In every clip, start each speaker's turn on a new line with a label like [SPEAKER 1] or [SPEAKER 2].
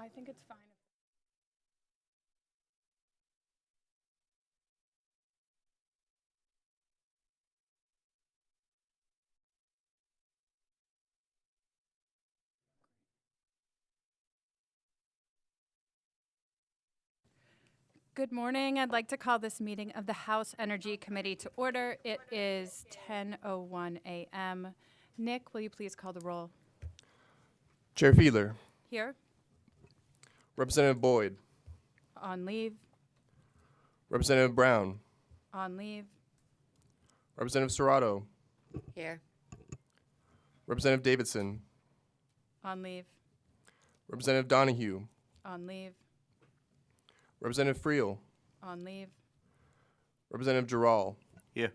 [SPEAKER 1] I think it's fine. Good morning. I'd like to call this meeting of the House Energy Committee to order. It is 10:01 a.m. Nick, will you please call the roll?
[SPEAKER 2] Chair Fiedler,
[SPEAKER 1] Here,
[SPEAKER 2] Representative Boyd,
[SPEAKER 1] on leave,
[SPEAKER 2] Representative Brown,
[SPEAKER 1] on leave,
[SPEAKER 2] Representative Serrato,
[SPEAKER 3] Here.
[SPEAKER 2] Representative Davidson,
[SPEAKER 1] on leave,
[SPEAKER 2] Representative Donahue,
[SPEAKER 1] on leave,
[SPEAKER 2] Representative Friel,
[SPEAKER 1] on leave,
[SPEAKER 2] Representative Giral,
[SPEAKER 4] Here.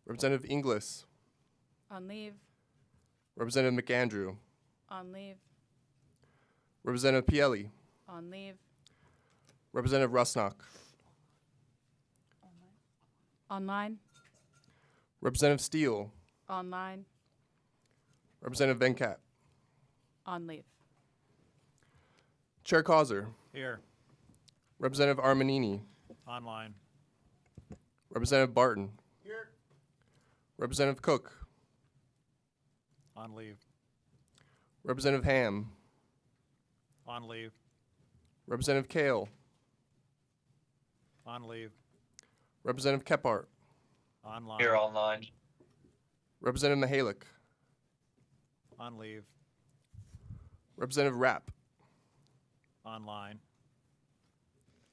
[SPEAKER 2] Representative Inglis,
[SPEAKER 1] on leave,
[SPEAKER 2] Representative McAndrew,
[SPEAKER 1] on leave,
[SPEAKER 2] Representative Pielli,
[SPEAKER 1] on leave,
[SPEAKER 2] Representative Rusnak,
[SPEAKER 1] online,
[SPEAKER 2] Representative Steele,
[SPEAKER 1] online,
[SPEAKER 2] Representative Venkat,
[SPEAKER 1] on leave.
[SPEAKER 2] Chair Causer,
[SPEAKER 4] Here.
[SPEAKER 2] Representative Armanini,
[SPEAKER 4] Online.
[SPEAKER 2] Representative Barton, Representative Cook,
[SPEAKER 4] On leave.
[SPEAKER 2] Representative Ham,
[SPEAKER 4] On leave.
[SPEAKER 2] Representative Kale,
[SPEAKER 4] On leave.
[SPEAKER 2] Representative Kephart,
[SPEAKER 4] Online.
[SPEAKER 5] Here online.
[SPEAKER 2] Representative Mihalik,
[SPEAKER 4] On leave.
[SPEAKER 2] Representative Rapp,
[SPEAKER 4] Online.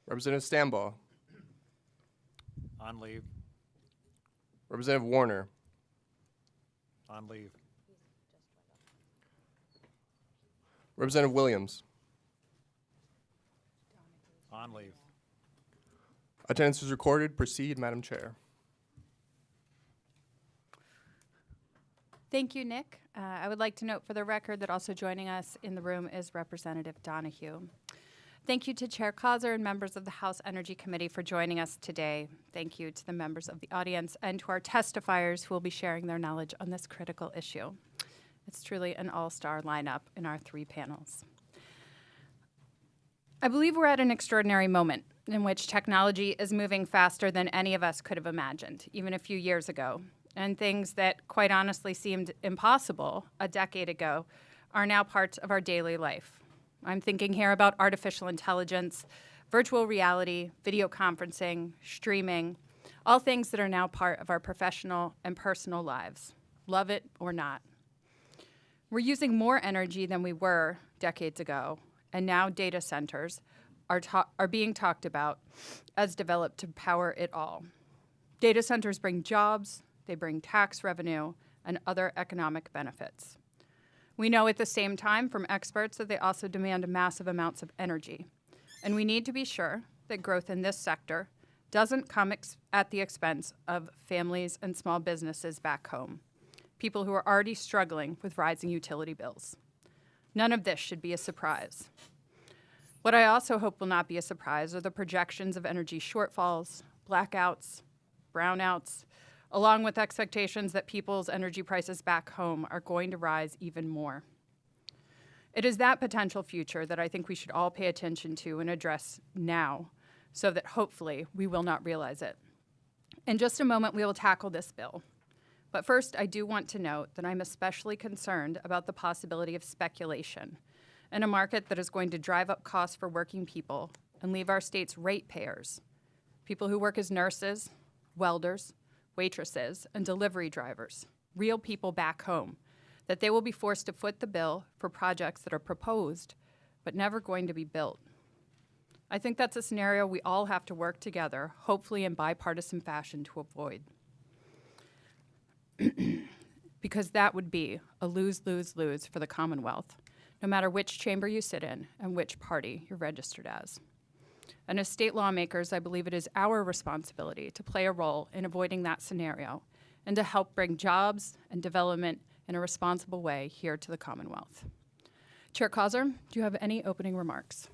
[SPEAKER 2] Representative Stambaugh,
[SPEAKER 4] On leave.
[SPEAKER 2] Representative Warner,
[SPEAKER 4] On leave.
[SPEAKER 2] Representative Williams.
[SPEAKER 4] On leave.
[SPEAKER 2] Attendance is recorded. Proceed, Madam Chair.
[SPEAKER 1] Thank you, Nick. I would like to note for the record that also joining us in the room is Representative Donahue. Thank you to Chair Causer and members of the House Energy Committee for joining us today. Thank you to the members of the audience and to our testifiers who will be sharing their knowledge on this critical issue. It's truly an all-star lineup in our three panels. I believe we're at an extraordinary moment in which technology is moving faster than any of us could have imagined, even a few years ago. And things that quite honestly seemed impossible a decade ago are now parts of our daily life. I'm thinking here about artificial intelligence, virtual reality, video conferencing, streaming, all things that are now part of our professional and personal lives, love it or not. We're using more energy than we were decades ago, and now data centers are being talked about as developed to power it all. Data centers bring jobs, they bring tax revenue, and other economic benefits. We know at the same time from experts that they also demand massive amounts of energy. And we need to be sure that growth in this sector doesn't come at the expense of families and small businesses back home, people who are already struggling with rising utility bills. None of this should be a surprise. What I also hope will not be a surprise are the projections of energy shortfalls, blackouts, brownouts, along with expectations that people's energy prices back home are going to rise even more. It is that potential future that I think we should all pay attention to and address now, so that hopefully we will not realize it. In just a moment, we will tackle this bill. But first, I do want to note that I'm especially concerned about the possibility of speculation in a market that is going to drive up costs for working people and leave our state's ratepayers, people who work as nurses, welders, waitresses, and delivery drivers, real people back home, that they will be forced to foot the bill for projects that are proposed but never going to be built. I think that's a scenario we all have to work together, hopefully in bipartisan fashion, to avoid. Because that would be a lose-lose-lose for the Commonwealth, no matter which chamber you sit in and which party you're registered as. And as state lawmakers, I believe it is our responsibility to play a role in avoiding that scenario and to help bring jobs and development in a responsible way here to the Commonwealth. Chair Causer, do you have any opening remarks?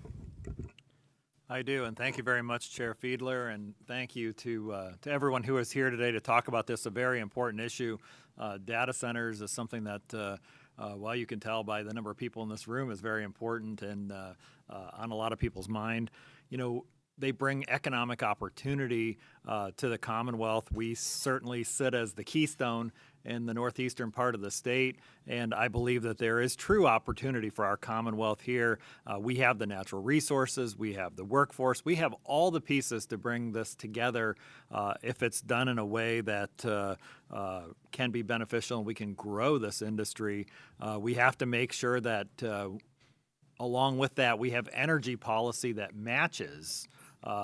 [SPEAKER 4] I do, and thank you very much, Chair Fiedler, and thank you to everyone who is here today to talk about this, a very important issue. Data centers is something that well, you can tell by the number of people in this room, is very important and on a lot of people's mind. You know, they bring economic opportunity to the Commonwealth. We certainly sit as the keystone in the northeastern part of the state, and I believe that there is true opportunity for our Commonwealth here. We have the natural resources, we have the workforce, we have all the pieces to bring this together if it's done in a way that can be beneficial and we can grow this industry. We have to make sure that along with that, we have energy policy that matches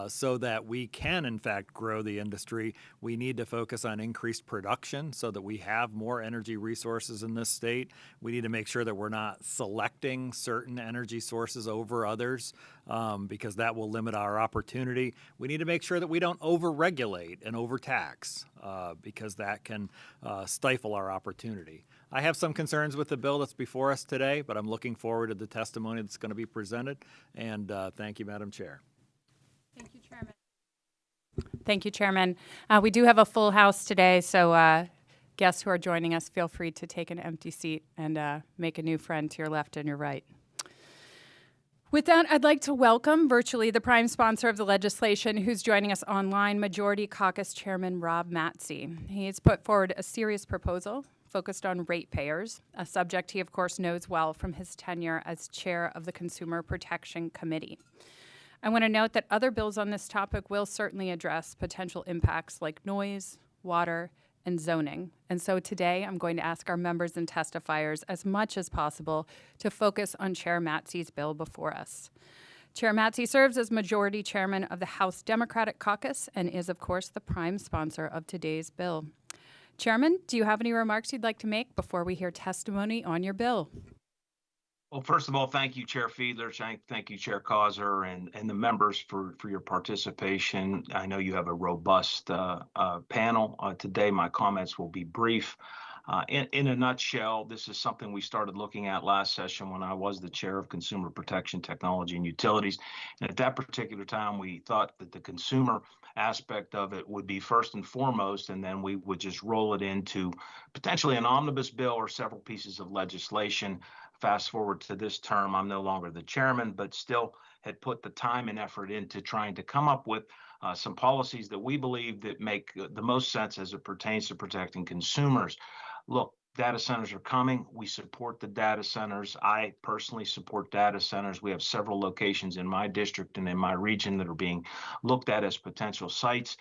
[SPEAKER 4] so that we can, in fact, grow the industry. We need to focus on increased production so that we have more energy resources in this state. We need to make sure that we're not selecting certain energy sources over others because that will limit our opportunity. We need to make sure that we don't overregulate and overtax because that can stifle our opportunity. I have some concerns with the bill that's before us today, but I'm looking forward to the testimony that's going to be presented. And thank you, Madam Chair.
[SPEAKER 1] Thank you, Chairman. Thank you, Chairman. We do have a full house today, so guests who are joining us, feel free to take an empty seat and make a new friend to your left and your right. With that, I'd like to welcome virtually the prime sponsor of the legislation who's joining us online, Majority Caucus Chairman Rob Matzey. He has put forward a serious proposal focused on ratepayers, a subject he, of course, knows well from his tenure as chair of the Consumer Protection Committee. I want to note that other bills on this topic will certainly address potential impacts like noise, water, and zoning. And so today I'm going to ask our members and testifiers as much as possible to focus on Chair Matzey's bill before us. Chair Matzey serves as Majority Chairman of the House Democratic Caucus and is, of course, the prime sponsor of today's bill. Chairman, do you have any remarks you'd like to make before we hear testimony on your bill?
[SPEAKER 3] Well, first of all, thank you, Chair Fiedler. Thank you, Chair Causer, and the members for your participation. I know you have a robust panel today. My comments will be brief. In a nutshell, this is something we started looking at last session when I was the chair of Consumer Protection, Technology, and Utilities. And at that particular time, we thought that the consumer aspect of it would be first and foremost, and then we would just roll it into potentially an omnibus bill or several pieces of legislation. Fast forward to this term, I'm no longer the chairman, but still had put the time and effort into trying to come up with some policies that we believe that make the most sense as it pertains to protecting consumers. Look, data centers are coming. We support the data centers. I personally support data centers. We have several locations in my district and in my region that are being looked at as potential sites.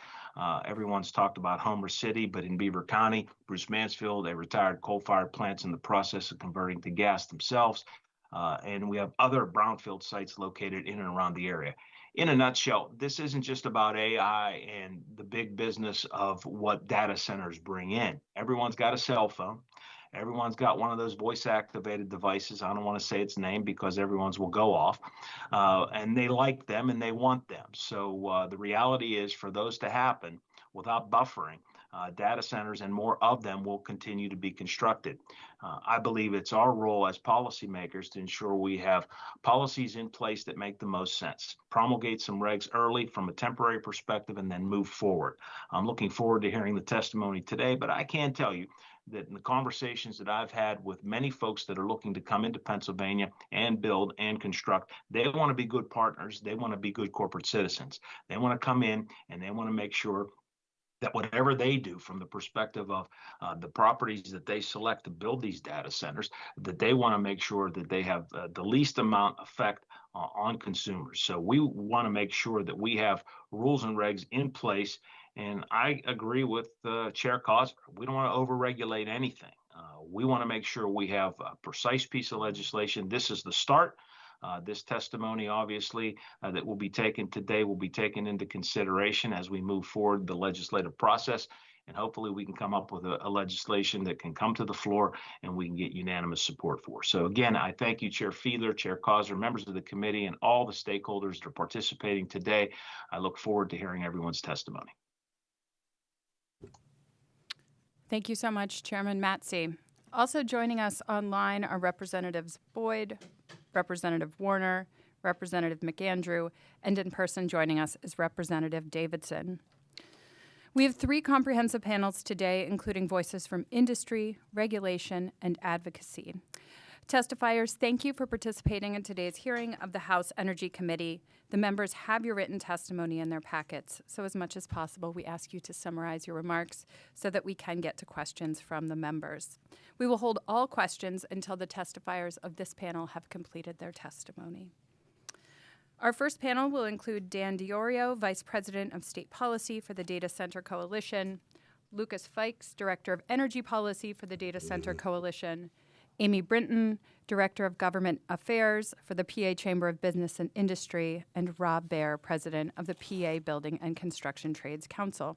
[SPEAKER 3] Everyone's talked about Homer City, but in Beaver County, Bruce Mansfield, they retired coal-fired plants in the process of converting to gas themselves. And we have other brownfield sites located in and around the area. In a nutshell, this isn't just about AI and the big business of what data centers bring in. Everyone's got a cell phone. Everyone's got one of those voice-activated devices. I don't want to say its name because everyone's will go off. And they like them and they want them. So the reality is for those to happen without buffering, data centers and more of them will continue to be constructed. I believe it's our role as policymakers to ensure we have policies in place that make the most sense. Promulgate some regs early from a temporary perspective and then move forward. I'm looking forward to hearing the testimony today, but I can tell you that in the conversations that I've had with many folks that are looking to come into Pennsylvania and build and construct, they want to be good partners. They want to be good corporate citizens. They want to come in and they want to make sure that whatever they do from the perspective of the properties that they select to build these data centers, that they want to make sure that they have the least amount effect on consumers. So we want to make sure that we have rules and regs in place. And I agree with Chair Causer. We don't want to overregulate anything. We want to make sure we have a precise piece of legislation. This is the start. This testimony, obviously, that will be taken today will be taken into consideration as we move forward the legislative process. And hopefully we can come up with a legislation that can come to the floor and we can get unanimous support for. So again, I thank you, Chair Fiedler, Chair Causer, members of the committee, and all the stakeholders that are participating today. I look forward to hearing everyone's testimony.
[SPEAKER 1] Thank you so much, Chairman Matzey. Also joining us online are Representatives Boyd, Representative Warner, Representative McAndrew, and in person joining us is Representative Davidson. We have 3 comprehensive panels today, including voices from industry, regulation, and advocacy. Testifiers, thank you for participating in today's hearing of the House Energy Committee. The members have your written testimony in their packets, so as much as possible, we ask you to summarize your remarks so that we can get to questions from the members. We will hold all questions until the testifiers of this panel have completed their testimony. Our first panel will include Dan Diorio, Vice President of State Policy for the Data Center Coalition, Lucas Fikes, Director of Energy Policy for the Data Center Coalition, Amy Brinton, Director of Government Affairs for the PA Chamber of Business and Industry, and Rob Baer, President of the PA Building and Construction Trades Council.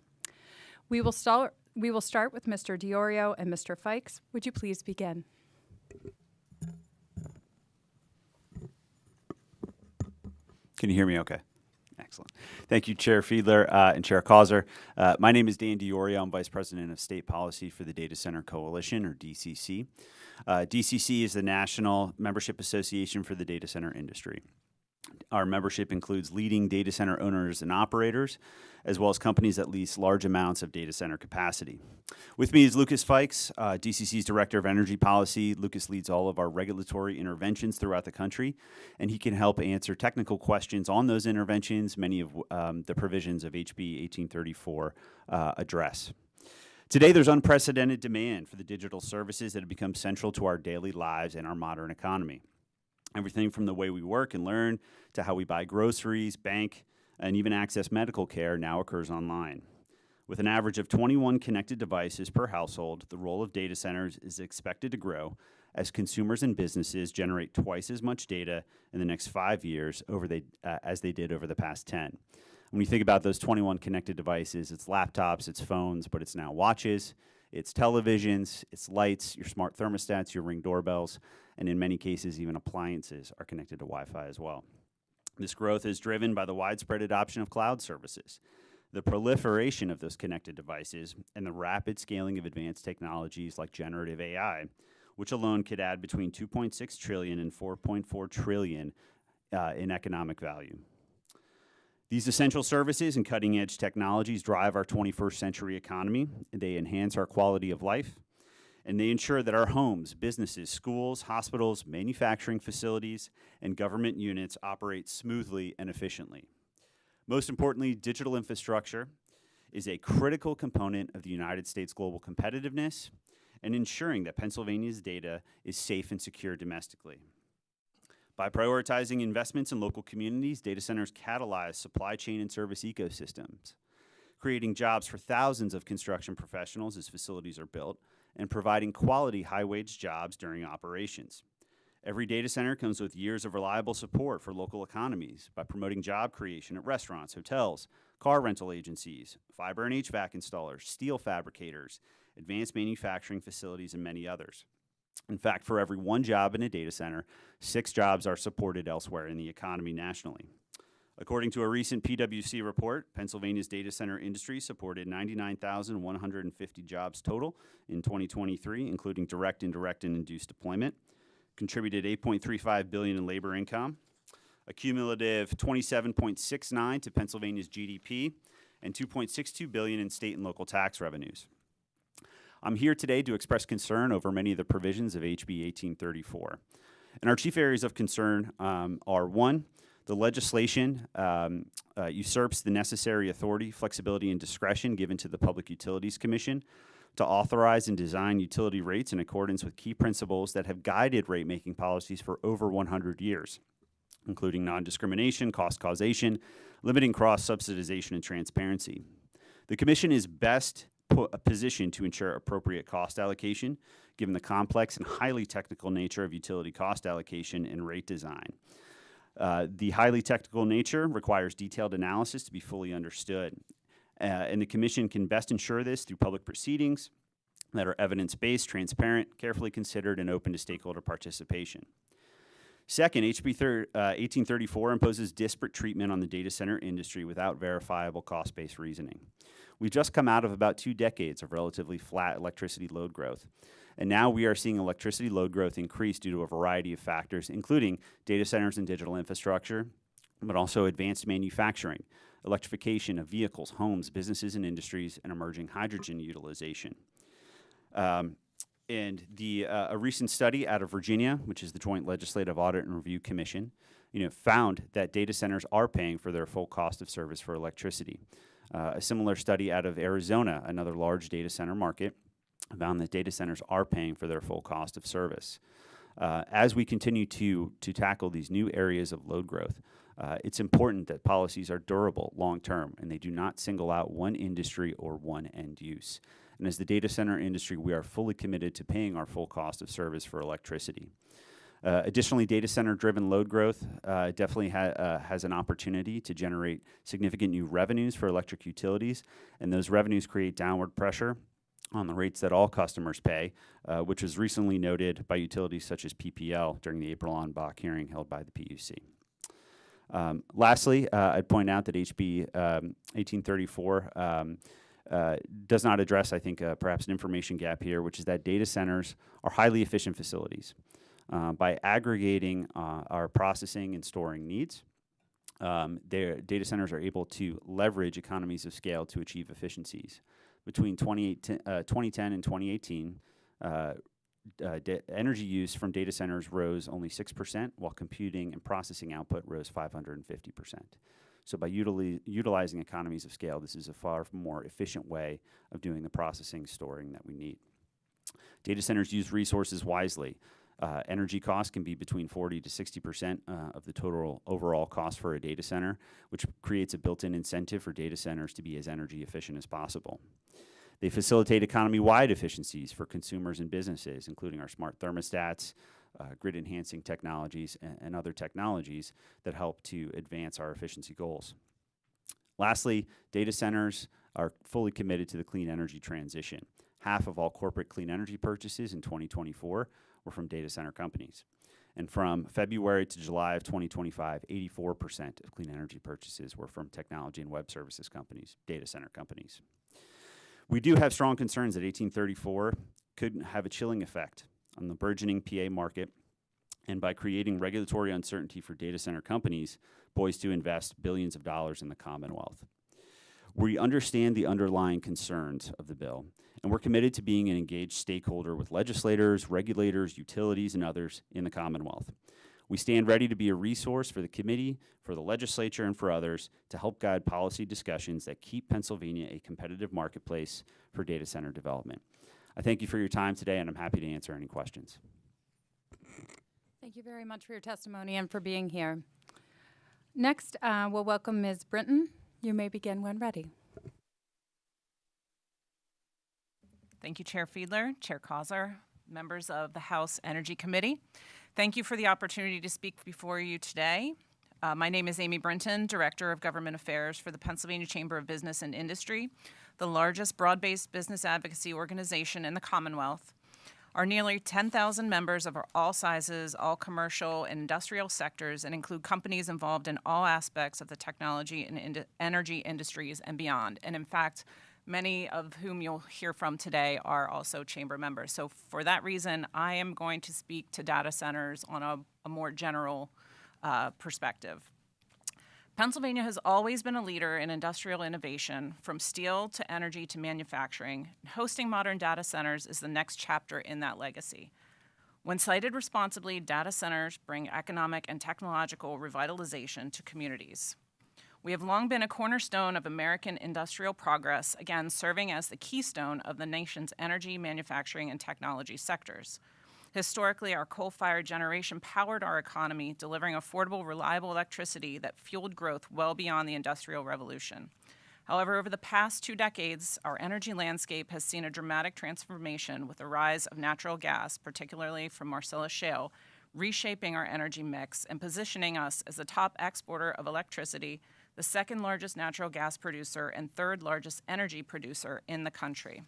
[SPEAKER 1] We will start with Mr. Diorio and Mr. Fikes. Would you please begin?
[SPEAKER 5] Can you hear me okay? Excellent. Thank you, Chair Fiedler and Chair Causer. My name is Dan Diorio. I'm Vice President of State Policy for the Data Center Coalition, or DCC. DCC is the National Membership Association for the Data Center Industry. Our membership includes leading data center owners and operators, as well as companies that lease large amounts of data center capacity. With me is Lucas Fikes, DCC's Director of Energy Policy. Lucas leads all of our regulatory interventions throughout the country, and he can help answer technical questions on those interventions, many of the provisions of HB 1834 address. Today, there's unprecedented demand for the digital services that have become central to our daily lives and our modern economy. Everything from the way we work and learn to how we buy groceries, bank, and even access medical care now occurs online. With an average of 21 connected devices per household, the role of data centers is expected to grow as consumers and businesses generate twice as much data in the next 5 years as they did over the past 10. When you think about those 21 connected devices, it's laptops, it's phones, but it's now watches, it's televisions, it's lights, your smart thermostats, your Ring doorbells, and in many cases, even appliances are connected to Wi-Fi as well. This growth is driven by the widespread adoption of cloud services, the proliferation of those connected devices, and the rapid scaling of advanced technologies like generative AI, which alone could add between 2.6 trillion and 4.4 trillion in economic value. These essential services and cutting-edge technologies drive our 21st century economy. They enhance our quality of life, and they ensure that our homes, businesses, schools, hospitals, manufacturing facilities, and government units operate smoothly and efficiently. Most importantly, digital infrastructure is a critical component of the United States' global competitiveness and ensuring that Pennsylvania's data is safe and secure domestically. By prioritizing investments in local communities, data centers catalyze supply chain and service ecosystems, creating jobs for thousands of construction professionals as facilities are built, and providing quality high-wage jobs during operations. Every data center comes with years of reliable support for local economies by promoting job creation at restaurants, hotels, car rental agencies, fiber and HVAC installers, steel fabricators, advanced manufacturing facilities, and many others. In fact, for every 1 job in a data center, 6 jobs are supported elsewhere in the economy nationally. According to a recent PwC report, Pennsylvania's data center industry supported 99,150 jobs total in 2023, including direct, indirect, and induced deployment, contributed $8.35 billion in labor income, a cumulative $27.69 to Pennsylvania's GDP, and $2.62 billion in state and local tax revenues. I'm here today to express concern over many of the provisions of HB 1834. And our chief areas of concern are 1, the legislation usurps the necessary authority, flexibility, and discretion given to the Public Utilities Commission to authorize and design utility rates in accordance with key principles that have guided rate-making policies for over 100 years, including non-discrimination, cost causation, limiting cross-subsidization, and transparency. The Commission is best positioned to ensure appropriate cost allocation, given the complex and highly technical nature of utility cost allocation and rate design. The highly technical nature requires detailed analysis to be fully understood, and the Commission can best ensure this through public proceedings that are evidence-based, transparent, carefully considered, and open to stakeholder participation. Second, HB 1834 imposes disparate treatment on the data center industry without verifiable cost-based reasoning. We've just come out of about 2 decades of relatively flat electricity load growth, and now we are seeing electricity load growth increase due to a variety of factors, including data centers and digital infrastructure, but also advanced manufacturing, electrification of vehicles, homes, businesses, and industries, and emerging hydrogen utilization. And a recent study out of Virginia, which is the Joint Legislative Audit and Review Commission, found that data centers are paying for their full cost of service for electricity. A similar study out of Arizona, another large data center market, found that data centers are paying for their full cost of service. As we continue to tackle these new areas of load growth, it's important that policies are durable long-term and they do not single out one industry or one end use. And as the data center industry, we are fully committed to paying our full cost of service for electricity. Additionally, data center-driven load growth definitely has an opportunity to generate significant new revenues for electric utilities, and those revenues create downward pressure on the rates that all customers pay, which was recently noted by utilities such as PPL during the April en Bach hearing held by the PUC. Lastly, I'd point out that HB 1834 does not address, I think, perhaps an information gap here, which is that data centers are highly efficient facilities. By aggregating our processing and storing needs, their data centers are able to leverage economies of scale to achieve efficiencies. Between 2010 and 2018, energy use from data centers rose only 6%, while computing and processing output rose 550%. So by utilizing economies of scale, this is a far more efficient way of doing the processing, storing that we need. Data centers use resources wisely. Energy costs can be between 40 to 60% of the total overall cost for a data center, which creates a built-in incentive for data centers to be as energy efficient as possible. They facilitate economy-wide efficiencies for consumers and businesses, including our smart thermostats, grid-enhancing technologies, and other technologies that help to advance our efficiency goals. Lastly, data centers are fully committed to the clean energy transition. Half of all corporate clean energy purchases in 2024 were from data center companies. And from February to July of 2025, 84% of clean energy purchases were from technology and web services companies, data center companies. We do have strong concerns that 1834 could have a chilling effect on the burgeoning PA market, and by creating regulatory uncertainty for data center companies poised to invest billions of dollars in the Commonwealth. We understand the underlying concerns of the bill, and we're committed to being an engaged stakeholder with legislators, regulators, utilities, and others in the Commonwealth. We stand ready to be a resource for the committee, for the legislature, and for others to help guide policy discussions that keep Pennsylvania a competitive marketplace for data center development. I thank you for your time today, and I'm happy to answer any questions.
[SPEAKER 1] Thank you very much for your testimony and for being here. Next, we'll welcome Ms. Brinton. You may begin when ready.
[SPEAKER 6] Thank you, Chair Fiedler, Chair Causer, members of the House Energy Committee. Thank you for the opportunity to speak before you today. My name is Amy Brinton, Director of Government Affairs for the Pennsylvania Chamber of Business and Industry, the largest broad-based business advocacy organization in the Commonwealth. Our nearly 10,000 members of all sizes, all commercial and industrial sectors, and include companies involved in all aspects of the technology and energy industries and beyond. And in fact, many of whom you'll hear from today are also chamber members. So for that reason, I am going to speak to data centers on a more general perspective. Pennsylvania has always been a leader in industrial innovation, from steel to energy to manufacturing. Hosting modern data centers is the next chapter in that legacy. When sited responsibly, data centers bring economic and technological revitalization to communities. We have long been a cornerstone of American industrial progress, again, serving as the keystone of the nation's energy, manufacturing, and technology sectors. Historically, our coal-fired generation powered our economy, delivering affordable, reliable electricity that fueled growth well beyond the Industrial Revolution. However, over the past 2 decades, our energy landscape has seen a dramatic transformation with the rise of natural gas, particularly from Marcellus Shale, reshaping our energy mix and positioning us as the top exporter of electricity, the second largest natural gas producer, and third largest energy producer in the country.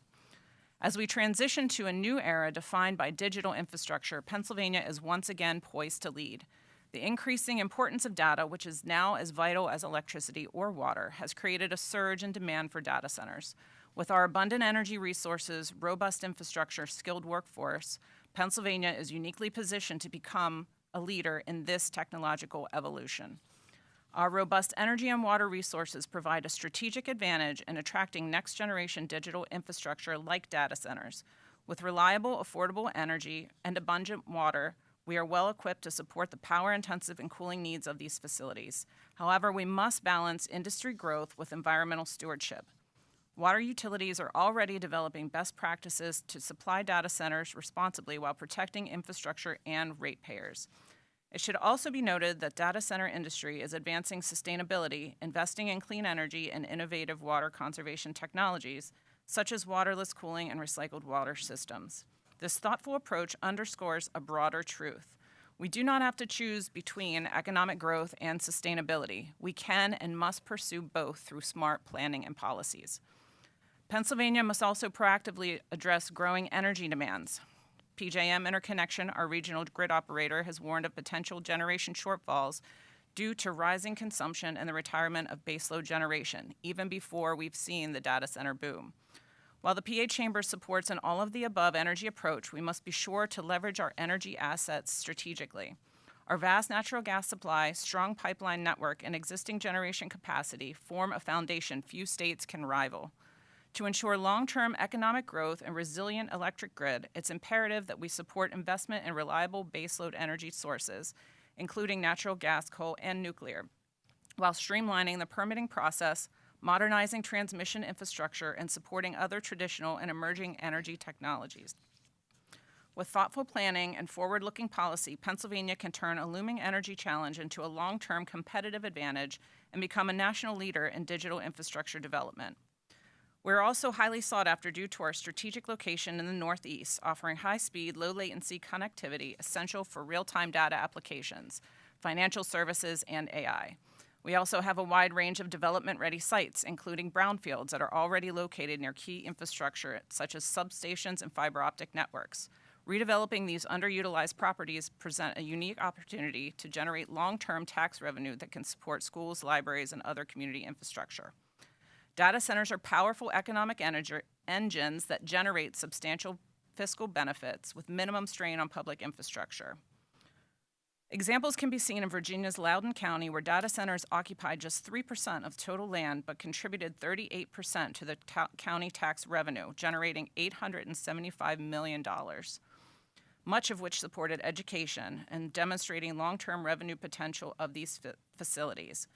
[SPEAKER 6] As we transition to a new era defined by digital infrastructure, Pennsylvania is once again poised to lead. The increasing importance of data, which is now as vital as electricity or water, has created a surge in demand for data centers. With our abundant energy resources, robust infrastructure, skilled workforce, Pennsylvania is uniquely positioned to become a leader in this technological evolution. Our robust energy and water resources provide a strategic advantage in attracting next-generation digital infrastructure like data centers. With reliable, affordable energy and abundant water, we are well equipped to support the power-intensive and cooling needs of these facilities. However, we must balance industry growth with environmental stewardship. Water utilities are already developing best practices to supply data centers responsibly while protecting infrastructure and ratepayers. It should also be noted that data center industry is advancing sustainability, investing in clean energy and innovative water conservation technologies, such as waterless cooling and recycled water systems. This thoughtful approach underscores a broader truth. We do not have to choose between economic growth and sustainability. We can and must pursue both through smart planning and policies. Pennsylvania must also proactively address growing energy demands. PJM Interconnection, our regional grid operator, has warned of potential generation shortfalls due to rising consumption and the retirement of baseload generation, even before we've seen the data center boom. While the PA Chamber supports an all-of-the-above energy approach, we must be sure to leverage our energy assets strategically. Our vast natural gas supply, strong pipeline network, and existing generation capacity form a foundation few states can rival. To ensure long-term economic growth and resilient electric grid, it's imperative that we support investment in reliable baseload energy sources, including natural gas, coal, and nuclear, while streamlining the permitting process, modernizing transmission infrastructure, and supporting other traditional and emerging energy technologies. With thoughtful planning and forward-looking policy, Pennsylvania can turn a looming energy challenge into a long-term competitive advantage and become a national leader in digital infrastructure development. We're also highly sought after due to our strategic location in the Northeast, offering high-speed, low-latency connectivity essential for real-time data applications, financial services, and AI. We also have a wide range of development-ready sites, including brownfields that are already located near key infrastructure, such as substations and fiber optic networks. Redeveloping these underutilized properties present a unique opportunity to generate long-term tax revenue that can support schools, libraries, and other community infrastructure. Data centers are powerful economic engines that generate substantial fiscal benefits with minimum strain on public infrastructure. Examples can be seen in Virginia's Loudoun County, where data centers occupy just 3% of total land but contributed 38% to the county tax revenue, generating $875 million, much of which supported education and demonstrating long-term revenue potential of these facilities.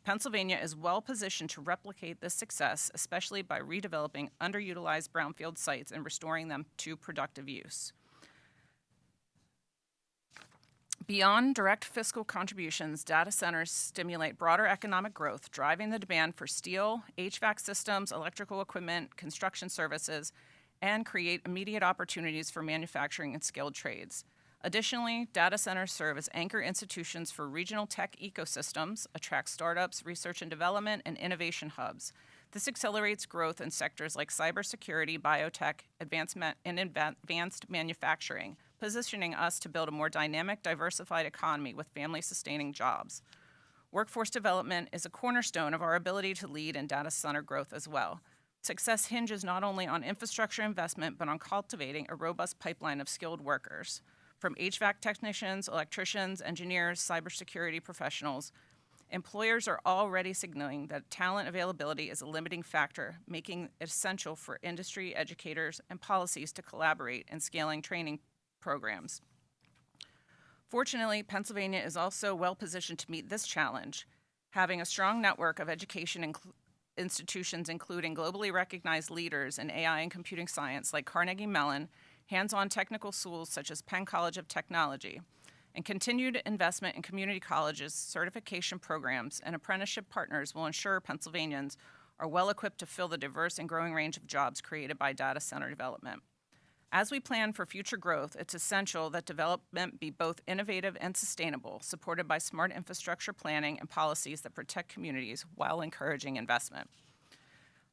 [SPEAKER 6] Pennsylvania is well positioned to replicate this success, especially by redeveloping underutilized brownfield sites and restoring them to productive use. Beyond direct fiscal contributions, data centers stimulate broader economic growth, driving the demand for steel, HVAC systems, electrical equipment, construction services, and create immediate opportunities for manufacturing and skilled trades. Additionally, data centers serve as anchor institutions for regional tech ecosystems, attract startups, research and development, and innovation hubs. This accelerates growth in sectors like cybersecurity, biotech, advanced manufacturing, positioning us to build a more dynamic, diversified economy with family-sustaining jobs. Workforce development is a cornerstone of our ability to lead in data center growth as well. Success hinges not only on infrastructure investment, but on cultivating a robust pipeline of skilled workers. From HVAC technicians, electricians, engineers, cybersecurity professionals, employers are already signaling that talent availability is a limiting factor, making it essential for industry, educators, and policies to collaborate in scaling training programs. Fortunately, Pennsylvania is also well positioned to meet this challenge, having a strong network of education institutions including globally recognized leaders in AI and computing science like Carnegie Mellon, hands-on technical schools such as Penn College of Technology, and continued investment in community colleges, certification programs, and apprenticeship partners will ensure Pennsylvanians are well equipped to fill the diverse and growing range of jobs created by data center development. As we plan for future growth, it's essential that development be both innovative and sustainable, supported by smart infrastructure planning and policies that protect communities while encouraging investment.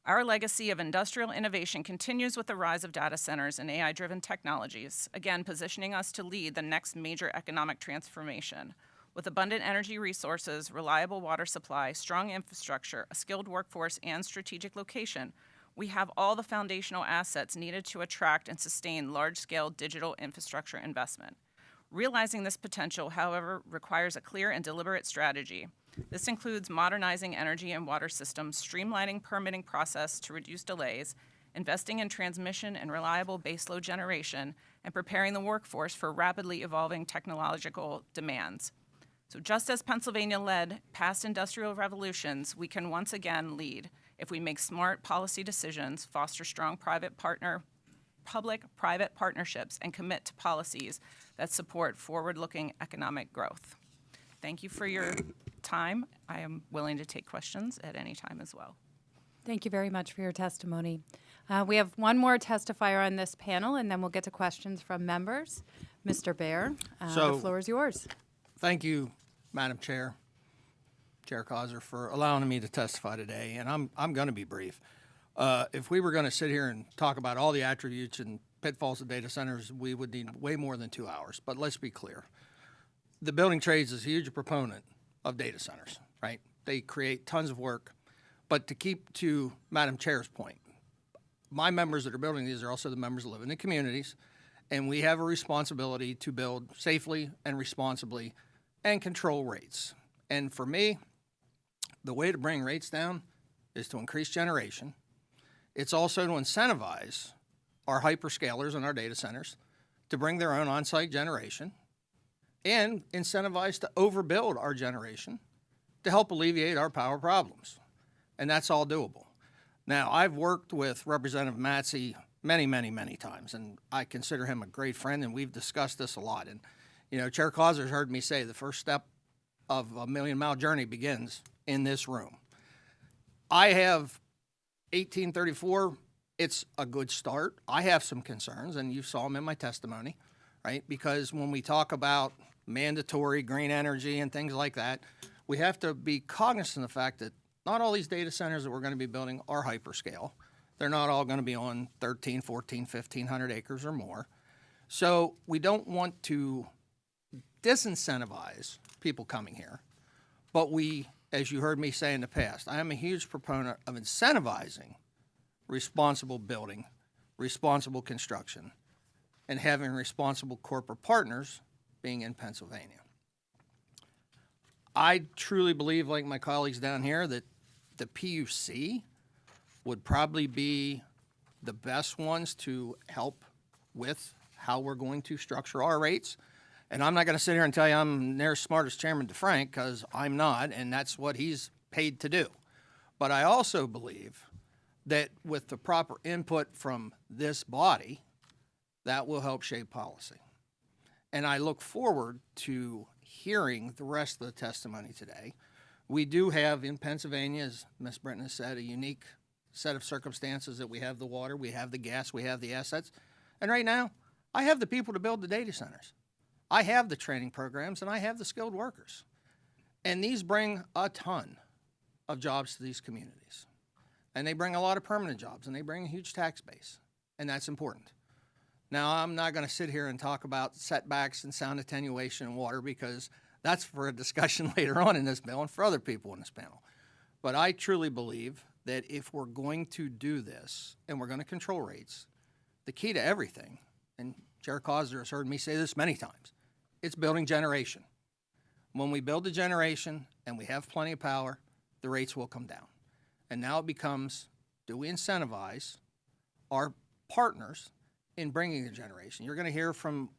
[SPEAKER 6] Our legacy of industrial innovation continues with the rise of data centers and AI-driven technologies, again positioning us to lead the next major economic transformation. With abundant energy resources, reliable water supply, strong infrastructure, a skilled workforce, and strategic location, we have all the foundational assets needed to attract and sustain large-scale digital infrastructure investment. Realizing this potential, however, requires a clear and deliberate strategy. This includes modernizing energy and water systems, streamlining permitting process to reduce delays, investing in transmission and reliable baseload generation, and preparing the workforce for rapidly evolving technological demands. So just as Pennsylvania led past industrial revolutions, we can once again lead if we make smart policy decisions, foster strong public-private partnerships, and commit to policies that support forward-looking economic growth. Thank you for your time. I am willing to take questions at any time as well.
[SPEAKER 1] Thank you very much for your testimony. We have one more testifier on this panel, and then we'll get to questions from members. Mr. Baer, the floor is yours.
[SPEAKER 7] Thank you, Madam Chair, Chair Causer, for allowing me to testify today, and I'm going to be brief. If we were going to sit here and talk about all the attributes and pitfalls of data centers, we would need way more than 2 hours. But let's be clear. The building trades is a huge proponent of data centers, right? They create tons of work. But to keep to Madam Chair's point, my members that are building these are also the members that live in the communities, and we have a responsibility to build safely and responsibly and control rates. And for me, the way to bring rates down is to increase generation. It's also to incentivize our hyperscalers and our data centers to bring their own on-site generation and incentivize to overbuild our generation to help alleviate our power problems. And that's all doable. Now, I've worked with Representative Matzey many, many, many times, and I consider him a great friend, and we've discussed this a lot. And, you know, Chair Causer's heard me say the first step of a million-mile journey begins in this room. I have 1834. It's a good start. I have some concerns, and you saw them in my testimony, right? Because when we talk about mandatory green energy and things like that, we have to be cognizant of the fact that not all these data centers that we're going to be building are hyperscale. They're not all going to be on 13, 14, 1,500 acres or more. So we don't want to disincentivize people coming here. But we, as you heard me say in the past, I am a huge proponent of incentivizing responsible building, responsible construction, and having responsible corporate partners being in Pennsylvania. I truly believe, like my colleagues down here, that the PUC would probably be the best ones to help with how we're going to structure our rates. And I'm not going to sit here and tell you I'm near as smart as Chairman DeFrank, because I'm not, and that's what he's paid to do. But I also believe that with the proper input from this body, that will help shape policy. And I look forward to hearing the rest of the testimony today. We do have in Pennsylvania, as Ms. Britton has said, a unique set of circumstances that we have the water, we have the gas, we have the assets. And right now, I have the people to build the data centers. I have the training programs, and I have the skilled workers. And these bring a ton of jobs to these communities. And they bring a lot of permanent jobs, and they bring a huge tax base. And that's important. Now, I'm not going to sit here and talk about setbacks and sound attenuation and water, because that's for a discussion later on in this bill and for other people in this panel. But I truly believe that if we're going to do this and we're going to control rates, the key to everything, and Chair Causer has heard me say this many times, it's building generation. When we build the generation and we have plenty of power, the rates will come down. And now it becomes, do we incentivize our partners in bringing the generation? You're going to hear from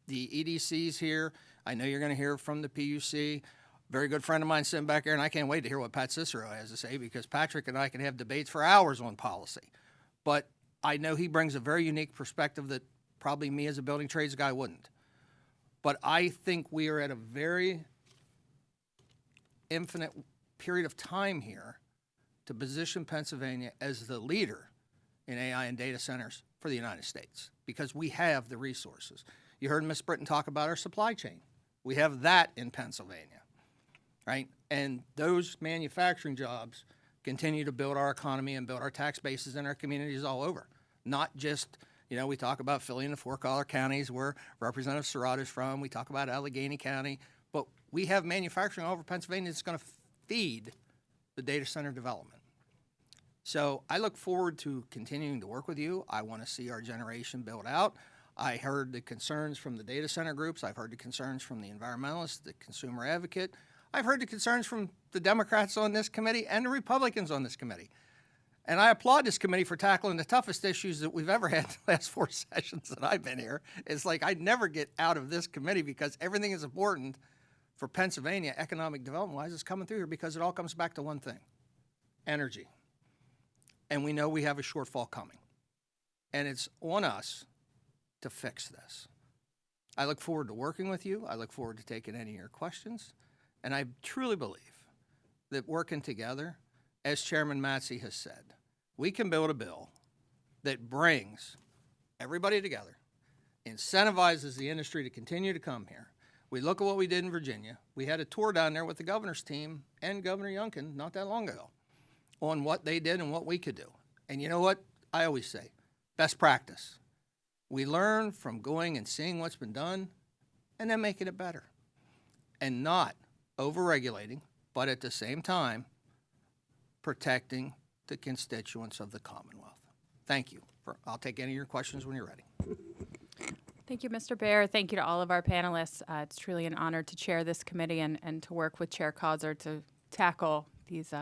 [SPEAKER 7] the EDCs here. I know you're going to hear from the PUC. Very good friend of mine sitting back there, and I can't wait to hear what Pat Cicero has to say, because Patrick and I can have debates for hours on policy. But I know he brings a very unique perspective that probably me as a building trades guy wouldn't. But I think we are at a very infinite period of time here to position Pennsylvania as the leader in AI and data centers for the United States, because we have the resources. You heard Ms. Britton talk about our supply chain. We have that in Pennsylvania, right? And those manufacturing jobs continue to build our economy and build our tax bases in our communities all over. Not just, you know, we talk about Philly and the Four Collar counties where Representative Surratt is from. We talk about Allegheny County. But we have manufacturing all over Pennsylvania that's going to feed the data center development. So I look forward to continuing to work with you. I want to see our generation built out. I heard the concerns from the data center groups. I've heard the concerns from the environmentalists, the consumer advocate. I've heard the concerns from the Democrats on this committee and the Republicans on this committee. And I applaud this committee for tackling the toughest issues that we've ever had in the last 4 sessions that I've been here. It's like I never get out of this committee because everything is important for Pennsylvania, economic development-wise, is coming through here because it all comes back to one thing, energy. And we know we have a shortfall coming. And it's on us to fix this. I look forward to working with you. I look forward to taking any of your questions. And I truly believe that working together, as Chairman Matsey has said, we can build a bill that brings everybody together, incentivizes the industry to continue to come here. We look at what we did in Virginia. We had a tour down there with the governor's team and Governor Youngkin not that long ago on what they did and what we could do. And you know what I always say? Best practice. We learn from going and seeing what's been done and then making it better. And not over-regulating, but at the same time, protecting the constituents of the Commonwealth. Thank you. I'll take any of your questions when you're ready.
[SPEAKER 1] Thank you, Mr. Baer. Thank you to all of our panelists. It's truly an honor to chair this committee and to work with Chair Causer to tackle these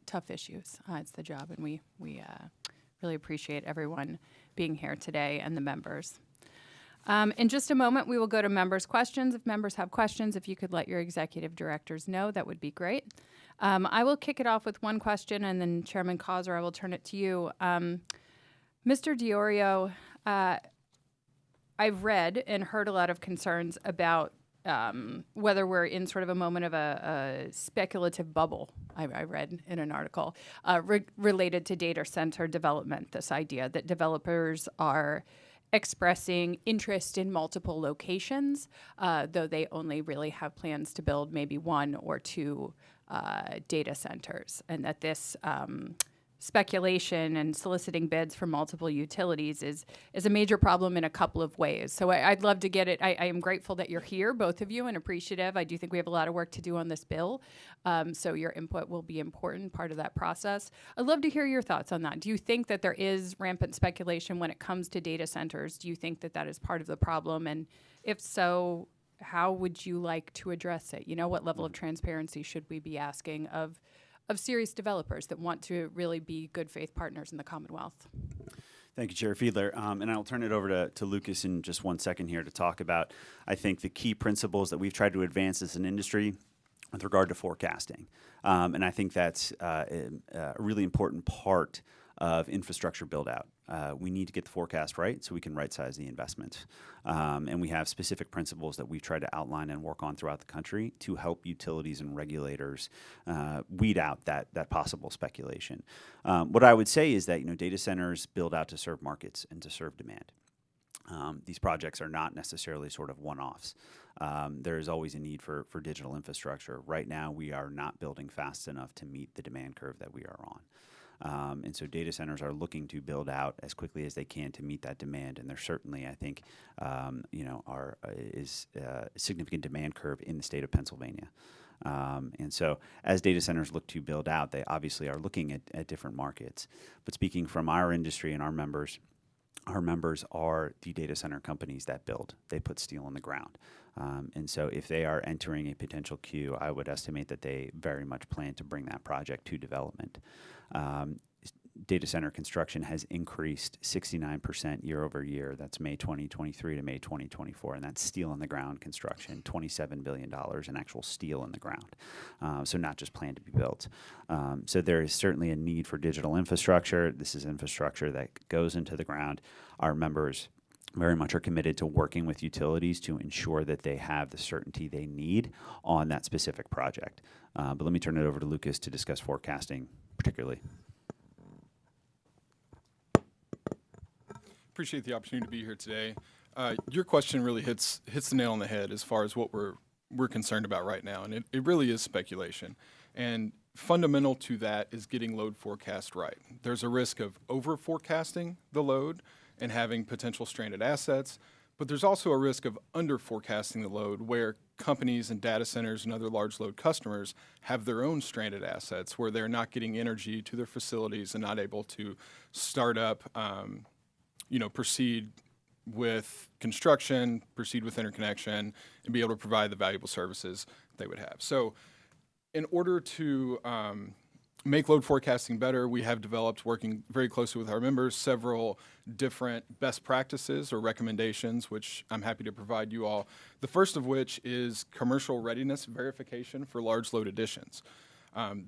[SPEAKER 1] tough issues. It's the job, and we really appreciate everyone being here today and the members. In just a moment, we will go to members' questions. If members have questions, if you could let your executive directors know, that would be great. I will kick it off with one question, and then Chairman Causer, I will turn it to you. Mr. DiIorio, I've read and heard a lot of concerns about whether we're in sort of a moment of a speculative bubble, I read in an article, related to data center development, this idea that developers are expressing interest in multiple locations, though they only really have plans to build maybe 1 or 2 data centers, and that this speculation and soliciting bids for multiple utilities is a major problem in a couple of ways. So I'd love to get it. I am grateful that you're here, both of you, and appreciative. I do think we have a lot of work to do on this bill, so your input will be important part of that process. I'd love to hear your thoughts on that. Do you think that there is rampant speculation when it comes to data centers? Do you think that that is part of the problem? And if so, how would you like to address it? You know, what level of transparency should we be asking of serious developers that want to really be good faith partners in the Commonwealth?
[SPEAKER 5] Thank you, Chair Fiedler. And I'll turn it over to Lucas in just one second here to talk about, I think, the key principles that we've tried to advance as an industry with regard to forecasting. And I think that's a really important part of infrastructure build-out. We need to get the forecast right so we can right-size the investment. And we have specific principles that we've tried to outline and work on throughout the country to help utilities and regulators weed out that possible speculation. What I would say is that data centers build out to serve markets and to serve demand. These projects are not necessarily sort of one-offs. There is always a need for digital infrastructure. Right now, we are not building fast enough to meet the demand curve that we are on. And so data centers are looking to build out as quickly as they can to meet that demand. And there certainly, I think, is a significant demand curve in the state of Pennsylvania. And so as data centers look to build out, they obviously are looking at different markets. But speaking from our industry and our members are the data center companies that build. They put steel in the ground. And so if they are entering a potential queue, I would estimate that they very much plan to bring that project to development. Data center construction has increased 69% year over year. That's May 2023 to May 2024. And that's steel in the ground construction, $27 billion in actual steel in the ground. So not just planned to be built. So there is certainly a need for digital infrastructure. This is infrastructure that goes into the ground. Our members very much are committed to working with utilities to ensure that they have the certainty they need on that specific project. But let me turn it over to Lucas to discuss forecasting particularly.
[SPEAKER 8] Appreciate the opportunity to be here today. Your question really hits the nail on the head as far as what we're concerned about right now, and it really is speculation. And fundamental to that is getting load forecast right. There's a risk of over forecasting the load and having potential stranded assets, but there's also a risk of under forecasting the load where companies and data centers and other large load customers have their own stranded assets where they're not getting energy to their facilities and not able to start up, proceed with construction, proceed with interconnection, and be able to provide the valuable services they would have. So in order to make load forecasting better, we have developed, working very closely with our members, several different best practices or recommendations, which I'm happy to provide you all. The first of which is commercial readiness verification for large load additions.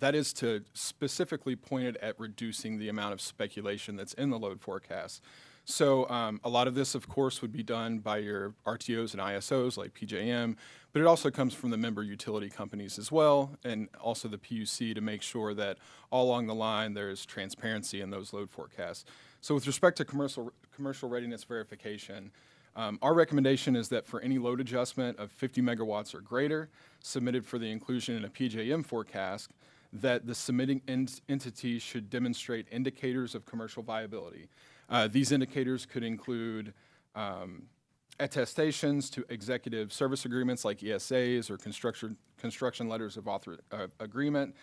[SPEAKER 8] That is to specifically point it at reducing the amount of speculation that's in the load forecast. So a lot of this, of course, would be done by your RTOs and ISOs like PJM, but it also comes from the member utility companies as well, and also the PUC to make sure that all along the line there's transparency in those load forecasts. So with respect to commercial readiness verification, our recommendation is that for any load adjustment of 50 megawatts or greater submitted for the inclusion in a PJM forecast, that the submitting entity should demonstrate indicators of commercial viability. These indicators could include attestations to executive service agreements like ESAs or construction letters of agreement,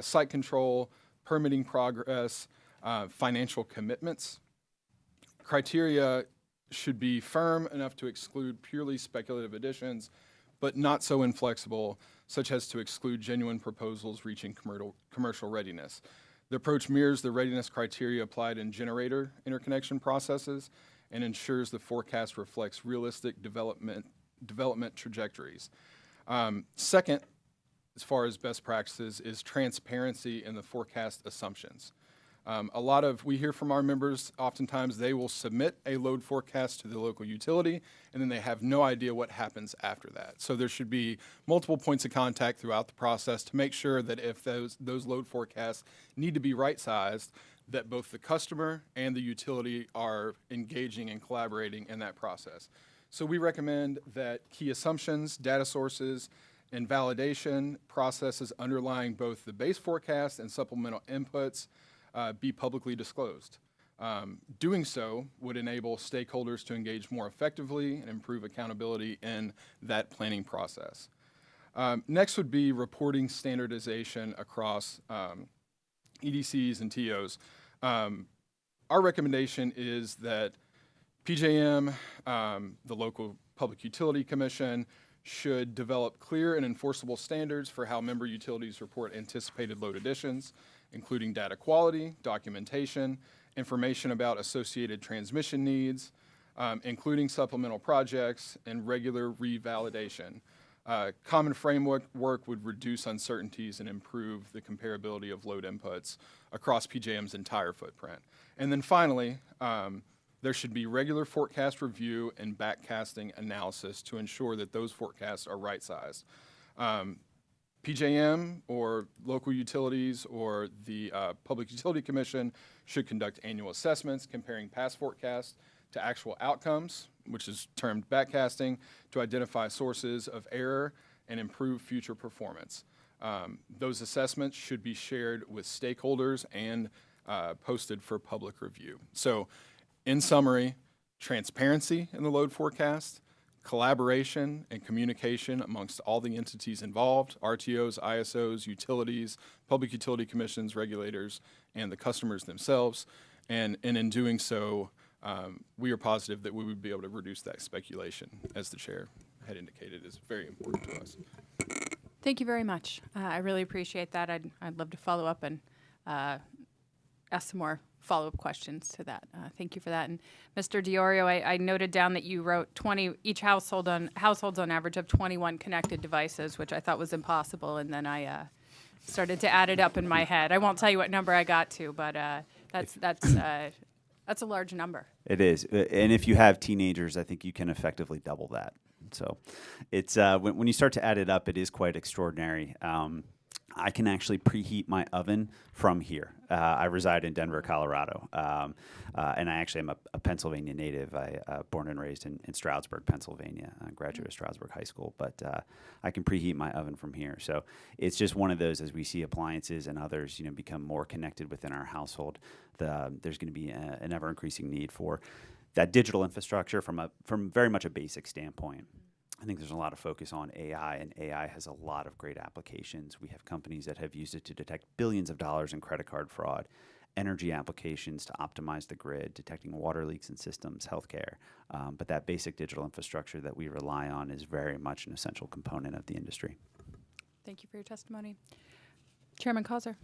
[SPEAKER 8] site control, permitting progress, financial commitments. Criteria should be firm enough to exclude purely speculative additions, but not so inflexible, such as to exclude genuine proposals reaching commercial readiness. The approach mirrors the readiness criteria applied in generator interconnection processes and ensures the forecast reflects realistic development trajectories. Second, as far as best practices, is transparency in the forecast assumptions. We hear from our members, oftentimes they will submit a load forecast to the local utility, and then they have no idea what happens after that. So there should be multiple points of contact throughout the process to make sure that if those load forecasts need to be right-sized, that both the customer and the utility are engaging and collaborating in that process. So we recommend that key assumptions, data sources, and validation processes underlying both the base forecast and supplemental inputs be publicly disclosed. Doing so would enable stakeholders to engage more effectively and improve accountability in that planning process. Next would be reporting standardization across EDCs and TOs. Our recommendation is that PJM, the local Public Utility Commission, should develop clear and enforceable standards for how member utilities report anticipated load additions, including data quality, documentation, information about associated transmission needs, including supplemental projects, and regular revalidation. Common framework would reduce uncertainties and improve the comparability of load inputs across PJM's entire footprint. And then finally, there should be regular forecast review and backcasting analysis to ensure that those forecasts are right-sized. PJM or local utilities or the Public Utility Commission should conduct annual assessments comparing past forecasts to actual outcomes, which is termed backcasting, to identify sources of error and improve future performance. Those assessments should be shared with stakeholders and posted for public review. So, in summary, transparency in the load forecast, collaboration and communication amongst all the entities involved, RTOs, ISOs, utilities, public utility commissions, regulators, and the customers themselves. And in doing so, we are positive that we would be able to reduce that speculation, as the chair had indicated, is very important to us.
[SPEAKER 1] Thank you very much. I really appreciate that. I'd love to follow up and ask some more follow-up questions to that. Thank you for that. And Mr. DiOrio, I noted down that you wrote households on average of 21 connected devices, which I thought was impossible, and then I started to add it up in my head. I won't tell you what number I got to, but that's a large number.
[SPEAKER 5] It is, and if you have teenagers, I think you can effectively double that. So, it's when you start to add it up, it is quite extraordinary. I can actually preheat my oven from here. I reside in Denver, Colorado, and I actually am a Pennsylvania native. I born and raised in Stroudsburg, Pennsylvania. I graduated Stroudsburg High School, but I can preheat my oven from here. So it's just one of those, as we see appliances and others, become more connected within our household. There's going to be an ever increasing need for that digital infrastructure from very much a basic standpoint. I think there's a lot of focus on AI, and AI has a lot of great applications. We have companies that have used it to detect billions of dollars in credit card fraud, energy applications to optimize the grid, detecting water leaks in systems, healthcare. But that basic digital infrastructure that we rely on is very much an essential component of the industry.
[SPEAKER 1] Thank you for your testimony. Chairman Causer.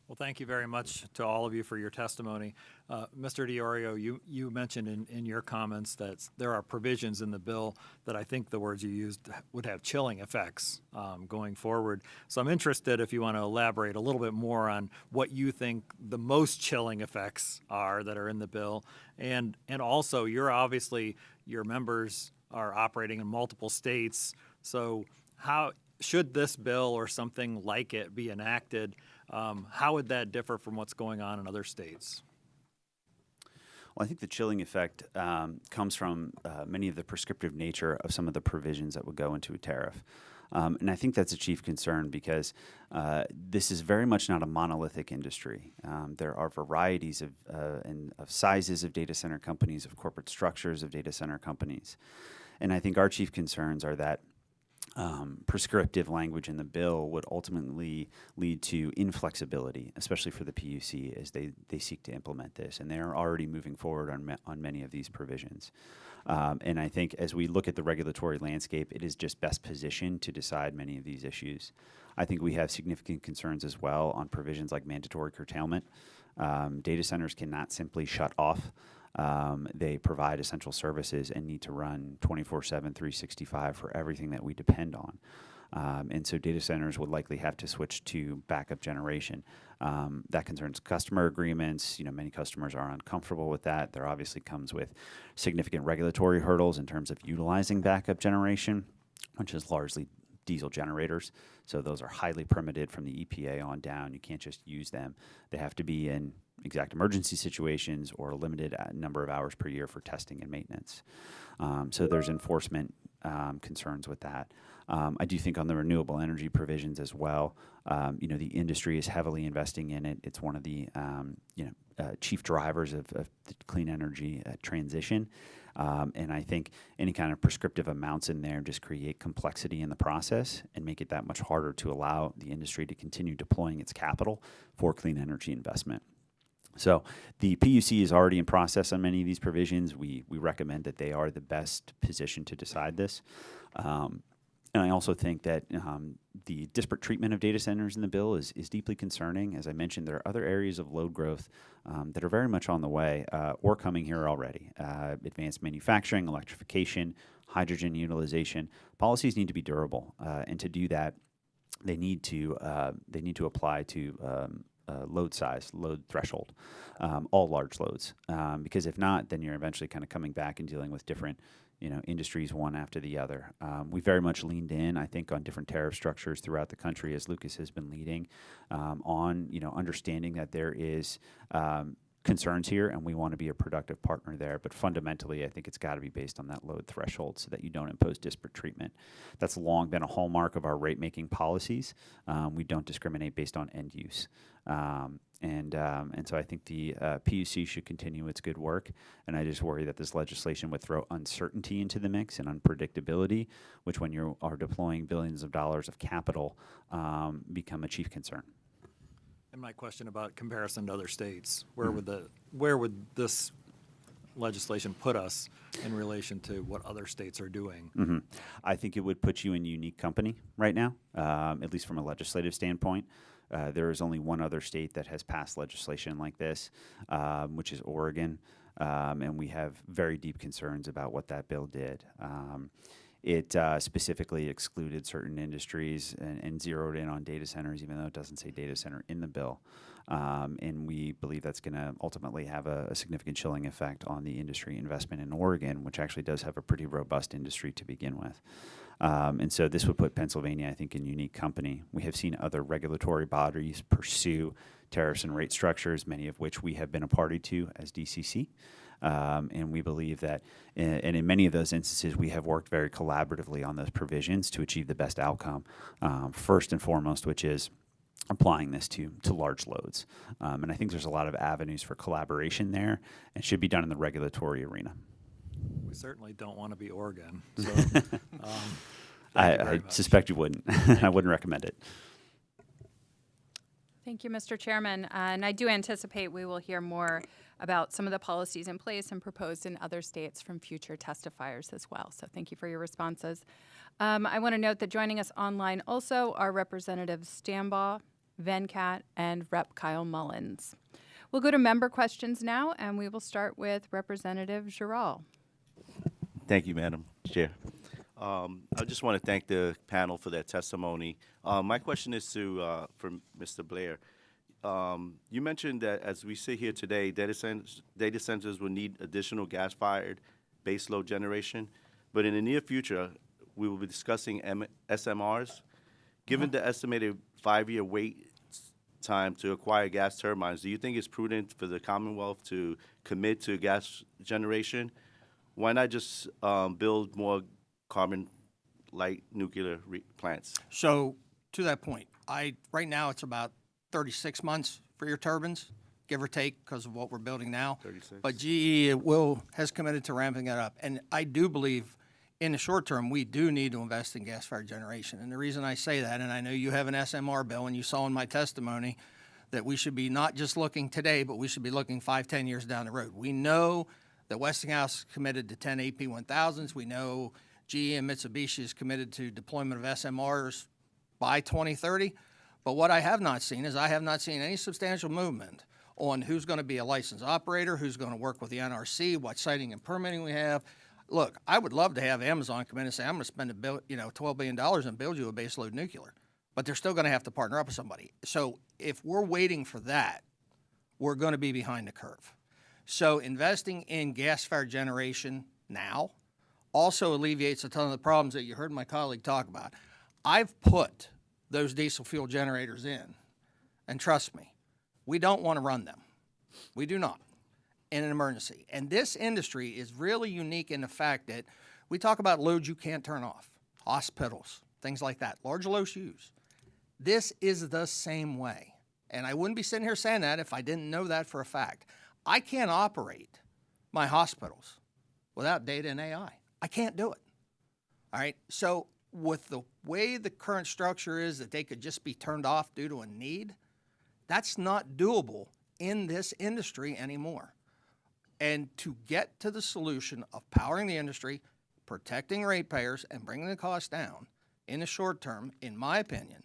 [SPEAKER 4] Well, thank you very much to all of you for your testimony. Mr. DiOrio, you mentioned in your comments that there are provisions in the bill that I think the words you used would have chilling effects going forward. So I'm interested if you want to elaborate a little bit more on what you think the most chilling effects are that are in the bill. And also, your members are operating in multiple states. So how should this bill or something like it be enacted? How would that differ from what's going on in other states?
[SPEAKER 5] Well, I think the chilling effect comes from many of the prescriptive nature of some of the provisions that would go into a tariff. And I think that's a chief concern because this is very much not a monolithic industry. There are varieties of sizes of data center companies, of corporate structures of data center companies. And I think our chief concerns are that prescriptive language in the bill would ultimately lead to inflexibility, especially for the PUC as they seek to implement this. And they are already moving forward on many of these provisions. And I think as we look at the regulatory landscape, it is just best positioned to decide many of these issues. I think we have significant concerns as well on provisions like mandatory curtailment. Data centers cannot simply shut off. They provide essential services and need to run 24/7, 365 for everything that we depend on. And so data centers would likely have to switch to backup generation. That concerns customer agreements. Many customers are uncomfortable with that. There obviously comes with significant regulatory hurdles in terms of utilizing backup generation, which is largely diesel generators. So those are highly permitted from the EPA on down. You can't just use them. They have to be in exact emergency situations or a limited number of hours per year for testing and maintenance. So there's enforcement concerns with that. I do think on the renewable energy provisions as well, the industry is heavily investing in it. It's one of the chief drivers of the clean energy transition. And I think any kind of prescriptive amounts in there just create complexity in the process and make it that much harder to allow the industry to continue deploying its capital for clean energy investment. So the PUC is already in process on many of these provisions. We recommend that they are the best position to decide this. And I also think that the disparate treatment of data centers in the bill is deeply concerning. As I mentioned, there are other areas of load growth that are very much on the way or coming here already. Advanced manufacturing, electrification, hydrogen utilization. Policies need to be durable, and to do that, they need to apply to load size, load threshold, all large loads. Because if not, then you're eventually kind of coming back and dealing with different industries one after the other. We very much leaned in, I think, on different tariff structures throughout the country as Lucas has been leading on, understanding that there is concerns here and we want to be a productive partner there. But fundamentally, I think it's got to be based on that load threshold so that you don't impose disparate treatment. That's long been a hallmark of our rate-making policies. We don't discriminate based on end use. And so I think the PUC should continue its good work, and I just worry that this legislation would throw uncertainty into the mix and unpredictability, which when you are deploying billions of dollars of capital, become a chief concern.
[SPEAKER 4] And my question about comparison to other states, where would this legislation put us in relation to what other states are doing?
[SPEAKER 5] I think it would put you in unique company right now, at least from a legislative standpoint. There is only one other state that has passed legislation like this, which is Oregon, and we have very deep concerns about what that bill did. It specifically excluded certain industries and zeroed in on data centers, even though it doesn't say data center in the bill. And we believe that's going to ultimately have a significant chilling effect on the industry investment in Oregon, which actually does have a pretty robust industry to begin with. And so this would put Pennsylvania, I think, in unique company. We have seen other regulatory bodies pursue tariffs and rate structures, many of which we have been a party to as DCC. And we believe that, and in many of those instances, we have worked very collaboratively on those provisions to achieve the best outcome. First and foremost, which is applying this to large loads. And I think there's a lot of avenues for collaboration there, and should be done in the regulatory arena.
[SPEAKER 4] We certainly don't want to be Oregon. So,
[SPEAKER 5] I suspect you wouldn't. I wouldn't recommend it.
[SPEAKER 1] Thank you, Mr. Chairman. And I do anticipate we will hear more about some of the policies in place and proposed in other states from future testifiers as well. So thank you for your responses. I want to note that joining us online also are Representatives Stambaugh, Venkat, and Rep. Kyle Mullins. We'll go to member questions now, and we will start with Representative Giral.
[SPEAKER 9] Thank you, Madam Chair. I just want to thank the panel for their testimony. My question is for Mr. Blair. You mentioned that as we sit here today, data centers will need additional gas-fired baseload generation, but in the near future, we will be discussing SMRs. Given the estimated 5-year wait time to acquire gas turbines, do you think it's prudent for the Commonwealth to commit to gas generation? Why not just build more carbon-light nuclear plants?
[SPEAKER 7] So to that point, right now it's about 36 months for your turbines, give or take, because of what we're building now.
[SPEAKER 9] 36.
[SPEAKER 7] But GE has committed to ramping that up. And I do believe in the short term, we do need to invest in gas-fired generation. And the reason I say that, and I know you have an SMR bill, and you saw in my testimony that we should be not just looking today, but we should be looking 5-10 years down the road. We know that Westinghouse committed to 10 AP1000s. We know GE and Mitsubishi is committed to deployment of SMRs by 2030. But what I have not seen is I have not seen any substantial movement on who's going to be a licensed operator, who's going to work with the NRC, what siting and permitting we have. Look, I would love to have Amazon come in and say, I'm going to spend $12 billion and build you a baseload nuclear. But they're still going to have to partner up with somebody. So if we're waiting for that, we're going to be behind the curve. So investing in gas-fired generation now also alleviates a ton of the problems that you heard my colleague talk about. I've put those diesel fuel generators in, and trust me, we don't want to run them. We do not in an emergency. And this industry is really unique in the fact that we talk about loads you can't turn off, hospitals, things like that, large low-use. This is the same way. And I wouldn't be sitting here saying that if I didn't know that for a fact. I can't operate my hospitals without data and AI. I can't do it. All right? So with the way the current structure is that they could just be turned off due to a need, that's not doable in this industry anymore. And to get to the solution of powering the industry, protecting ratepayers, and bringing the cost down in the short term, in my opinion,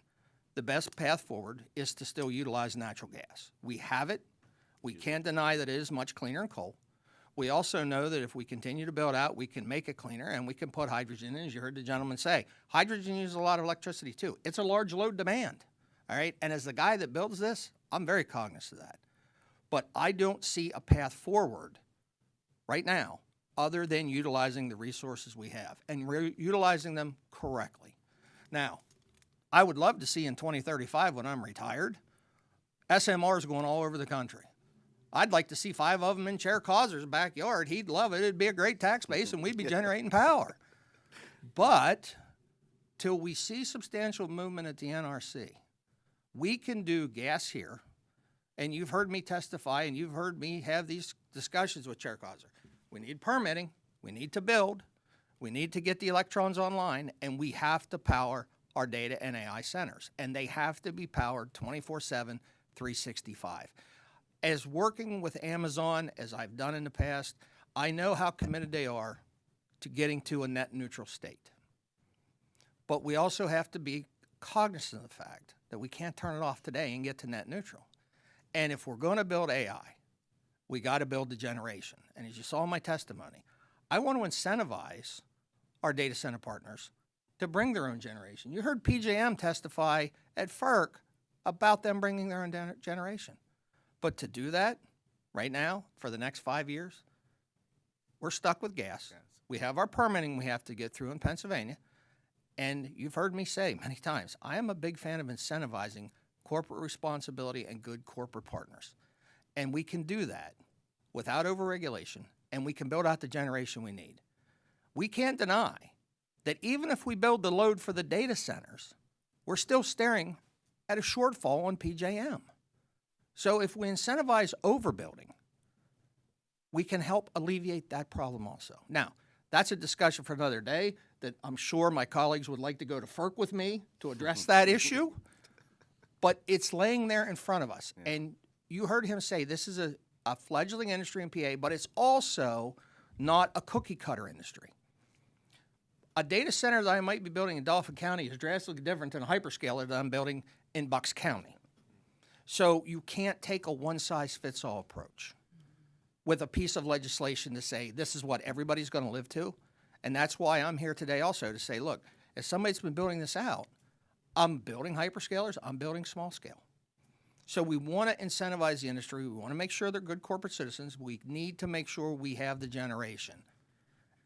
[SPEAKER 7] the best path forward is to still utilize natural gas. We have it. We can't deny that it is much cleaner than coal. We also know that if we continue to build out, we can make it cleaner and we can put hydrogen in, as you heard the gentleman say. Hydrogen uses a lot of electricity too. It's a large load demand, all right? And as the guy that builds this, I'm very cognizant of that. But I don't see a path forward right now other than utilizing the resources we have and utilizing them correctly. Now, I would love to see in 2035 when I'm retired, SMRs going all over the country. I'd like to see 5 of them in Chair Causer's backyard. He'd love it. It'd be a great tax base, and we'd be generating power. But till we see substantial movement at the NRC, we can do gas here, and you've heard me testify, and you've heard me have these discussions with Chair Causer. We need permitting. We need to build. We need to get the electrons online, and we have to power our data and AI centers, and they have to be powered 24/7, 365. As working with Amazon, as I've done in the past, I know how committed they are to getting to a net neutral state. But we also have to be cognizant of the fact that we can't turn it off today and get to net neutral. And if we're going to build AI, we got to build the generation. And as you saw in my testimony, I want to incentivize our data center partners to bring their own generation. You heard PJM testify at FERC about them bringing their own generation. But to do that right now for the next 5 years, we're stuck with gas. Yes. We have our permitting we have to get through in Pennsylvania. And you've heard me say many times, I am a big fan of incentivizing corporate responsibility and good corporate partners. And we can do that without overregulation, and we can build out the generation we need. We can't deny that even if we build the load for the data centers, we're still staring at a shortfall on PJM. So if we incentivize overbuilding, we can help alleviate that problem also. Now, that's a discussion for another day that I'm sure my colleagues would like to go to FERC with me to address that issue. but it's laying there in front of us. And you heard him say this is a fledgling industry in PA, but it's also not a cookie cutter industry. A data center that I might be building in Dauphin County is drastically different than a hyperscaler that I'm building in Bucks County. So you can't take a one-size-fits-all approach with a piece of legislation to say this is what everybody's going to live to. And that's why I'm here today also to say, look, if somebody's been building this out, I'm building hyperscalers, I'm building small scale. So we want to incentivize the industry. We want to make sure they're good corporate citizens. We need to make sure we have the generation.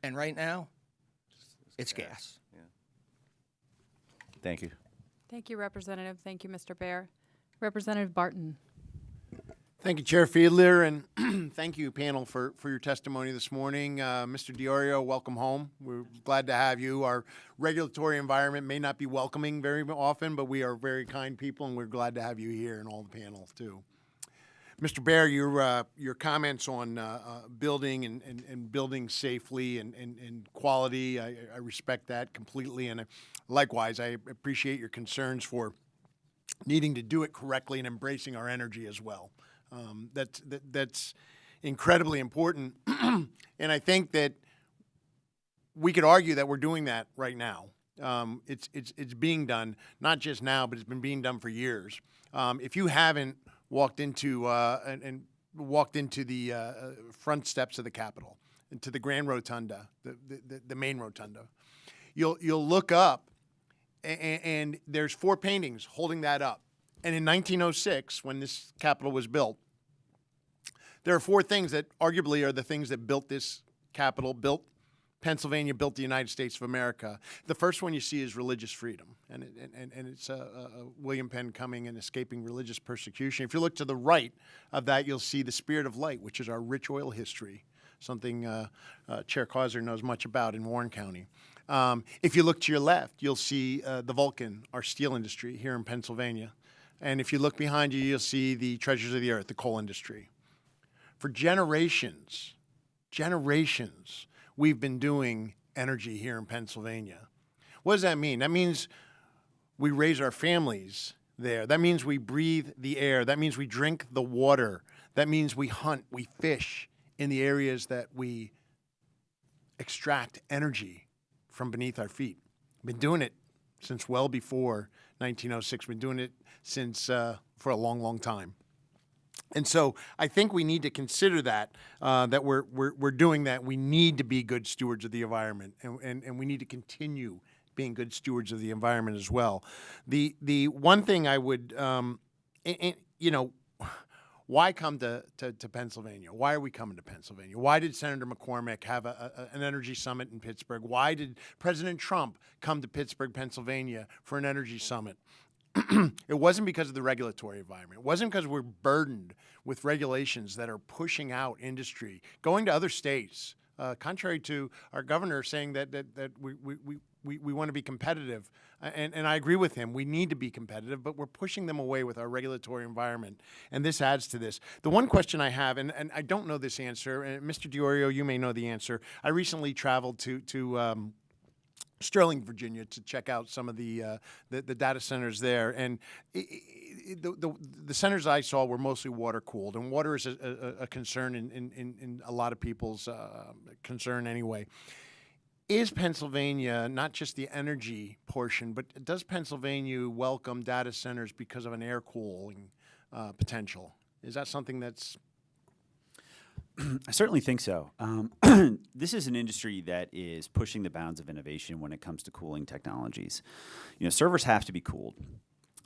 [SPEAKER 7] And right now, it's gas.
[SPEAKER 9] Yeah. Thank you.
[SPEAKER 1] Thank you, Representative. Thank you, Mr. Baer. Representative Barton.
[SPEAKER 10] Thank you, Chair Fiedler, and thank you, panel, for your testimony this morning. Mr. DiOrio, welcome home. We're glad to have you. Our regulatory environment may not be welcoming very often, but we are very kind people, and we're glad to have you here and all the panels, too. Mr. Baer, your comments on building and building safely and quality, I respect that completely, and likewise, I appreciate your concerns for needing to do it correctly and embracing our energy as well. That's incredibly important, and I think that we could argue that we're doing that right now. It's being done not just now, but it's been being done for years. If you haven't walked into the front steps of the Capitol, into the Grand Rotunda, the main rotunda, you'll look up, and there's 4 paintings holding that up. And in 1906, when this Capitol was built, there are 4 things that arguably are the things that built this Capitol, built Pennsylvania, built the United States of America. The first one you see is religious freedom, and it's William Penn coming and escaping religious persecution. If you look to the right of that, you'll see the Spirit of Light, which is our rich oil history, something Chair Causer knows much about in Warren County. If you look to your left, you'll see the Vulcan, our steel industry here in Pennsylvania. And if you look behind you, you'll see the treasures of the earth, the coal industry. For generations, we've been doing energy here in Pennsylvania. What does that mean? That means we raise our families there. That means we breathe the air. That means we drink the water. That means we hunt, we fish in the areas that we extract energy from beneath our feet. Been doing it since well before 1906. Been doing it since for a long, long time. And so I think we need to consider that we're doing that. We need to be good stewards of the environment, and we need to continue being good stewards of the environment as well. The one thing I would, why come to Pennsylvania? Why are we coming to Pennsylvania? Why did Senator McCormick have an energy summit in Pittsburgh? Why did President Trump come to Pittsburgh, Pennsylvania for an energy summit? It wasn't because of the regulatory environment. It wasn't because we're burdened with regulations that are pushing out industry, going to other states, contrary to our governor saying that we want to be competitive. And I agree with him. We need to be competitive, but we're pushing them away with our regulatory environment. And this adds to this. The one question I have, and I don't know this answer, and Mr. DiOrio, you may know the answer. I recently traveled to Sterling, Virginia, to check out some of the data centers there, and the centers I saw were mostly water cooled, and water is a concern in a lot of people's concern anyway. Is Pennsylvania not just the energy portion, but does Pennsylvania welcome data centers because of an air cooling potential? Is that something that's
[SPEAKER 5] I certainly think so. This is an industry that is pushing the bounds of innovation when it comes to cooling technologies. Servers have to be cooled.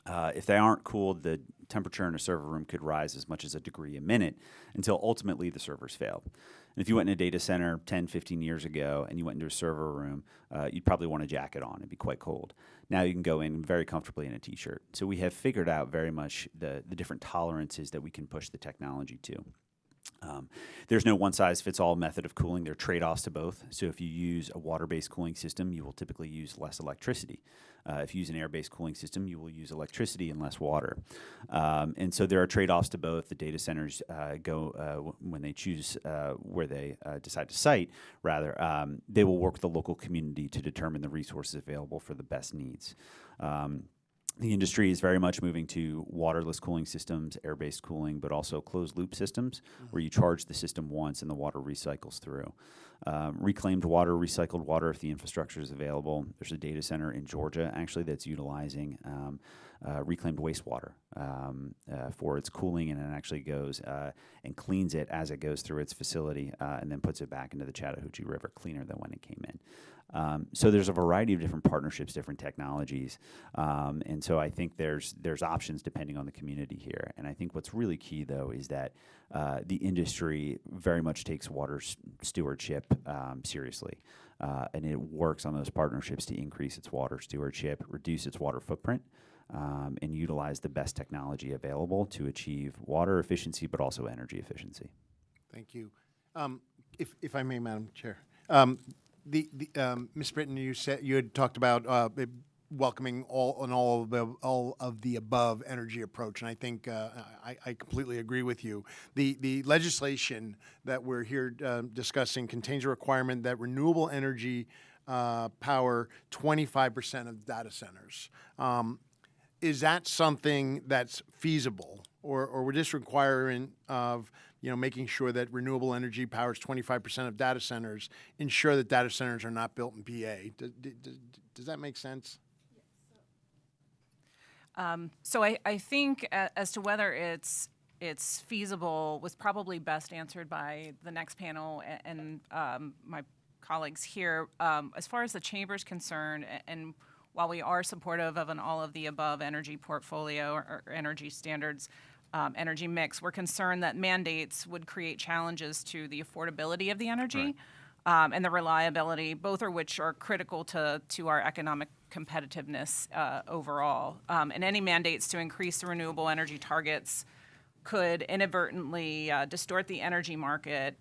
[SPEAKER 5] If they aren't cooled, the temperature in a server room could rise as much as a degree a minute until ultimately the servers fail. And if you went in a data center 10, 15 years ago and you went into a server room, you'd probably want a jacket on. It'd be quite cold. Now you can go in very comfortably in a T-shirt. So we have figured out very much the different tolerances that we can push the technology to. There's no one-size-fits-all method of cooling. There are trade-offs to both. So if you use a water-based cooling system, you will typically use less electricity. If you use an air-based cooling system, you will use electricity and less water. And so there are trade-offs to both. The data centers go when they choose where they decide to site, rather, they will work with the local community to determine the resources available for the best needs. The industry is very much moving to waterless cooling systems, air-based cooling, but also closed-loop systems where you charge the system once and the water recycles through. Reclaimed water, recycled water if the infrastructure is available. There's a data center in Georgia, actually, that's utilizing reclaimed wastewater for its cooling, and it actually goes and cleans it as it goes through its facility and then puts it back into the Chattahoochee River cleaner than when it came in. So there's a variety of different partnerships, different technologies, and so I think there's options depending on the community here. And I think what's really key, though, is that the industry very much takes water stewardship seriously, and it works on those partnerships to increase its water stewardship, reduce its water footprint, and utilize the best technology available to achieve water efficiency, but also energy efficiency.
[SPEAKER 10] Thank you. If I may, Madam Chair. Ms. Britton, you had talked about welcoming all of the above energy approach, and I think I completely agree with you. The legislation that we're here discussing contains a requirement that renewable energy power 25% of data centers. Is that something that's feasible, or we're just requiring of making sure that renewable energy powers 25% of data centers, ensure that data centers are not built in PA? Does that make sense?
[SPEAKER 6] So I think as to whether it's feasible was probably best answered by the next panel and my colleagues here. As far as the chamber's concerned, and while we are supportive of an all-of-the-above energy portfolio or energy standards, energy mix, we're concerned that mandates would create challenges to the affordability of the energy and the reliability, both of which are critical to our economic competitiveness overall. And any mandates to increase the renewable energy targets could inadvertently distort the energy market,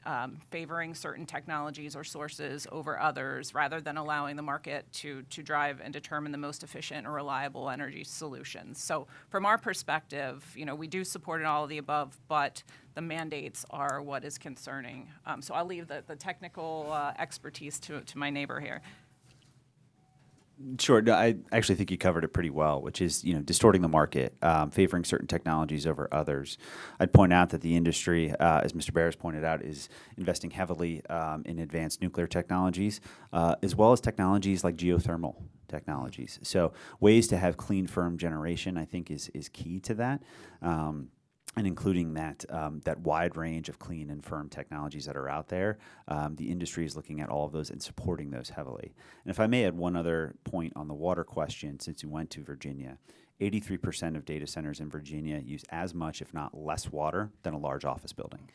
[SPEAKER 6] favoring certain technologies or sources over others, rather than allowing the market to drive and determine the most efficient or reliable energy solutions. So from our perspective, we do support all of the above, but the mandates are what is concerning. So I'll leave the technical expertise to my neighbor here.
[SPEAKER 5] Sure. No, I actually think you covered it pretty well, which is, distorting the market, favoring certain technologies over others. I'd point out that the industry, as Mr. Bear has pointed out, is investing heavily in advanced nuclear technologies, as well as technologies like geothermal technologies. So ways to have clean, firm generation, I think, is key to that. And including that wide range of clean and firm technologies that are out there, the industry is looking at all of those and supporting those heavily. And if I may add one other point on the water question, since you went to Virginia, 83% of data centers in Virginia use as much, if not less, water than a large office building.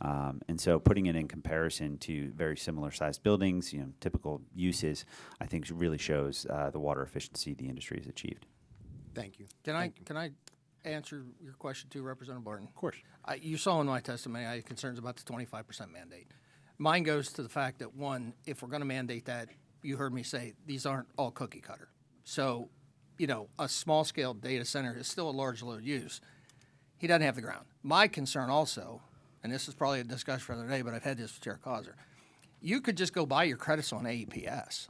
[SPEAKER 5] And so putting it in comparison to very similar sized buildings, typical uses, I think really shows the water efficiency the industry has achieved.
[SPEAKER 10] Thank you.
[SPEAKER 7] Can I answer your question too, Representative Barton?
[SPEAKER 10] Of course.
[SPEAKER 7] You saw in my testimony I had concerns about the 25% mandate. Mine goes to the fact that, one, if we're going to mandate that, you heard me say these aren't all cookie cutter. So, a small scale data center is still a large load use. He doesn't have the ground. My concern also, and this is probably a discussion for another day, but I've had this with Chair Causer, you could just go buy your credits on AEPS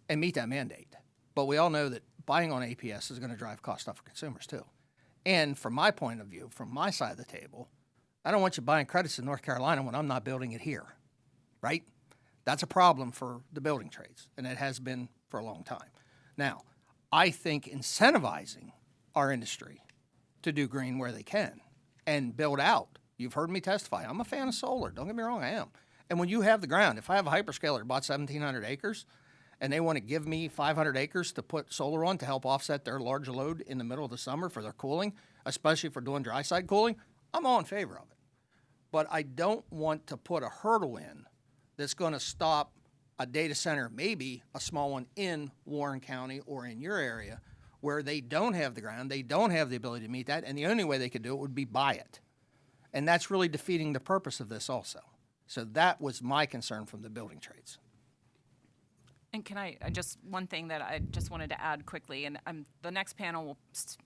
[SPEAKER 7] and meet that mandate. But we all know that buying on AEPS is going to drive cost up for consumers too. And from my point of view, from my side of the table, I don't want you buying credits in North Carolina when I'm not building it here, right? That's a problem for the building trades, and it has been for a long time. Now, I think incentivizing our industry to do green where they can and build out. You've heard me testify. I'm a fan of solar. Don't get me wrong, I am. And when you have the ground, if I have a hyperscaler that bought 1,700 acres, and they want to give me 500 acres to put solar on to help offset their large load in the middle of the summer for their cooling, especially if we're doing dry side cooling, I'm all in favor of it. But I don't want to put a hurdle in that's going to stop a data center, maybe a small one in Warren County or in your area, where they don't have the ground, they don't have the ability to meet that, and the only way they could do it would be buy it. And that's really defeating the purpose of this also. So that was my concern from the building trades.
[SPEAKER 6] And can I just one thing that I just wanted to add quickly, and the next panel will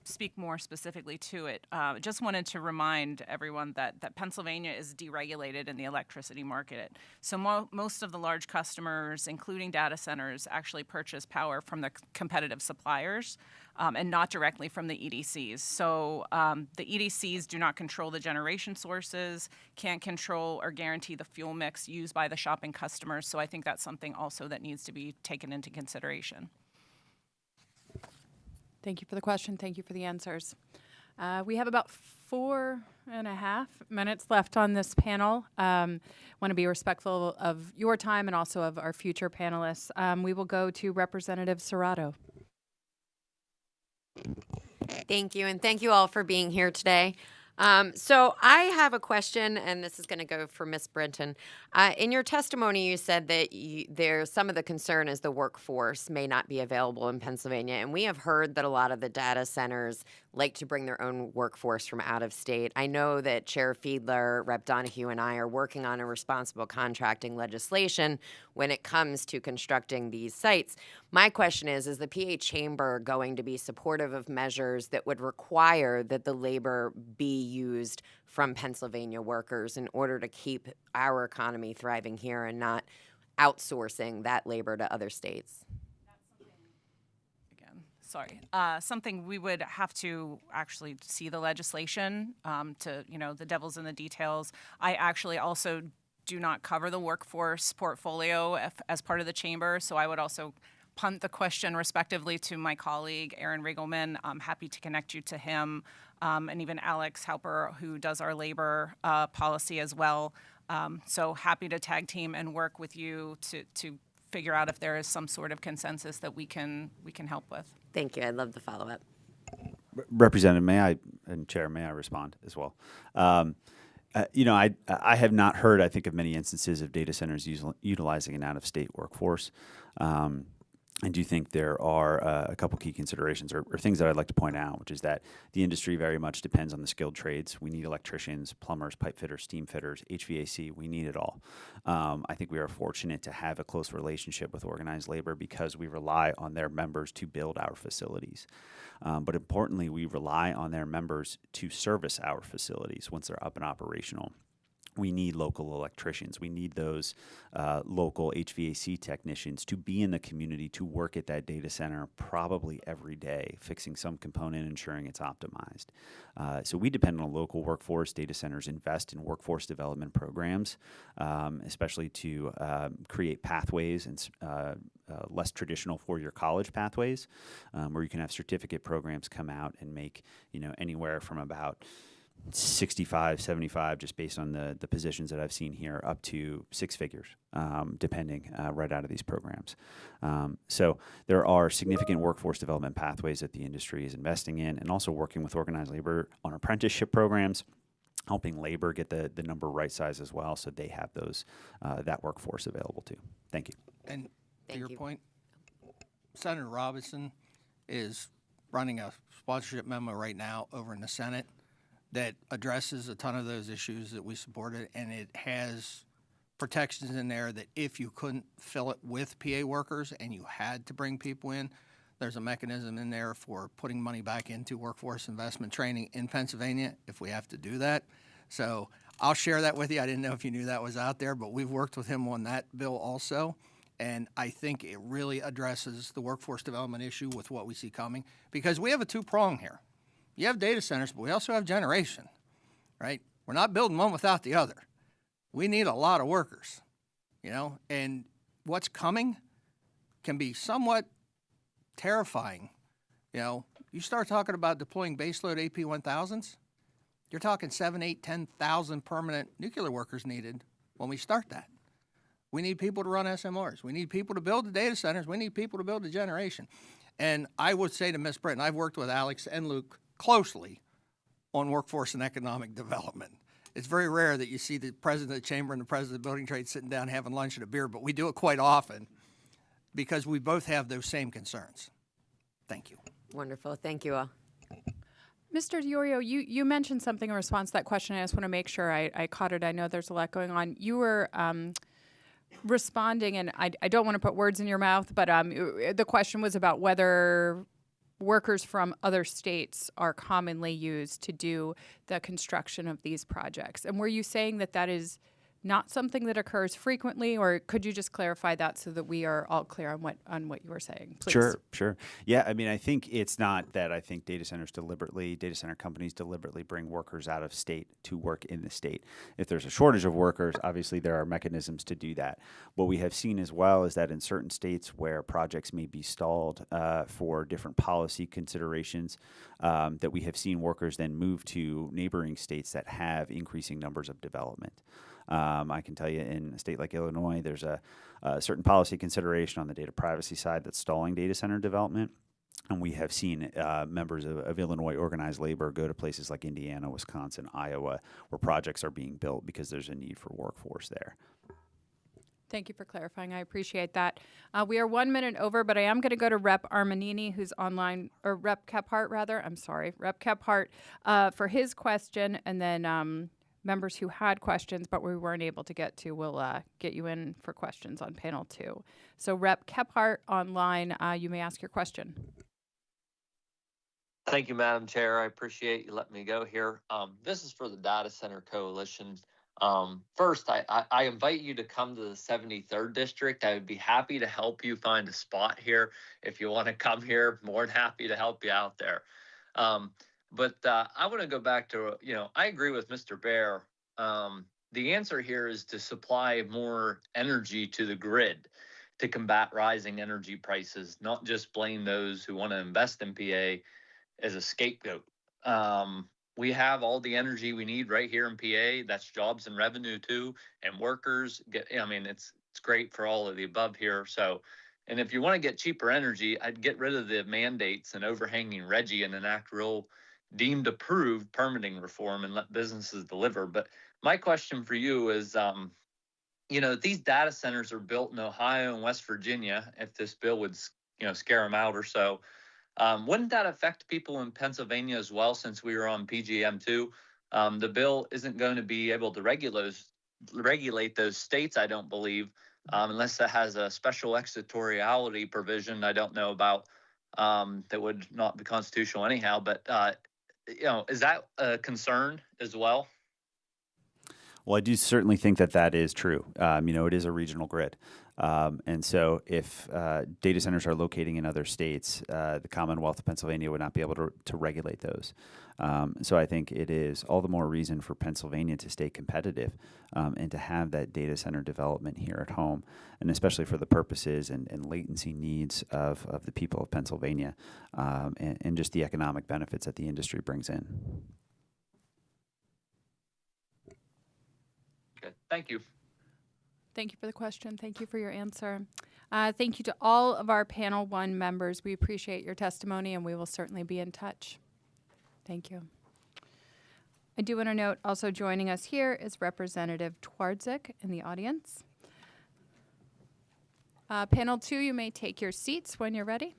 [SPEAKER 6] speak more specifically to it. Just wanted to remind everyone that Pennsylvania is deregulated in the electricity market. So most of the large customers, including data centers, actually purchase power from the competitive suppliers. and not directly from the EDCs. So the EDCs do not control the generation sources, can't control or guarantee the fuel mix used by the shopping customers. So I think that's something also that needs to be taken into consideration.
[SPEAKER 1] Thank you for the question. Thank you for the answers. We have about 4.5 minutes left on this panel. Want to be respectful of your time and also of our future panelists. We will go to Representative Serrato.
[SPEAKER 11] Thank you, and thank you all for being here today. So I have a question, and this is going to go for Ms. Brinton. In your testimony, you said that there's some of the concern is the workforce may not be available in Pennsylvania, and we have heard that a lot of the data centers like to bring their own workforce from out of state. I know that Chair Fiedler, Rep. Donahue, and I are working on a responsible contracting legislation when it comes to constructing these sites. My question is the PA Chamber going to be supportive of measures that would require that the labor be used from Pennsylvania workers in order to keep our economy thriving here and not outsourcing that labor to other states?
[SPEAKER 6] Something we would have to actually see the legislation to, the devil's in the details. I actually also do not cover the workforce portfolio as part of the chamber, so I would also punt the question respectively to my colleague, Aaron Riegelman. I'm happy to connect you to him, and even Alex Halper, who does our labor policy as well. So happy to tag team and work with you to figure out if there is some sort of consensus that we can help with.
[SPEAKER 11] Thank you. I'd love the follow-up.
[SPEAKER 5] Representative, and Chair, may I respond as well? I have not heard, I think, of many instances of data centers utilizing an out-of-state workforce. I do think there are a couple key considerations or things that I'd like to point out, which is that the industry very much depends on the skilled trades. We need electricians, plumbers, pipe fitters, steam fitters, HVAC. We need it all. I think we are fortunate to have a close relationship with organized labor because we rely on their members to build our facilities. But importantly, we rely on their members to service our facilities once they're up and operational. We need local electricians. We need those local HVAC technicians to be in the community, to work at that data center probably every day, fixing some component, ensuring it's optimized. So we depend on a local workforce. Data centers invest in workforce development programs, especially to create pathways and less traditional four-year college pathways, where you can have certificate programs come out and make anywhere from about 65, 75, just based on the positions that I've seen here, up to six figures, depending right out of these programs. So there are significant workforce development pathways that the industry is investing in, and also working with organized labor on apprenticeship programs, helping labor get the number right size as well, so they have those that workforce available too. Thank you.
[SPEAKER 7] And to your point, Senator Robinson is running a sponsorship memo right now over in the Senate that addresses a ton of those issues that we supported, and it has protections in there that if you couldn't fill it with PA workers and you had to bring people in, there's a mechanism in there for putting money back into workforce investment training in Pennsylvania if we have to do that. So I'll share that with you. I didn't know if you knew that was out there, but we've worked with him on that bill also. And I think it really addresses the workforce development issue with what we see coming, because we have a two-prong here. You have data centers, but we also have generation, right? We're not building one without the other. We need a lot of workers, and what's coming can be somewhat terrifying. You start talking about deploying baseload AP1000s, you're talking 7, 8, 10,000 permanent nuclear workers needed when we start that. We need people to run SMRs. We need people to build the data centers. We need people to build the generation. And I would say to Ms. Britton, I've worked with Alex and Luke closely on workforce and economic development. It's very rare that you see the president of the chamber and the president of the building trade sitting down having lunch and a beer, but we do it quite often because we both have those same concerns. Thank you.
[SPEAKER 11] Wonderful. Thank you all.
[SPEAKER 1] Mr. DiOrio, you mentioned something in response to that question. I just want to make sure I caught it. I know there's a lot going on. You were responding, and I don't want to put words in your mouth, but the question was about whether workers from other states are commonly used to do the construction of these projects. And were you saying that is not something that occurs frequently, or could you just clarify that so that we are all clear on what you were saying, please?
[SPEAKER 5] Sure. Yeah, I mean, I think it's not that I think data center companies deliberately bring workers out of state to work in the state. If there's a shortage of workers, obviously there are mechanisms to do that. What we have seen as well is that in certain states where projects may be stalled for different policy considerations, that we have seen workers then move to neighboring states that have increasing numbers of development. I can tell you in a state like Illinois, there's a certain policy consideration on the data privacy side that's stalling data center development. And we have seen members of Illinois organized labor go to places like Indiana, Wisconsin, Iowa, where projects are being built because there's a need for workforce there.
[SPEAKER 1] Thank you for clarifying. I appreciate that. We are 1 minute over, but I am going to go to Rep. Armanini, who's online, or Rep. Kephart, rather. I'm sorry, Rep. Kephart, for his question, and then members who had questions but we weren't able to get to will get you in for questions on panel 2. So Rep. Kephart online, you may ask your question.
[SPEAKER 12] Thank you, Madam Chair. I appreciate you letting me go here. This is for the Data Center Coalition. First, I invite you to come to the 73rd District. I would be happy to help you find a spot here. If you want to come here, more than happy to help you out there. But I want to go back to, I agree with Mr. Baer. The answer here is to supply more energy to the grid to combat rising energy prices, not just blame those who want to invest in PA as a scapegoat. We have all the energy we need right here in PA. That's jobs and revenue too, and workers it's great for all of the above here. So, and if you want to get cheaper energy, I'd get rid of the mandates and overhanging RGGI and enact real deemed approved permitting reform and let businesses deliver. But my question for you is, these data centers are built in Ohio and West Virginia. If this bill would, scare them out or so, wouldn't that affect people in Pennsylvania as well? Since we were on PGM2, the bill isn't going to be able to regulate those states, I don't believe, unless it has a special extraterritoriality provision I don't know about, that would not be constitutional anyhow. But is that a concern as well?
[SPEAKER 5] Well, I do certainly think that is true. It is a regional grid. And so if data centers are locating in other states, the Commonwealth of Pennsylvania would not be able to regulate those. So I think it is all the more reason for Pennsylvania to stay competitive and to have that data center development here at home, and especially for the purposes and latency needs of the people of Pennsylvania, and just the economic benefits that the industry brings in.
[SPEAKER 12] Okay, thank you.
[SPEAKER 1] Thank you for the question. Thank you for your answer. Thank you to all of our Panel 1 members. We appreciate your testimony, and we will certainly be in touch. Thank you. I do want to note also joining us here is Representative Twardzik in the audience. Panel 2, you may take your seats when you're ready.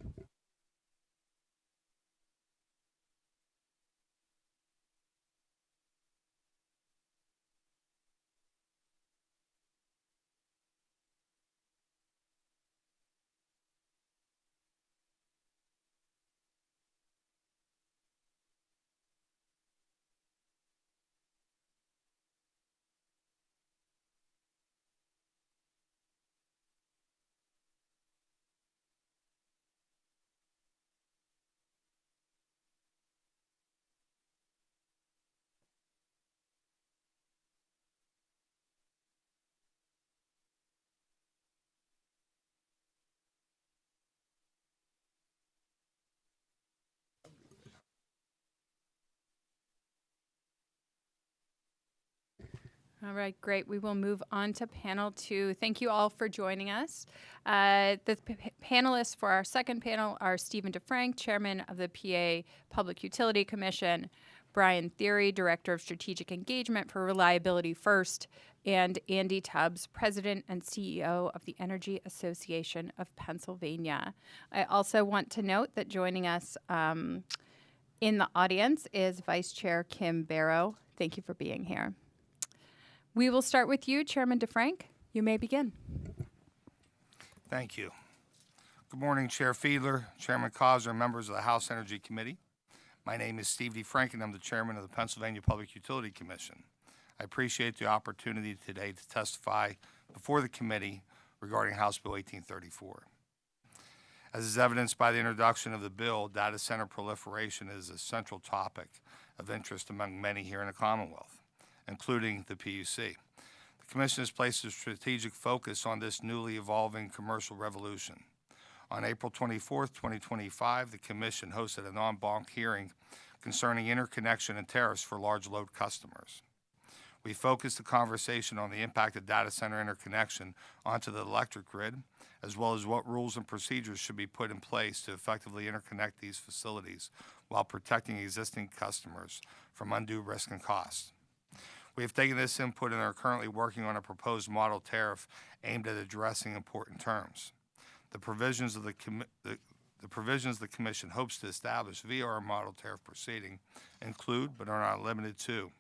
[SPEAKER 1] All right, great. We will move on to panel 2. Thank you all for joining us. The panelists for our second panel are Stephen DeFrank, Chairman of the PA Public Utility Commission, Brian Thiry, Director of Strategic Engagement for Reliability First, and Andy Tubbs, President and CEO of the Energy Association of Pennsylvania. I also want to note that joining us in the audience is Vice Chair Kim Barrow. Thank you for being here. We will start with you, Chairman DeFrank. You may begin.
[SPEAKER 13] Thank you. Good morning, Chair Fiedler, Chairman Causer, and members of the House Energy Committee. My name is Steve DeFrank, and I'm the Chairman of the Pennsylvania Public Utility Commission. I appreciate the opportunity today to testify before the committee regarding House Bill 1834. As is evidenced by the introduction of the bill, data center proliferation is a central topic of interest among many here in the Commonwealth, including the PUC. The Commission has placed a strategic focus on this newly evolving commercial revolution. On April 24, 2025, the Commission hosted an en banc hearing concerning interconnection and tariffs for large load customers. We focused the conversation on the impact of data center interconnection onto the electric grid, as well as what rules and procedures should be put in place to effectively interconnect these facilities while protecting existing customers from undue risk and cost. We have taken this input and are currently working on a proposed model tariff aimed at addressing important terms. The provisions the Commission hopes to establish via our model tariff proceeding include, but are not limited to,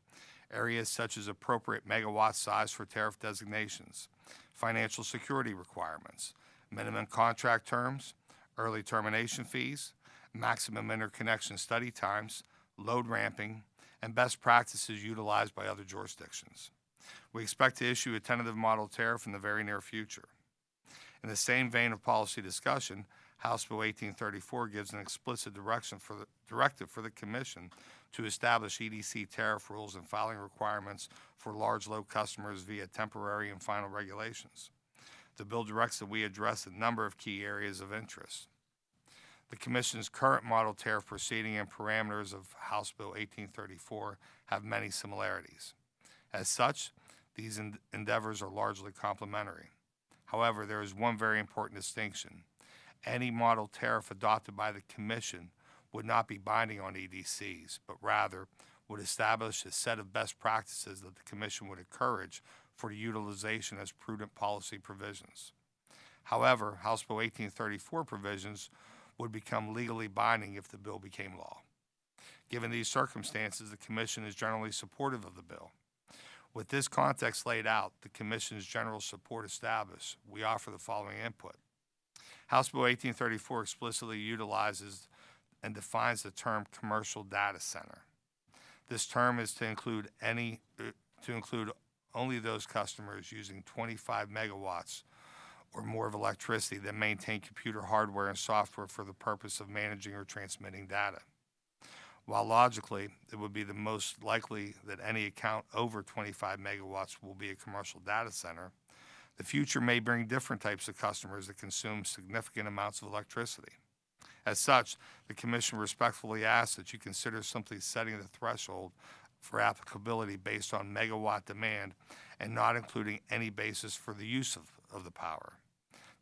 [SPEAKER 13] areas such as appropriate megawatt size for tariff designations, financial security requirements, minimum contract terms, early termination fees, maximum interconnection study times, load ramping, and best practices utilized by other jurisdictions. We expect to issue a tentative model tariff in the very near future. In the same vein of policy discussion, House Bill 1834 gives an explicit directive for the Commission to establish EDC tariff rules and filing requirements for large load customers via temporary and final regulations. The bill directs that we address a number of key areas of interest. The Commission's current model tariff proceeding and parameters of House Bill 1834 have many similarities. As such, these endeavors are largely complementary. However, there is one very important distinction. Any model tariff adopted by the Commission would not be binding on EDCs, but rather would establish a set of best practices that the Commission would encourage for utilization as prudent policy provisions. However, House Bill 1834 provisions would become legally binding if the bill became law. Given these circumstances, the Commission is generally supportive of the bill. With this context laid out, the Commission's general support established, we offer the following input. House Bill 1834 explicitly utilizes and defines the term commercial data center. This term is to include only those customers using 25 megawatts or more of electricity that maintain computer hardware and software for the purpose of managing or transmitting data. While logically, it would be the most likely that any account over 25 megawatts will be a commercial data center, the future may bring different types of customers that consume significant amounts of electricity. As such, the Commission respectfully asks that you consider simply setting the threshold for applicability based on megawatt demand and not including any basis for the use of the power.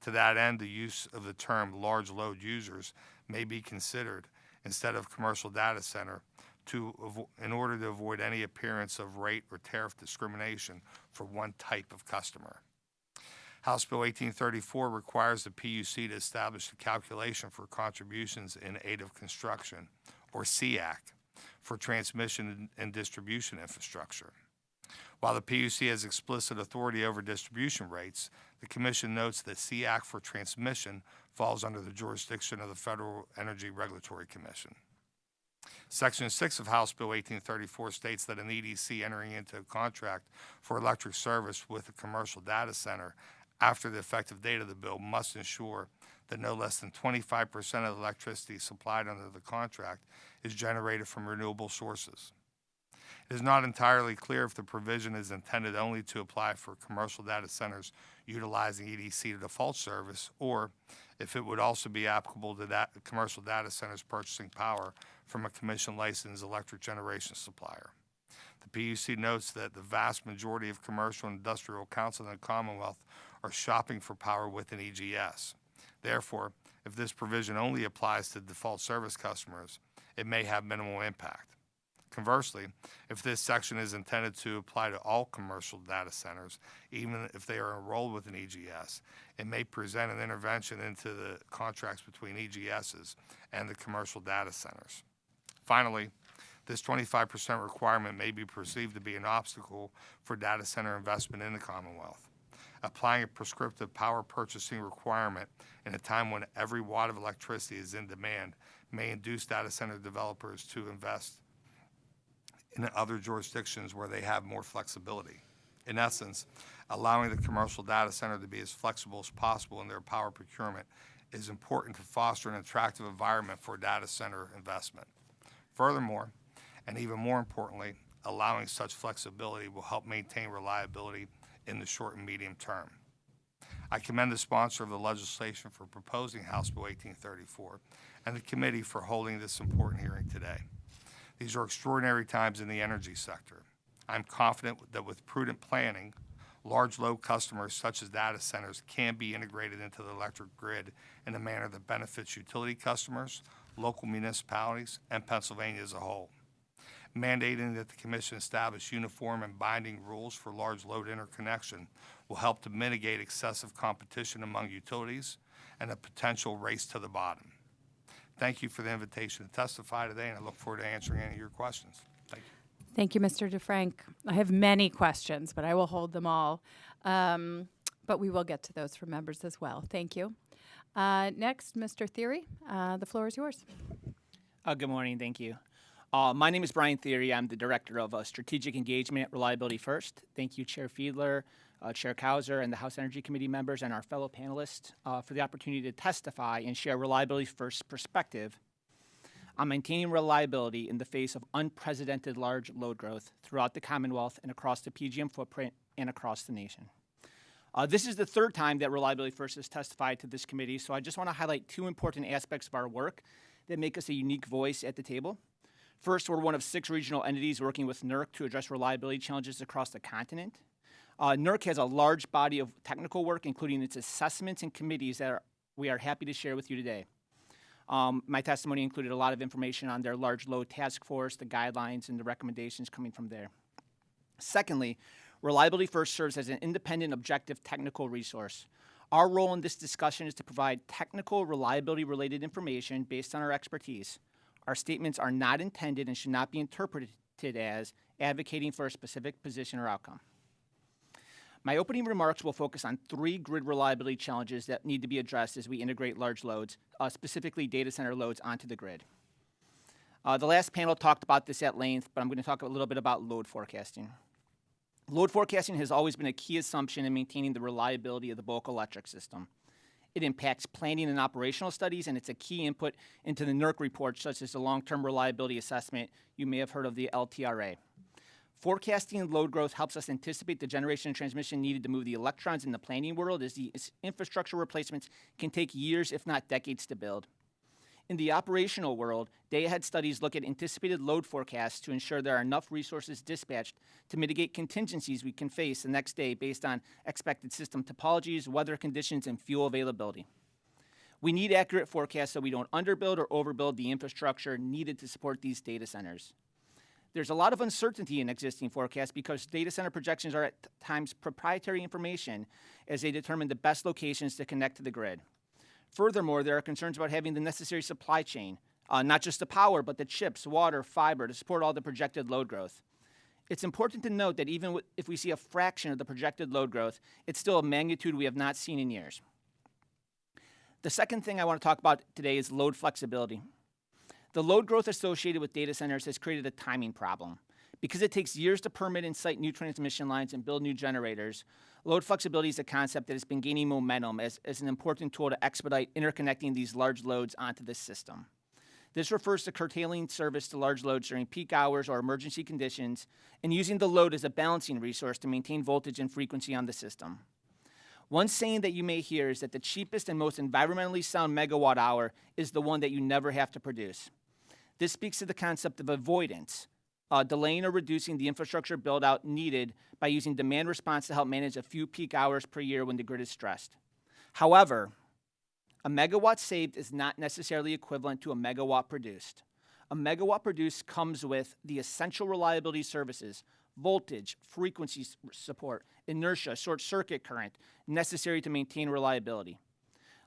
[SPEAKER 13] To that end, the use of the term large load users may be considered instead of commercial data center in order to avoid any appearance of rate or tariff discrimination for one type of customer. House Bill 1834 requires the PUC to establish a calculation for contributions in aid of construction, or CAC, for transmission and distribution infrastructure. While the PUC has explicit authority over distribution rates, the Commission notes that CAC for transmission falls under the jurisdiction of the Federal Energy Regulatory Commission. Section 6 of House Bill 1834 states that an EDC entering into a contract for electric service with a commercial data center after the effective date of the bill must ensure that no less than 25% of the electricity supplied under the contract is generated from renewable sources. It is not entirely clear if the provision is intended only to apply for commercial data centers utilizing EDC to default service, or if it would also be applicable to commercial data centers purchasing power from a commission-licensed electric generation supplier. The PUC notes that the vast majority of commercial and industrial accounts in the Commonwealth are shopping for power with an EGS. Therefore, if this provision only applies to default service customers, it may have minimal impact. Conversely, if this section is intended to apply to all commercial data centers, even if they are enrolled with an EGS, it may present an intervention into the contracts between EGSs and the commercial data centers. Finally, this 25% requirement may be perceived to be an obstacle for data center investment in the Commonwealth. Applying a prescriptive power purchasing requirement in a time when every watt of electricity is in demand may induce data center developers to invest in other jurisdictions where they have more flexibility. In essence, allowing the commercial data center to be as flexible as possible in their power procurement is important to foster an attractive environment for data center investment. Furthermore, and even more importantly, allowing such flexibility will help maintain reliability in the short and medium term. I commend the sponsor of the legislation for proposing House Bill 1834 and the committee for holding this important hearing today. These are extraordinary times in the energy sector. I'm confident that with prudent planning, large load customers such as data centers can be integrated into the electric grid in a manner that benefits utility customers, local municipalities, and Pennsylvania as a whole. Mandating that the Commission establish uniform and binding rules for large load interconnection will help to mitigate excessive competition among utilities and a potential race to the bottom. Thank you for the invitation to testify today, and I look forward to answering any of your questions. Thank you.
[SPEAKER 1] Thank you, Mr. DeFrank. I have many questions, but I will hold them all. But we will get to those from members as well. Thank you. Next, Mr. Thierry, the floor is yours.
[SPEAKER 14] Good morning. Thank you. My name is Brian Thierry. I'm the Director of Strategic Engagement at Reliability First. Thank you, Chair Fiedler, Chair Cowser, and the House Energy Committee members and our fellow panelists for the opportunity to testify and share Reliability First's perspective on maintaining reliability in the face of unprecedented large load growth throughout the Commonwealth and across the PJM footprint and across the nation. This is the third time that Reliability First has testified to this committee, so I just want to highlight two important aspects of our work that make us a unique voice at the table. First, we're one of 6 regional entities working with NERC to address reliability challenges across the continent. NERC has a large body of technical work, including its assessments and committees that we are happy to share with you today. My testimony included a lot of information on their large load task force, the guidelines, and the recommendations coming from there. Secondly, Reliability First serves as an independent, objective technical resource. Our role in this discussion is to provide technical reliability-related information based on our expertise. Our statements are not intended and should not be interpreted as advocating for a specific position or outcome. My opening remarks will focus on 3 grid reliability challenges that need to be addressed as we integrate large loads, specifically data center loads, onto the grid. The last panel talked about this at length, but I'm going to talk a little bit about load forecasting. Load forecasting has always been a key assumption in maintaining the reliability of the bulk electric system. It impacts planning and operational studies, and it's a key input into the NERC reports, such as the Long-Term Reliability Assessment. You may have heard of the LTRA. Forecasting load growth helps us anticipate the generation and transmission needed to move the electrons in the planning world, as the infrastructure replacements can take years, if not decades, to build. In the operational world, day-ahead studies look at anticipated load forecasts to ensure there are enough resources dispatched to mitigate contingencies we can face the next day based on expected system topologies, weather conditions, and fuel availability. We need accurate forecasts so we don't underbuild or overbuild the infrastructure needed to support these data centers. There's a lot of uncertainty in existing forecasts because data center projections are at times proprietary information as they determine the best locations to connect to the grid. Furthermore, there are concerns about having the necessary supply chain, not just the power, but the chips, water, fiber, to support all the projected load growth. It's important to note that even if we see a fraction of the projected load growth, it's still a magnitude we have not seen in years. The second thing I want to talk about today is load flexibility. The load growth associated with data centers has created a timing problem. Because it takes years to permit and site new transmission lines and build new generators, load flexibility is a concept that has been gaining momentum as an important tool to expedite interconnecting these large loads onto this system. This refers to curtailing service to large loads during peak hours or emergency conditions and using the load as a balancing resource to maintain voltage and frequency on the system. One saying that you may hear is that the cheapest and most environmentally sound megawatt hour is the one that you never have to produce. This speaks to the concept of avoidance, delaying or reducing the infrastructure build-out needed by using demand response to help manage a few peak hours per year when the grid is stressed. However, a megawatt saved is not necessarily equivalent to a megawatt produced. A megawatt produced comes with the essential reliability services, voltage, frequency support, inertia, short circuit current necessary to maintain reliability.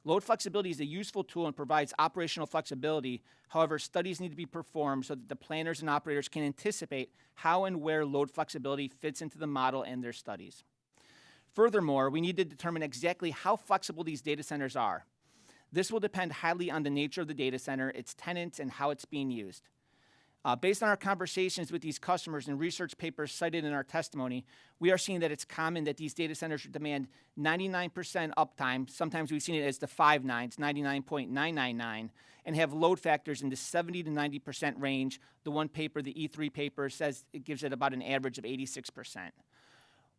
[SPEAKER 14] Load flexibility is a useful tool and provides operational flexibility. However, studies need to be performed so that the planners and operators can anticipate how and where load flexibility fits into the model and their studies. Furthermore, we need to determine exactly how flexible these data centers are. This will depend highly on the nature of the data center, its tenants, and how it's being used. Based on our conversations with these customers and research papers cited in our testimony, we are seeing that it's common that these data centers demand 99% uptime. Sometimes we've seen it as the 5 nines, 99.999, and have load factors in the 70 to 90% range. The one paper, the E3 paper, says it gives it about an average of 86%.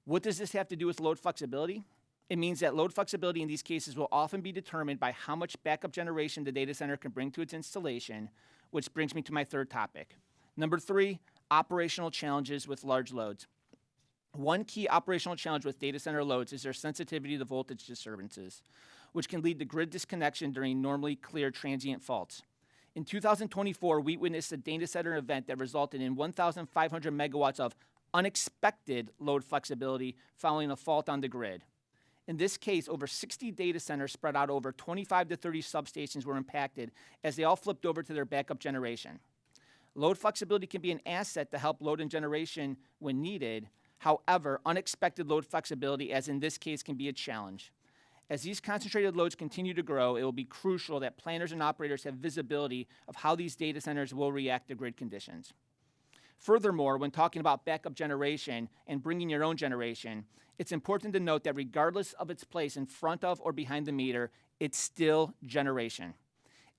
[SPEAKER 14] What does this have to do with load flexibility? It means that load flexibility in these cases will often be determined by how much backup generation the data center can bring to its installation, which brings me to my third topic. Number 3, operational challenges with large loads. One key operational challenge with data center loads is their sensitivity to voltage disturbances, which can lead to grid disconnection during normally clear transient faults. In 2024, we witnessed a data center event that resulted in 1,500 megawatts of unexpected load flexibility following a fault on the grid. In this case, over 60 data centers spread out over 25 to 30 substations were impacted as they all flipped over to their backup generation. Load flexibility can be an asset to help load and generation when needed. However, unexpected load flexibility, as in this case, can be a challenge. As these concentrated loads continue to grow, it will be crucial that planners and operators have visibility of how these data centers will react to grid conditions. Furthermore, when talking about backup generation and bringing your own generation, it's important to note that regardless of its place in front of or behind the meter, it's still generation.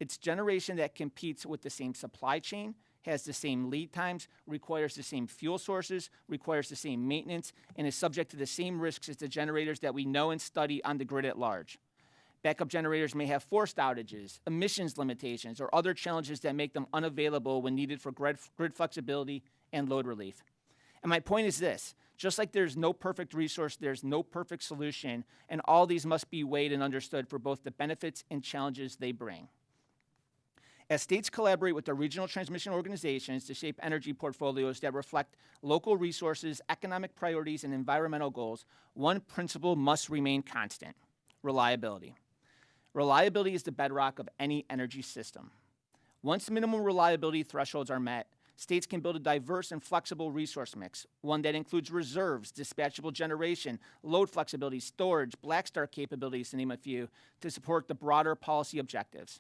[SPEAKER 14] It's generation that competes with the same supply chain, has the same lead times, requires the same fuel sources, requires the same maintenance, and is subject to the same risks as the generators that we know and study on the grid at large. Backup generators may have forced outages, emissions limitations, or other challenges that make them unavailable when needed for grid flexibility and load relief. And my point is this: just like there's no perfect resource, there's no perfect solution, and all these must be weighed and understood for both the benefits and challenges they bring. As states collaborate with their regional transmission organizations to shape energy portfolios that reflect local resources, economic priorities, and environmental goals, one principle must remain constant: reliability. Reliability is the bedrock of any energy system. Once minimum reliability thresholds are met, states can build a diverse and flexible resource mix, one that includes reserves, dispatchable generation, load flexibility, storage, black start capabilities, to name a few, to support the broader policy objectives.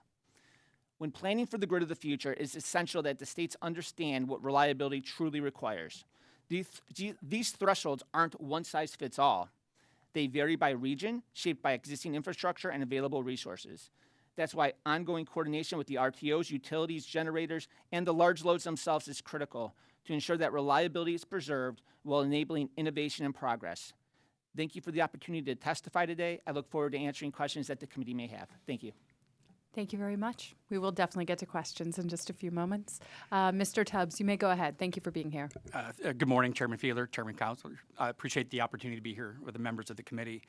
[SPEAKER 14] When planning for the grid of the future, it is essential that the states understand what reliability truly requires. These thresholds aren't one size fits all. They vary by region, shaped by existing infrastructure and available resources. That's why ongoing coordination with the RTOs, utilities, generators, and the large loads themselves is critical to ensure that reliability is preserved while enabling innovation and progress. Thank you for the opportunity to testify today. I look forward to answering questions that the committee may have. Thank you.
[SPEAKER 1] Thank you very much. We will definitely get to questions in just a few moments. Mr. Tubbs, you may go ahead. Thank you for being here.
[SPEAKER 15] Good morning, Chairman Fiedler, Chairman Counselor. I appreciate the opportunity to be here with the members of the committee.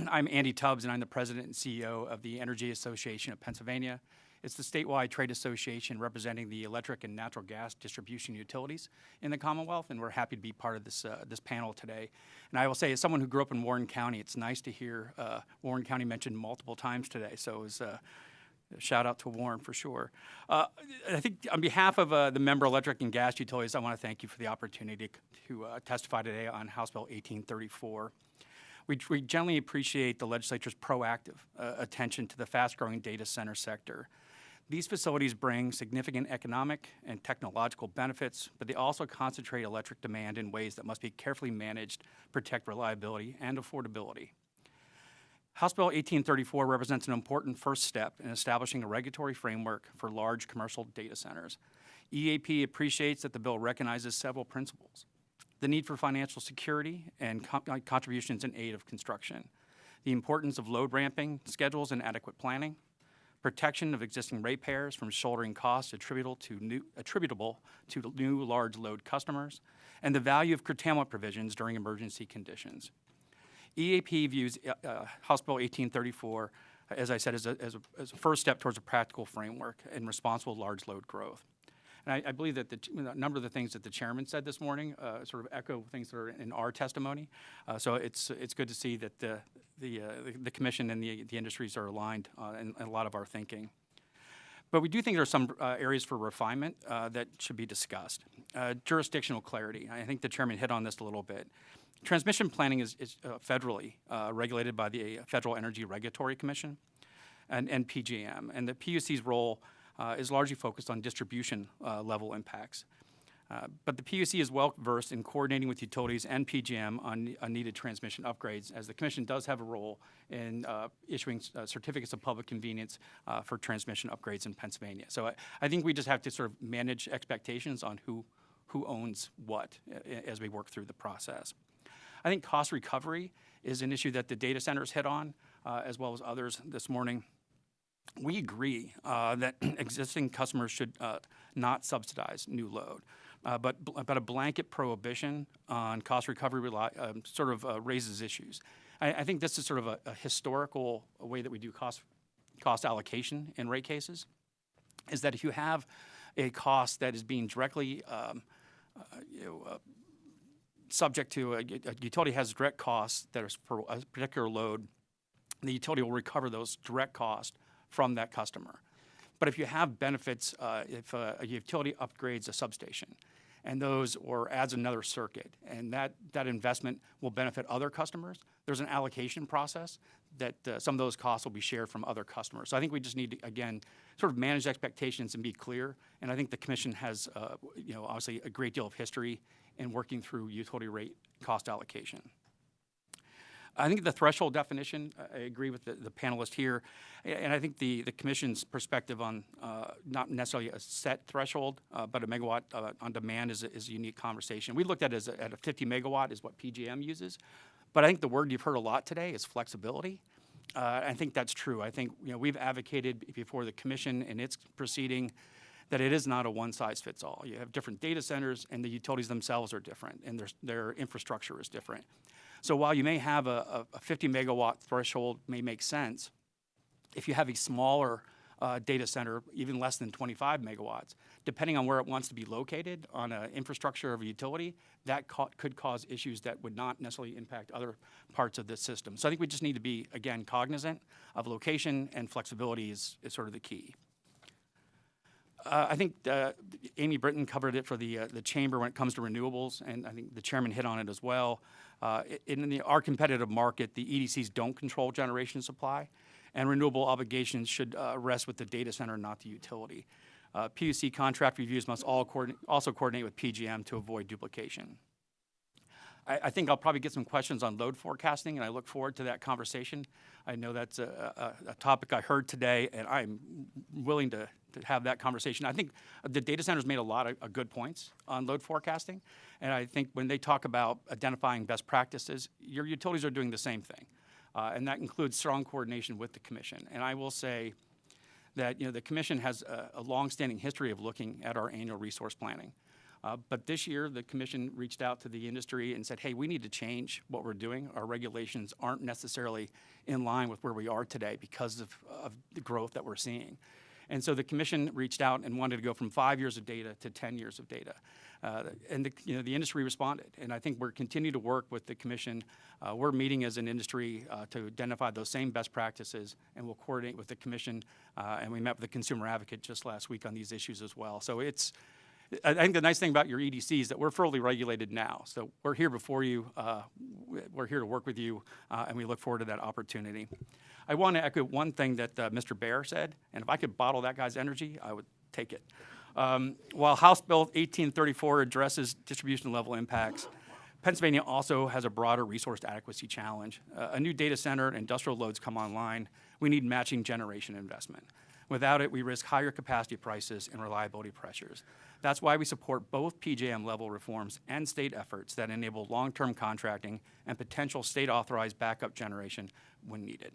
[SPEAKER 15] I'm Andy Tubbs, and I'm the President and CEO of the Energy Association of Pennsylvania. It's the statewide trade association representing the electric and natural gas distribution utilities in the Commonwealth, and we're happy to be part of this panel today. And I will say, as someone who grew up in Warren County, it's nice to hear Warren County mentioned multiple times today. So it was shout out to Warren for sure. I think on behalf of the member electric and gas utilities, I want to thank you for the opportunity to testify today on House Bill 1834. We generally appreciate the legislature's proactive attention to the fast-growing data center sector. These facilities bring significant economic and technological benefits, but they also concentrate electric demand in ways that must be carefully managed to protect reliability and affordability. House Bill 1834 represents an important first step in establishing a regulatory framework for large commercial data centers. EAP appreciates that the bill recognizes several principles: the need for financial security and contributions in aid of construction, the importance of load ramping schedules and adequate planning, protection of existing ratepayers from shouldering costs attributable to new large load customers, and the value of curtailment provisions during emergency conditions. EAP views House Bill 1834, as I said, as a first step towards a practical framework and responsible large load growth. And I believe that a number of the things that the chairman said this morning sort of echo things that are in our testimony. So it's good to see that the commission and the industries are aligned in a lot of our thinking. But we do think there are some areas for refinement that should be discussed. Jurisdictional clarity. I think the chairman hit on this a little bit. Transmission planning is federally regulated by the Federal Energy Regulatory Commission and PJM. And the PUC's role is largely focused on distribution level impacts. But the PUC is well versed in coordinating with utilities and PJM on needed transmission upgrades, as the Commission does have a role in issuing certificates of public convenience for transmission upgrades in Pennsylvania. So I think we just have to sort of manage expectations on who owns what as we work through the process. I think cost recovery is an issue that the data centers hit on, as well as others this morning. We agree that existing customers should not subsidize new load. But a blanket prohibition on cost recovery sort of raises issues. I think this is sort of a historical way that we do cost allocation in rate cases, is that if you have a cost that is being directly subject to a utility has direct costs that are for a particular load, the utility will recover those direct costs from that customer. But if you have benefits, if a utility upgrades a substation and or adds another circuit, and that investment will benefit other customers, there's an allocation process that some of those costs will be shared from other customers. So I think we just need to, again, sort of manage expectations and be clear. And I think the Commission has, obviously a great deal of history in working through utility rate cost allocation. I think the threshold definition, I agree with the panelist here, and I think the Commission's perspective on not necessarily a set threshold, but a megawatt on demand is a unique conversation. We looked at it at a 50 megawatt is what PJM uses, but I think the word you've heard a lot today is flexibility. I think that's true. I think we've advocated before the Commission in its proceeding that it is not a one-size-fits-all. You have different data centers, and the utilities themselves are different, and their infrastructure is different. So while you may have a 50 megawatt threshold may make sense, if you have a smaller data center, even less than 25 megawatts, depending on where it wants to be located on an infrastructure of a utility, that could cause issues that would not necessarily impact other parts of the system. So I think we just need to be, again, cognizant of location, and flexibility is sort of the key. I think Amy Britton covered it for the chamber when it comes to renewables, and I think the chairman hit on it as well. In our competitive market, the EDCs don't control generation supply, and renewable obligations should rest with the data center, not the utility. PUC contract reviews must also coordinate with PJM to avoid duplication. I think I'll probably get some questions on load forecasting, and I look forward to that conversation. I know that's a topic I heard today, and I'm willing to have that conversation. I think the data centers made a lot of good points on load forecasting, and I think when they talk about identifying best practices, your utilities are doing the same thing, and that includes strong coordination with the Commission. And I will say that the Commission has a long-standing history of looking at our annual resource planning. But this year, the Commission reached out to the industry and said, hey, we need to change what we're doing. Our regulations aren't necessarily in line with where we are today because of the growth that we're seeing. And so the Commission reached out and wanted to go from 5 years of data to 10 years of data. And the industry responded. And I think we're continuing to work with the Commission. We're meeting as an industry to identify those same best practices, and we'll coordinate with the Commission. And we met with the consumer advocate just last week on these issues as well. So I think the nice thing about your EDC is that we're fully regulated now. So we're here before you. We're here to work with you, and we look forward to that opportunity. I want to echo one thing that Mr. Baer said, and if I could bottle that guy's energy, I would take it. While House Bill 1834 addresses distribution level impacts, Pennsylvania also has a broader resource adequacy challenge. A new data center and industrial loads come online. We need matching generation investment. Without it, we risk higher capacity prices and reliability pressures. That's why we support both PJM level reforms and state efforts that enable long-term contracting and potential state-authorized backup generation when needed.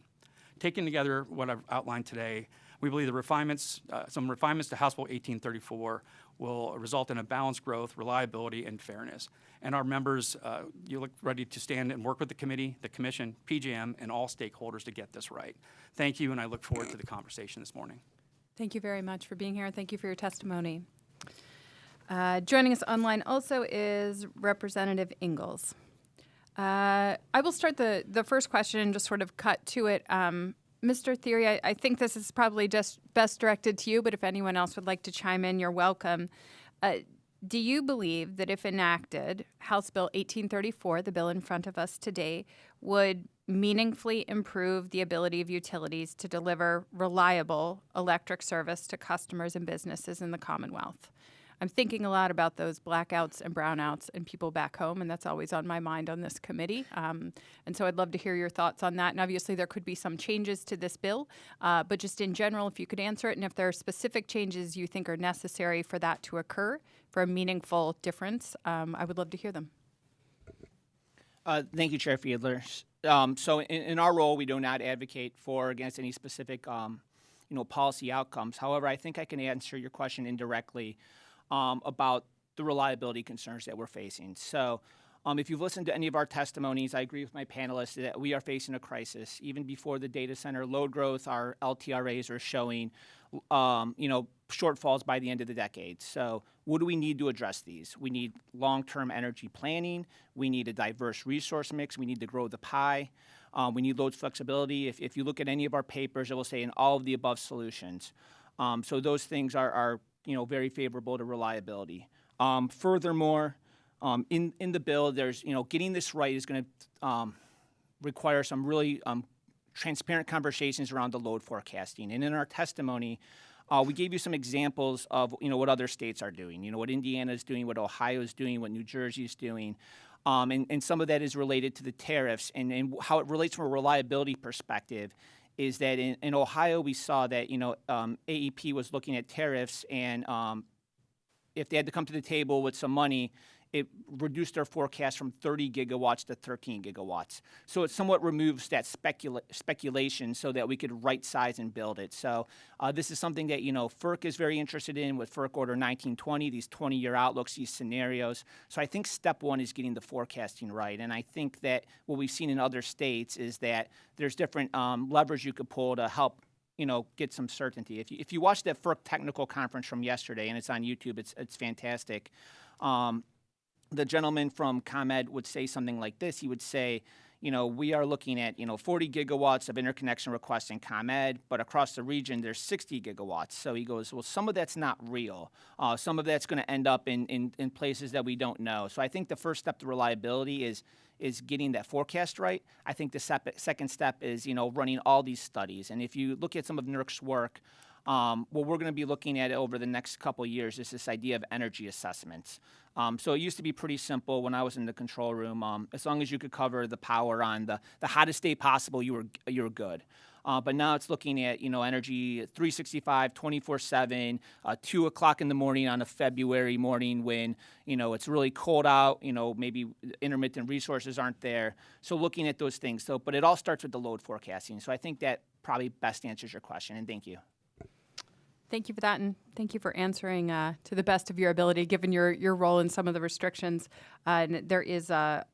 [SPEAKER 15] Taken together what I've outlined today, we believe some refinements to House Bill 1834 will result in a balanced growth, reliability, and fairness. And our members, you look ready to stand and work with the committee, the Commission, PJM, and all stakeholders to get this right. Thank you, and I look forward to the conversation this morning.
[SPEAKER 1] Thank you very much for being here, and thank you for your testimony. Joining us online also is Representative Ingalls. I will start the first question and just sort of cut to it. Mr. Thiry, I think this is probably just best directed to you, but if anyone else would like to chime in, you're welcome. Do you believe that if enacted, House Bill 1834, the bill in front of us today, would meaningfully improve the ability of utilities to deliver reliable electric service to customers and businesses in the Commonwealth. I'm thinking a lot about those blackouts and brownouts and people back home, and that's always on my mind on this committee. And so I'd love to hear your thoughts on that. And obviously there could be some changes to this bill, but just in general, if you could answer it, and if there are specific changes you think are necessary for that to occur, for a meaningful difference, I would love to hear them.
[SPEAKER 14] Thank you, Chair Fiedler. So in our role, we do not advocate for or against any specific policy outcomes. However, I think I can answer your question indirectly about the reliability concerns that we're facing. So if you've listened to any of our testimonies, I agree with my panelists that we are facing a crisis. Even before the data center load growth, our LTRAs are showing shortfalls by the end of the decade. So what do we need to address these? We need long-term energy planning. We need a diverse resource mix. We need to grow the pie. We need load flexibility. If you look at any of our papers, it will say in all of the above solutions. So those things are very favorable to reliability. Furthermore, in the bill, there's, getting this right is going to require some really transparent conversations around the load forecasting. And in our testimony, we gave you some examples of, what other states are doing, what Indiana is doing, what Ohio is doing, what New Jersey is doing. And some of that is related to the tariffs and how it relates from a reliability perspective is that in Ohio, we saw that, AEP was looking at tariffs and if they had to come to the table with some money, it reduced their forecast from 30 gigawatts to 13 gigawatts. So it somewhat removes that speculation so that we could right size and build it. So this is something that, FERC is very interested in with FERC Order 1920, these 20-year outlooks, these scenarios. So I think step one is getting the forecasting right. And I think that what we've seen in other states is that there's different levers you could pull to help get some certainty. If you watch that FERC technical conference from yesterday, and it's on YouTube, it's fantastic. The gentleman from ComEd would say something like this. He would say, we are looking at, 40 gigawatts of interconnection requests in ComEd, but across the region, there's 60 gigawatts. So he goes, well, some of that's not real. Some of that's going to end up in places that we don't know. So I think the first step to reliability is getting that forecast right. I think the second step is, running all these studies. And if you look at some of NERC's work, what we're going to be looking at over the next couple of years is this idea of energy assessments. So it used to be pretty simple when I was in the control room. As long as you could cover the power on the hottest day possible, you were good. But now it's looking at energy 365, 24/7, 2 o'clock in the morning on a February morning when it's really cold out. Maybe intermittent resources aren't there. So looking at those things. But it all starts with the load forecasting. So I think that probably best answers your question. And thank you.
[SPEAKER 1] Thank you for that, and thank you for answering to the best of your ability, given your role in some of the restrictions. And there is a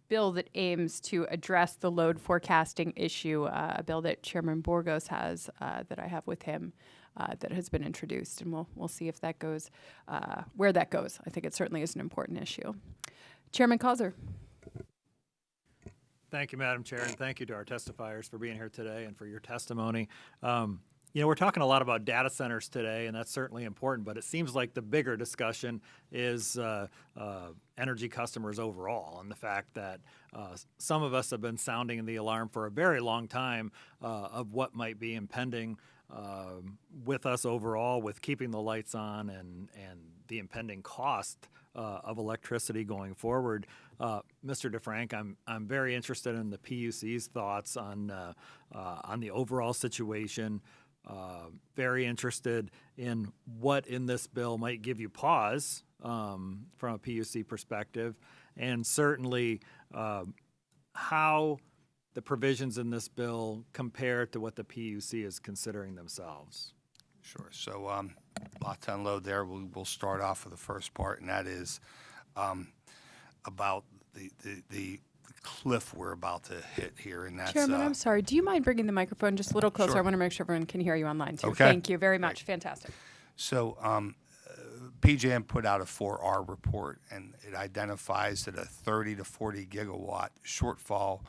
[SPEAKER 1] bill that aims to address the load forecasting issue, a bill that Chairman Borgos has that I have with him that has been introduced, and we'll see if that goes where that goes. I think it certainly is an important issue. Chairman Causer.
[SPEAKER 4] Thank you, Madam Chair, and thank you to our testifiers for being here today and for your testimony. We're talking a lot about data centers today, and that's certainly important, but it seems like the bigger discussion is energy customers overall, and the fact that some of us have been sounding the alarm for a very long time of what might be impending with us overall, with keeping the lights on and the impending cost of electricity going forward. Mr. DeFrank, I'm very interested in the PUC's thoughts on the overall situation. Very interested in what in this bill might give you pause from a PUC perspective, and certainly how the provisions in this bill compare to what the PUC is considering themselves.
[SPEAKER 13] Sure. So a lot to unload there. We'll start off with the first part, and that is about the cliff we're about to hit here, and that's
[SPEAKER 1] Chairman, I'm sorry. Do you mind bringing the microphone just a little closer?
[SPEAKER 13] Sure.
[SPEAKER 1] I want to make sure everyone can hear you online too.
[SPEAKER 13] Okay.
[SPEAKER 1] Thank you very much.
[SPEAKER 13] Great.
[SPEAKER 1] Fantastic.
[SPEAKER 13] So PJM put out a 4R report, and it identifies that a 30 to 40 gigawatt shortfall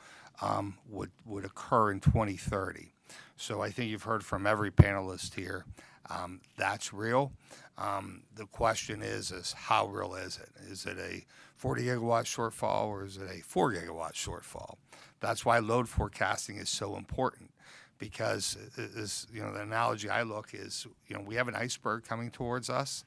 [SPEAKER 13] would occur in 2030. So I think you've heard from every panelist here. That's real. The question is how real is it? Is it a 40 gigawatt shortfall or is it a 4 gigawatt shortfall? That's why load forecasting is so important, because the analogy I look is, we have an iceberg coming towards us.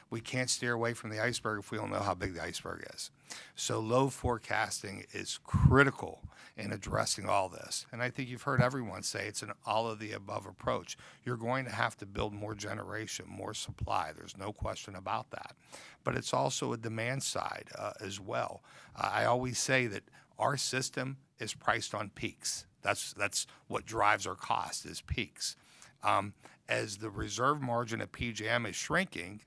[SPEAKER 13] We can't steer away from the iceberg if we don't know how big the iceberg is. So load forecasting is critical in addressing all this. And I think you've heard everyone say it's an all of the above approach. You're going to have to build more generation, more supply. There's no question about that. But it's also a demand side as well. I always say that our system is priced on peaks. That's what drives our cost, is peaks. As the reserve margin at PJM is shrinking,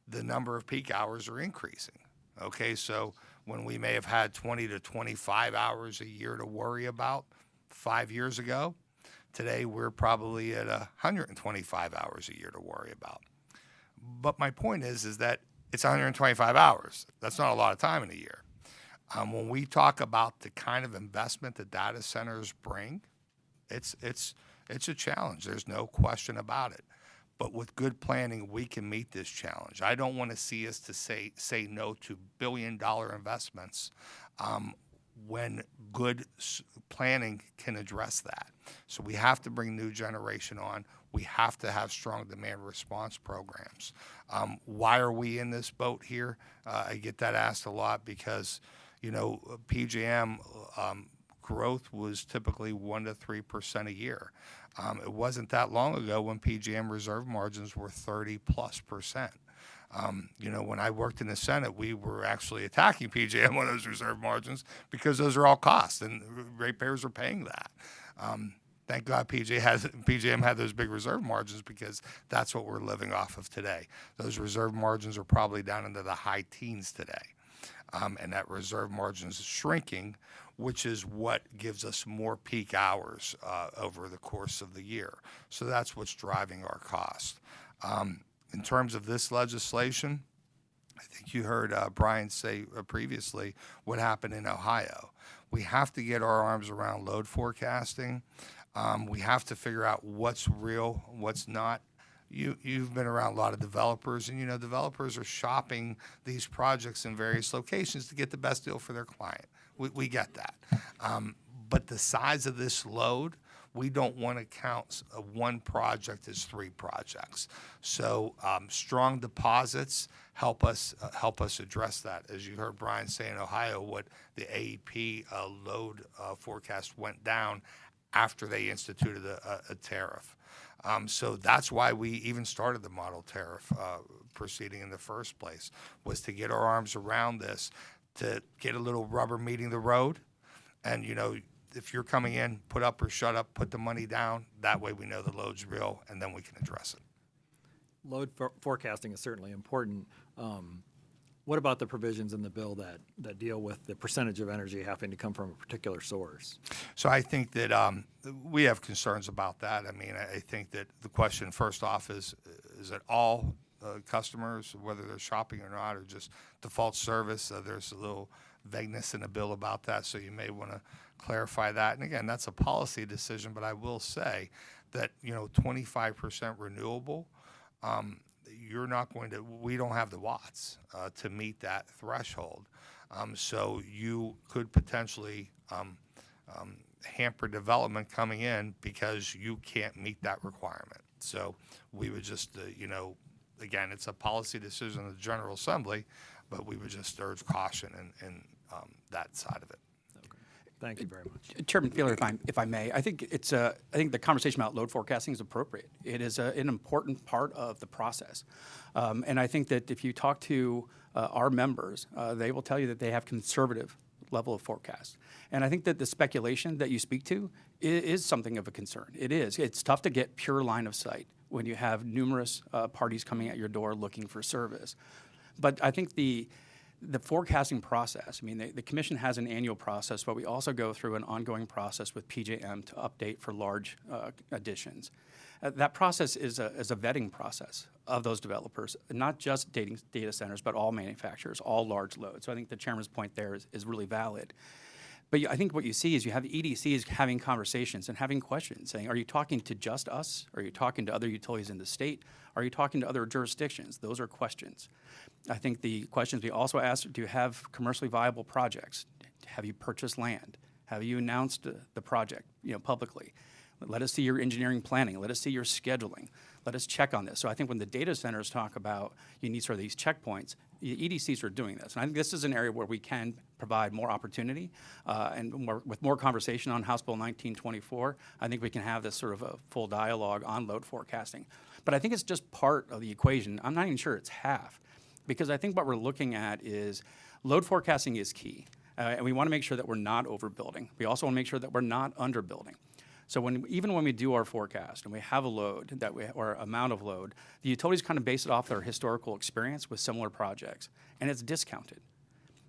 [SPEAKER 13] the number of peak hours are increasing. Okay, so when we may have had 20 to 25 hours a year to worry about 5 years ago, today we're probably at 125 hours a year to worry about. But my point is that it's 125 hours. That's not a lot of time in a year. When we talk about the kind of investment that data centers bring, it's a challenge. There's no question about it. But with good planning, we can meet this challenge. I don't want to see us to say no to billion-dollar investments when good planning can address that. So we have to bring new generation on. We have to have strong demand response programs. Why are we in this boat here? I get that asked a lot because, PJM growth was typically 1 to 3% a year. It wasn't that long ago when PJM reserve margins were 30+%. When I worked in the Senate, we were actually attacking PJM on those reserve margins because those are all costs, and ratepayers are paying that. Thank God PJM had those big reserve margins, because that's what we're living off of today. Those reserve margins are probably down into the high teens today. And that reserve margin is shrinking, which is what gives us more peak hours over the course of the year. So that's what's driving our cost. In terms of this legislation, I think you heard Brian say previously what happened in Ohio. We have to get our arms around load forecasting. We have to figure out what's real, what's not. You've been around a lot of developers, and developers are shopping these projects in various locations to get the best deal for their client. We get that. But the size of this load, we don't want to count one project as 3 projects. So strong deposits help us address that. As you heard Brian say in Ohio, what the AEP load forecast went down after they instituted a tariff. So that's why we even started the model tariff proceeding in the first place, was to get our arms around this, to get a little rubber meeting the road. And, if you're coming in, put up or shut up, put the money down. That way we know the load's real, and then we can address it.
[SPEAKER 4] Load forecasting is certainly important. What about the provisions in the bill that deal with the percentage of energy having to come from a particular source?
[SPEAKER 13] So I think that we have concerns about that. I mean, I think that the question first off is that all customers, whether they're shopping or not, or just default service, there's a little vagueness in the bill about that, so you may want to clarify that. And again, that's a policy decision, but I will say that 25% renewable, we don't have the watts to meet that threshold. So you could potentially hamper development coming in because you can't meet that requirement. So we would just, again, it's a policy decision of the General Assembly, but we would just urge caution in that side of it.
[SPEAKER 4] Thank you very much.
[SPEAKER 15] Chairman Fiedler, if I may, I think I think the conversation about load forecasting is appropriate. It is an important part of the process, and I think that if you talk to our members, they will tell you that they have conservative level of forecast. And I think that the speculation that you speak to is something of a concern. It is. It's tough to get pure line of sight when you have numerous parties coming at your door looking for service. But I think the forecasting process, I mean, the commission has an annual process, but we also go through an ongoing process with PJM to update for large additions. That process is a vetting process of those developers, not just data centers, but all manufacturers, all large loads. So I think the chairman's point there is really valid. But I think what you see is you have EDCs having conversations and having questions, saying, are you talking to just us? Are you talking to other utilities in the state? Are you talking to other jurisdictions? Those are questions. I think the questions we also ask, do you have commercially viable projects? Have you purchased land? Have you announced the project, publicly? Let us see your engineering planning. Let us see your scheduling. Let us check on this. So I think when the data centers talk about you need sort of these checkpoints, the EDCs are doing this. And I think this is an area where we can provide more opportunity with more conversation on House Bill 1924. I think we can have this sort of a full dialogue on load forecasting. But I think it's just part of the equation. I'm not even sure it's half, because I think what we're looking at is load forecasting is key. And we want to make sure that we're not overbuilding. We also want to make sure that we're not underbuilding. So even when we do our forecast and we have a load or amount of load, the utilities kind of base it off their historical experience with similar projects, and it's discounted.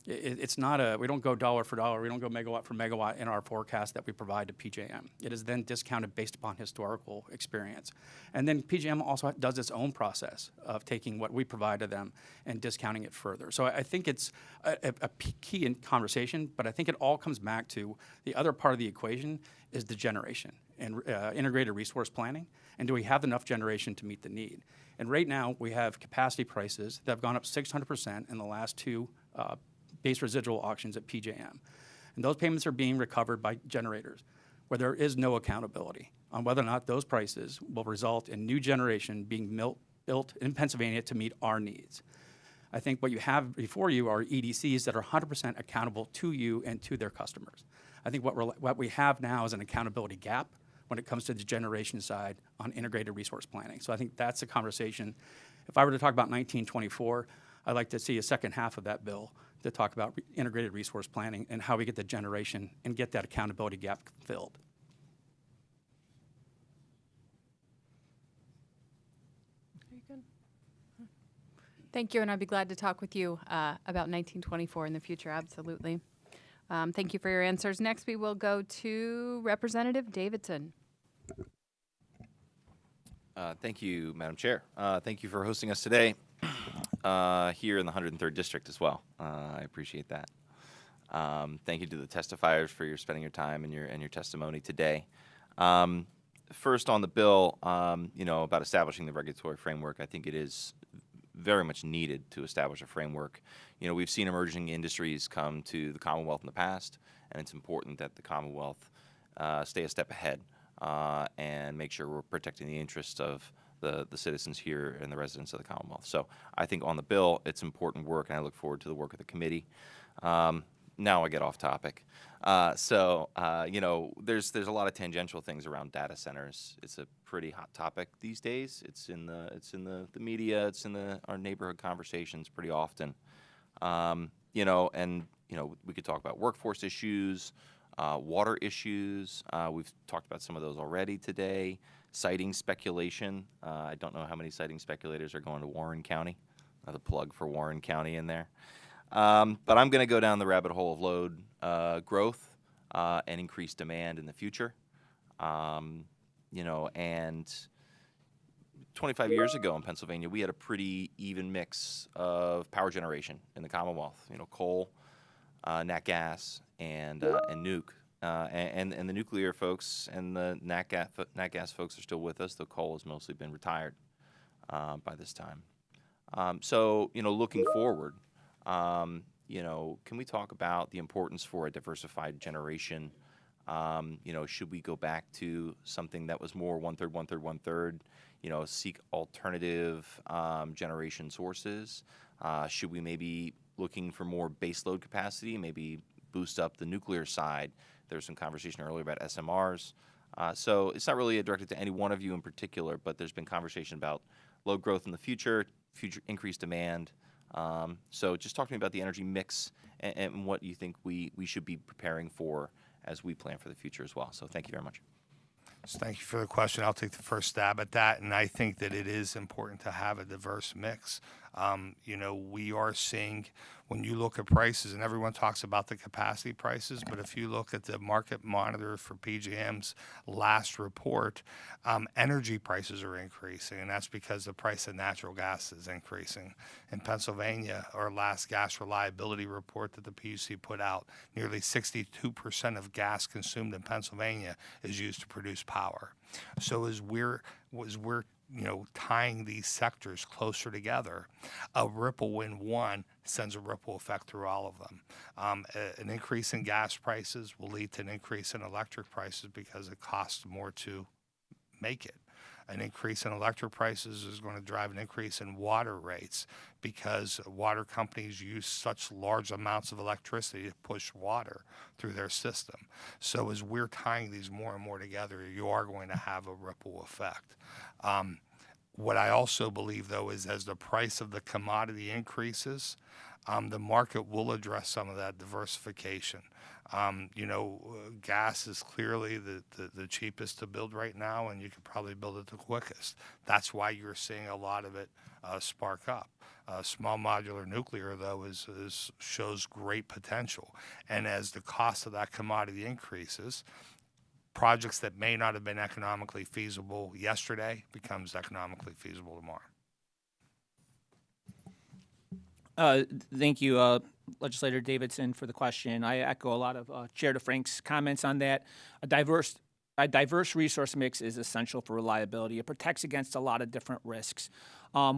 [SPEAKER 15] It's not we don't go dollar for dollar, we don't go megawatt for megawatt in our forecast that we provide to PJM. It is then discounted based upon historical experience. And then PJM also does its own process of taking what we provide to them and discounting it further. So I think it's a key in conversation, but I think it all comes back to the other part of the equation is the generation and integrated resource planning. And do we have enough generation to meet the need? And right now we have capacity prices that have gone up 600% in the last two base residual auctions at PJM. And those payments are being recovered by generators, where there is no accountability on whether or not those prices will result in new generation being built in Pennsylvania to meet our needs. I think what you have before you are EDCs that are 100% accountable to you and to their customers. I think what we have now is an accountability gap when it comes to the generation side on integrated resource planning. So I think that's a conversation. If I were to talk about 1924, I'd like to see a second half of that bill to talk about integrated resource planning and how we get the generation and get that accountability gap filled.
[SPEAKER 1] Very good. Thank you, and I'd be glad to talk with you about 1924 in the future, absolutely. Thank you for your answers. Next, we will go to Representative Davidson.
[SPEAKER 16] Thank you, Madam Chair. Thank you for hosting us today here in the 103rd District as well. I appreciate that. Thank you to the testifiers for spending your time and your testimony today. First on the bill, about establishing the regulatory framework, I think it is very much needed to establish a framework. We've seen emerging industries come to the Commonwealth in the past, and it's important that the Commonwealth stay a step ahead and make sure we're protecting the interests of the citizens here and the residents of the Commonwealth. So I think on the bill, it's important work, and I look forward to the work of the committee. Now I get off topic. There's a lot of tangential things around data centers. It's a pretty hot topic these days. It's in the media. It's in our neighborhood conversations pretty often. We could talk about workforce issues, water issues. We've talked about some of those already today. Siting speculation. I don't know how many siting speculators are going to Warren County. The plug for Warren County in there. But I'm going to go down the rabbit hole of load growth and increased demand in the future. And 25 years ago in Pennsylvania, we had a pretty even mix of power generation in the Commonwealth. Coal, nat gas, and nuke. And the nuclear folks and the nat gas folks are still with us. The coal has mostly been retired by this time. Looking forward, can we talk about the importance for a diversified generation? Should we go back to something that was more one-third, one-third, one-third? Seek alternative generation sources? Should we maybe looking for more baseload capacity, maybe boost up the nuclear side? There was some conversation earlier about SMRs. So it's not really directed to any one of you in particular, but there's been conversation about load growth in the future increased demand. So just talk to me about the energy mix and what you think we should be preparing for as we plan for the future as well. So thank you very much.
[SPEAKER 13] So thank you for the question. I'll take the first stab at that, and I think that it is important to have a diverse mix. We are seeing, when you look at prices, and everyone talks about the capacity prices, but if you look at the market monitor for PJM's last report, energy prices are increasing, and that's because the price of natural gas is increasing. In Pennsylvania, our last gas reliability report that the PUC put out, nearly 62% of gas consumed in Pennsylvania is used to produce power. So as we're tying these sectors closer together, a ripple in one sends a ripple effect through all of them. An increase in gas prices will lead to an increase in electric prices because it costs more to make it. An increase in electric prices is going to drive an increase in water rates because water companies use such large amounts of electricity to push water through their system. So as we're tying these more and more together, you are going to have a ripple effect. What I also believe, though, is as the price of the commodity increases, the market will address some of that diversification. Gas is clearly the cheapest to build right now, and you could probably build it the quickest. That's why you're seeing a lot of it spark up. Small modular nuclear, though, shows great potential. And as the cost of that commodity increases, projects that may not have been economically feasible yesterday becomes economically feasible tomorrow.
[SPEAKER 14] Thank you, Legislator Davidson, for the question. I echo a lot of Chair DeFrank's comments on that. A diverse resource mix is essential for reliability. It protects against a lot of different risks.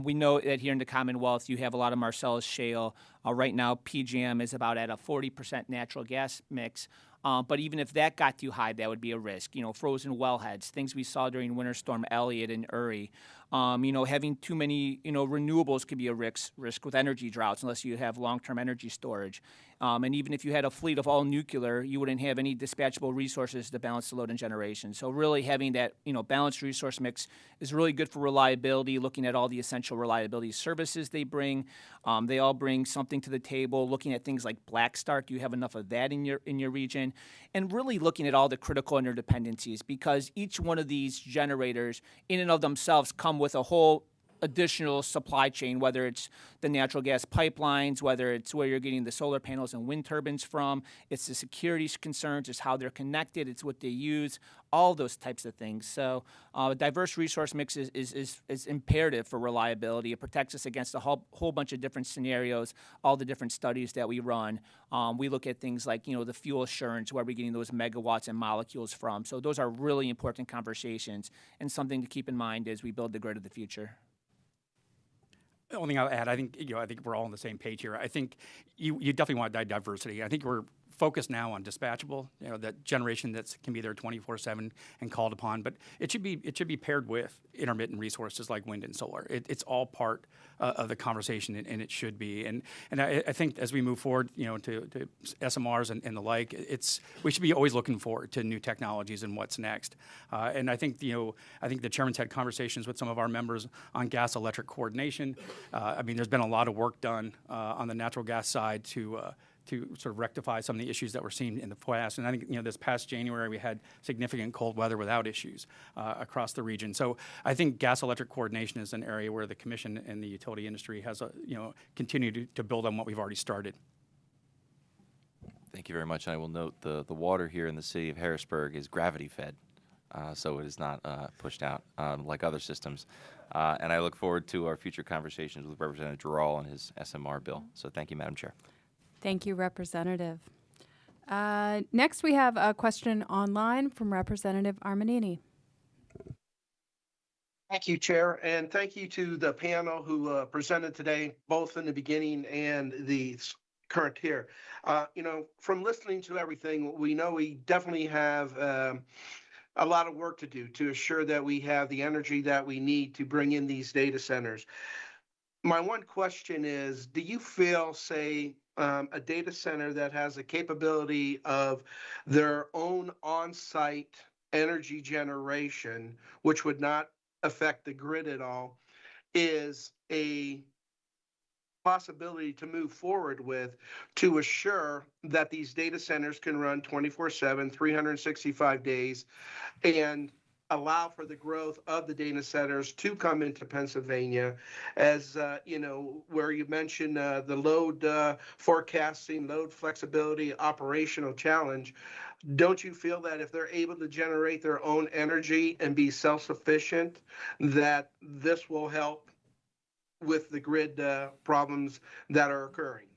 [SPEAKER 14] We know that here in the Commonwealth, you have a lot of Marcellus shale. Right now, PJM is about at a 40% natural gas mix. But even if that got too high, that would be a risk. Frozen wellheads, things we saw during Winter Storm Elliott and Uri. Having too many, renewables could be a risk with energy droughts unless you have long-term energy storage. And even if you had a fleet of all nuclear, you wouldn't have any dispatchable resources to balance the load and generation. So really having that, balanced resource mix is really good for reliability, looking at all the essential reliability services they bring. They all bring something to the table, looking at things like black start. Do you have enough of that in your region? And really looking at all the critical interdependencies, because each one of these generators in and of themselves come with a whole additional supply chain, whether it's the natural gas pipelines, whether it's where you're getting the solar panels and wind turbines from, it's the security concerns, it's how they're connected, it's what they use, all those types of things. So a diverse resource mix is imperative for reliability. It protects us against a whole bunch of different scenarios, all the different studies that we run. We look at things like, the fuel assurance, where we're getting those megawatts and molecules from. So those are really important conversations and something to keep in mind as we build the grid of the future.
[SPEAKER 15] The only thing I'll add, I think we're all on the same page here. I think you definitely want diversity. I think we're focused now on dispatchable, that generation that can be there 24/7 and called upon. But it should be paired with intermittent resources like wind and solar. It's all part of the conversation, and it should be. And I think as we move forward, to SMRs and the like, we should be always looking forward to new technologies and what's next. And I think the chairman's had conversations with some of our members on gas electric coordination. There's been a lot of work done on the natural gas side to sort of rectify some of the issues that we're seeing in the past. And I think, this past January, we had significant cold weather without issues across the region. So I think gas electric coordination is an area where the commission and the utility industry has, continued to build on what we've already started.
[SPEAKER 16] Thank you very much. I will note the water here in the city of Harrisburg is gravity fed, so it is not pushed out like other systems. And I look forward to our future conversations with Representative Giral and his SMR bill. So thank you, Madam Chair.
[SPEAKER 1] Thank you, Representative. Next, we have a question online from Representative Armanini.
[SPEAKER 17] Thank you, Chair, and thank you to the panel who presented today, both in the beginning and the current here. From listening to everything, we know we definitely have a lot of work to do to assure that we have the energy that we need to bring in these data centers. My one question is, do you feel, say, a data center that has a capability of their own on-site energy generation, which would not affect the grid at all, is a possibility to move forward with to assure that these data centers can run 24/7, 365 days, and allow for the growth of the data centers to come into Pennsylvania, as where you mentioned the load forecasting, load flexibility, operational challenge. Don't you feel that if they're able to generate their own energy and be self-sufficient, that this will help with the grid problems that are occurring?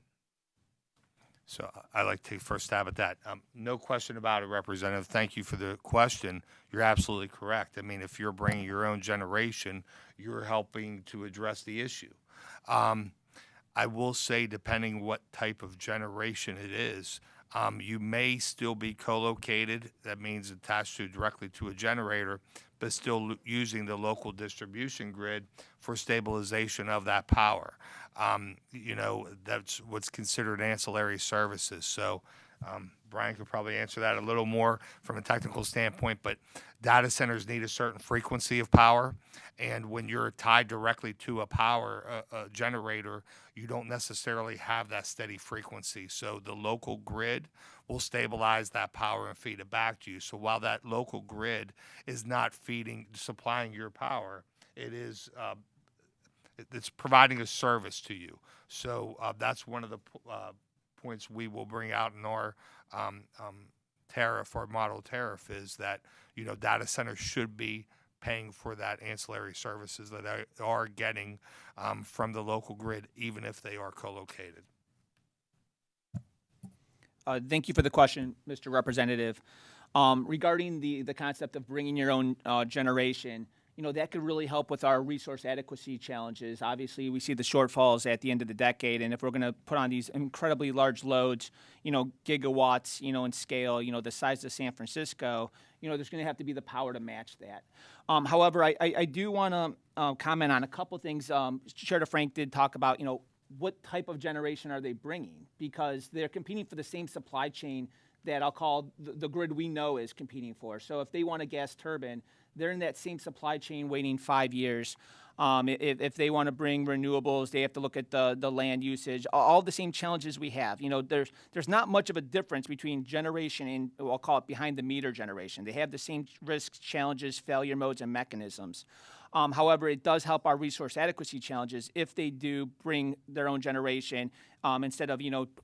[SPEAKER 13] So I'd like to take first stab at that. No question about it, Representative. Thank you for the question. you're absolutely correct. I mean, if you're bringing your own generation, you're helping to address the issue. I will say, depending what type of generation it is, you may still be co-located. That means attached directly to a generator, but still using the local distribution grid for stabilization of that power. That's what's considered ancillary services. So Brian could probably answer that a little more from a technical standpoint, but data centers need a certain frequency of power. And when you're tied directly to a power generator, you don't necessarily have that steady frequency. So the local grid will stabilize that power and feed it back to you. So while that local grid is not supplying your power, it's providing a service to you. So that's one of the points we will bring out in our tariff, our model tariff, is that data centers should be paying for that ancillary services that they are getting from the local grid, even if they are co-located.
[SPEAKER 14] Thank you for the question, Mr. Representative. Regarding the concept of bringing your own generation, that could really help with our resource adequacy challenges. Obviously, we see the shortfalls at the end of the decade, and if we're going to put on these incredibly large loads, gigawatts, in scale, the size of San Francisco, there's going to have to be the power to match that. However, I do want to comment on a couple things. Chair DeFrank did talk about, what type of generation are they bringing? Because they're competing for the same supply chain that I'll call the grid we know is competing for. So if they want a gas turbine, they're in that same supply chain waiting 5 years. If they want to bring renewables, they have to look at the land usage, all the same challenges we have. There's not much of a difference between generation and I'll call it behind the meter generation. They have the same risks, challenges, failure modes, and mechanisms. However, it does help our resource adequacy challenges if they do bring their own generation instead of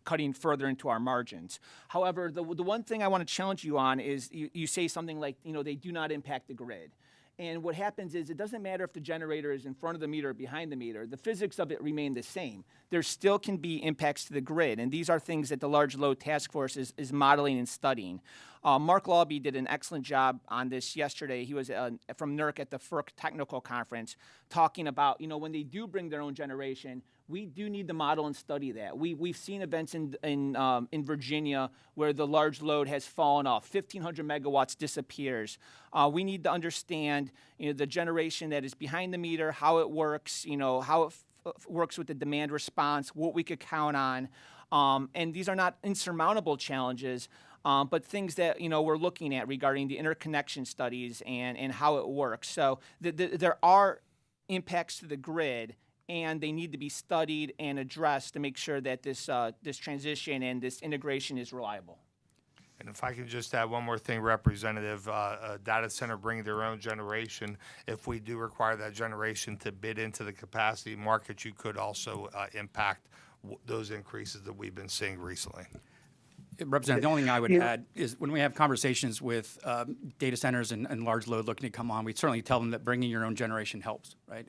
[SPEAKER 14] cutting further into our margins. However, the one thing I want to challenge you on is you say something like they do not impact the grid. And what happens is it doesn't matter if the generator is in front of the meter or behind the meter. The physics of it remain the same. There still can be impacts to the grid, and these are things that the Large Load Task Force is modeling and studying. Mark Lawby did an excellent job on this yesterday. He was from NERC at the FERC Technical Conference talking about, when they do bring their own generation, we do need to model and study that. We've seen events in Virginia where the large load has fallen off. 1,500 megawatts disappears. We need to understand the generation that is behind the meter, how it works, how it works with the demand response, what we could count on. And these are not insurmountable challenges, but things that we're looking at regarding the interconnection studies and how it works. So there are impacts to the grid, and they need to be studied and addressed to make sure that this transition and this integration is reliable.
[SPEAKER 13] And if I can just add one more thing, Representative, a data center bringing their own generation, if we do require that generation to bid into the capacity market, you could also impact those increases that we've been seeing recently.
[SPEAKER 15] Representative, the only thing I would add is when we have conversations with data centers and large load looking to come on, we certainly tell them that bringing your own generation helps, right?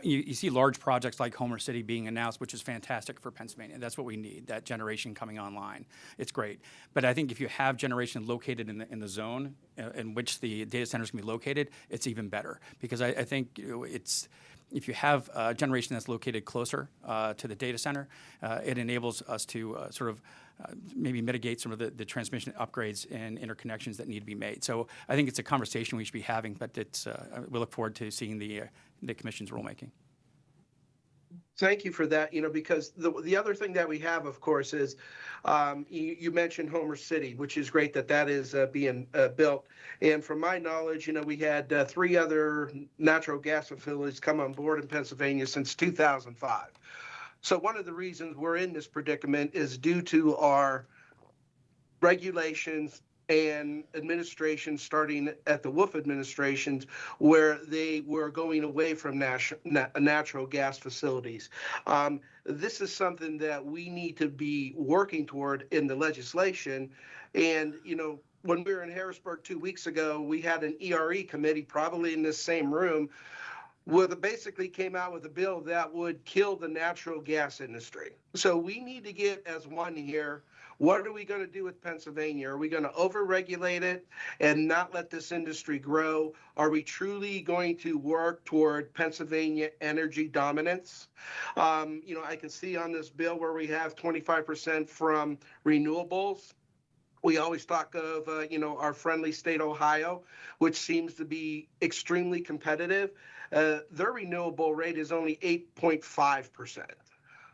[SPEAKER 15] You see large projects like Homer City being announced, which is fantastic for Pennsylvania. That's what we need, that generation coming online. It's great. But I think if you have generation located in the zone in which the data centers can be located, it's even better. Because I think if you have a generation that's located closer to the data center, it enables us to maybe mitigate some of the transmission upgrades and interconnections that need to be made. So I think it's a conversation we should be having, but we look forward to seeing the Commission's rulemaking.
[SPEAKER 17] Thank you for that, because the other thing that we have, of course, is you mentioned Homer City, which is great that is being built. And from my knowledge, we had 3 other natural gas facilities come on board in Pennsylvania since 2005. So one of the reasons we're in this predicament is due to our regulations and administration starting at the Wolf administrations, where they were going away from natural gas facilities. This is something that we need to be working toward in the legislation. And, when we were in Harrisburg 2 weeks ago, we had an ERE committee, probably in this same room, basically came out with a bill that would kill the natural gas industry. So we need to get as one here. What are we going to do with Pennsylvania? Are we going to overregulate it and not let this industry grow? Are we truly going to work toward Pennsylvania energy dominance? I can see on this bill where we have 25% from renewables. We always talk of, our friendly state, Ohio, which seems to be extremely competitive. Their renewable rate is only 8.5%.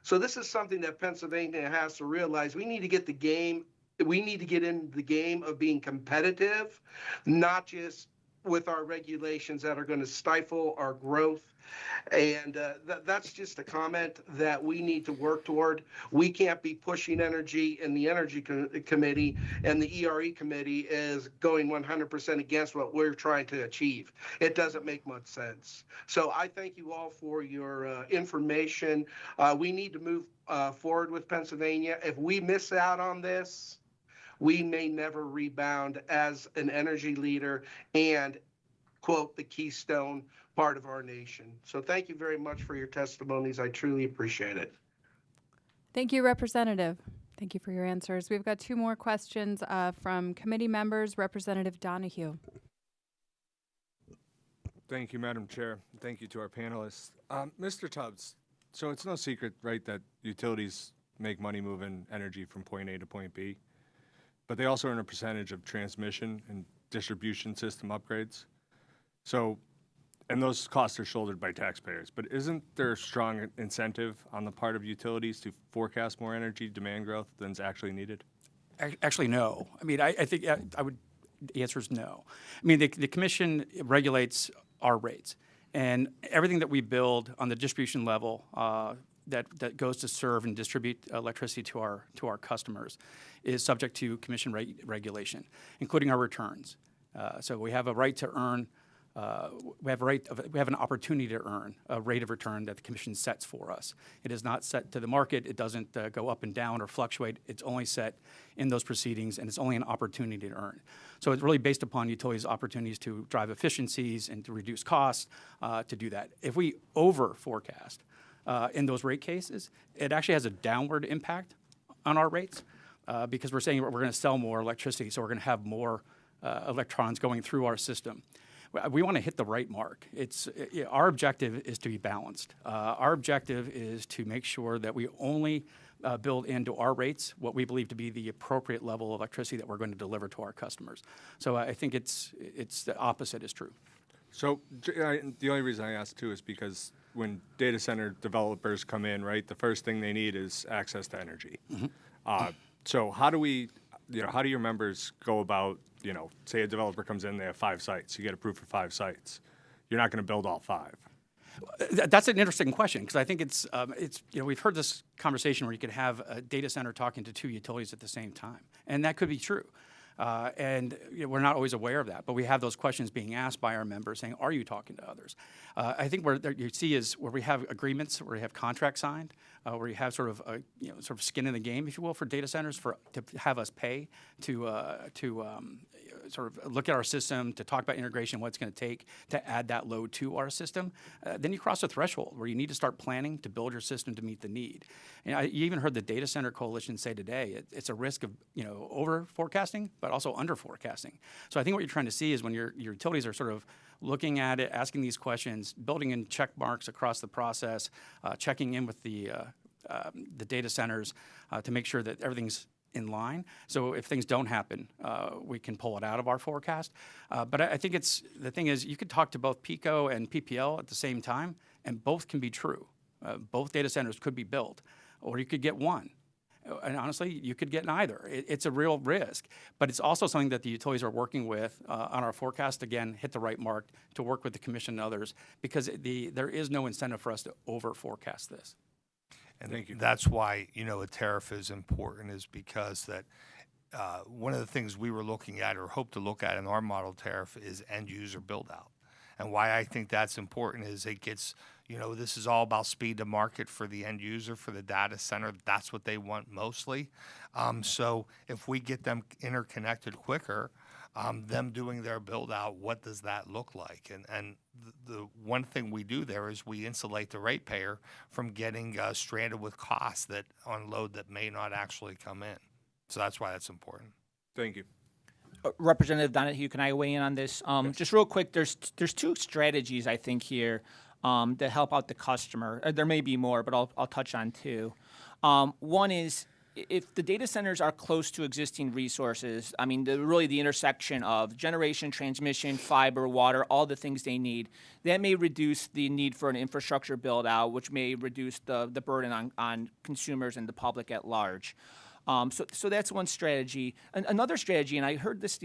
[SPEAKER 17] So this is something that Pennsylvania has to realize. We need to get in the game of being competitive, not just with our regulations that are going to stifle our growth. And that's just a comment that we need to work toward. We can't be pushing energy, and the Energy Committee and the ERE Committee is going 100% against what we're trying to achieve. It doesn't make much sense. So I thank you all for your information. We need to move forward with Pennsylvania. If we miss out on this, we may never rebound as an energy leader and, quote, the keystone part of our nation. So thank you very much for your testimonies. I truly appreciate it.
[SPEAKER 1] Thank you, Representative. Thank you for your answers. We've got two more questions from committee members. Representative Donahue.
[SPEAKER 18] Thank you, Madam Chair. Thank you to our panelists. Mr. Tubbs, so it's no secret, right, that utilities make money moving energy from point A to point B, but they also earn a percentage of transmission and distribution system upgrades. So, and those costs are shouldered by taxpayers. But isn't there a strong incentive on the part of utilities to forecast more energy demand growth than is actually needed?
[SPEAKER 15] Actually, no. I mean, I think the answer is no. I mean, the commission regulates our rates, and everything that we build on the distribution level that goes to serve and distribute electricity to our customers is subject to commission regulation, including our returns. So we have a right to earn. We have an opportunity to earn a rate of return that the commission sets for us. It is not set to the market. It doesn't go up and down or fluctuate. It's only set in those proceedings, and it's only an opportunity to earn. So it's really based upon utilities' opportunities to drive efficiencies and to reduce costs to do that. If we over forecast in those rate cases, it actually has a downward impact on our rates because we're saying we're going to sell more electricity, so we're going to have more electrons going through our system. We want to hit the right mark. Our objective is to be balanced. Our objective is to make sure that we only build into our rates what we believe to be the appropriate level of electricity that we're going to deliver to our customers. So I think it's the opposite is true.
[SPEAKER 18] So the only reason I ask too is because when data center developers come in, right, the first thing they need is access to energy. Mm-hmm. So how do your members go about, say a developer comes in, they have 5 sites, you get approved for 5 sites. You're not going to build all 5.
[SPEAKER 15] That's an interesting question because I think it's we've heard this conversation where you could have a data center talking to 2 utilities at the same time, and that could be true. And we're not always aware of that, but we have those questions being asked by our members saying, are you talking to others? I think where you see is where we have agreements, where we have contracts signed, where you have sort of skin in the game, if you will, for data centers to have us pay to sort of look at our system, to talk about integration, what it's going to take to add that load to our system. Then you cross a threshold where you need to start planning to build your system to meet the need. And you even heard the Data Center Coalition say today, it's a risk of over forecasting, but also under forecasting. So I think what you're trying to see is when your utilities are sort of looking at it, asking these questions, building in check marks across the process, checking in with the data centers to make sure that everything's in line. So if things don't happen, we can pull it out of our forecast. But I think the thing is you could talk to both PECO and PPL at the same time, and both can be true. Both data centers could be built, or you could get one. And honestly, you could get neither. It's a real risk, but it's also something that the utilities are working with on our forecast. Again, hit the right mark to work with the commission and others, because there is no incentive for us to over forecast this.
[SPEAKER 13] And thank you. That's why, a tariff is important, is because that one of the things we were looking at or hope to look at in our model tariff is end user build out. And why I think that's important is it gets, this is all about speed to market for the end user, for the data center. That's what they want mostly. So if we get them interconnected quicker, them doing their build out, what does that look like? And the one thing we do there is we insulate the ratepayer from getting stranded with costs that on load that may not actually come in. So that's why that's important.
[SPEAKER 18] Thank you.
[SPEAKER 14] Representative Donahue, can I weigh in on this? Just real quick, there's two strategies I think here that help out the customer. There may be more, but I'll touch on two. One is if the data centers are close to existing resources, I mean, really the intersection of generation, transmission, fiber, water, all the things they need, that may reduce the need for an infrastructure build out, which may reduce the burden on consumers and the public at large. So that's one strategy. Another strategy, and I heard this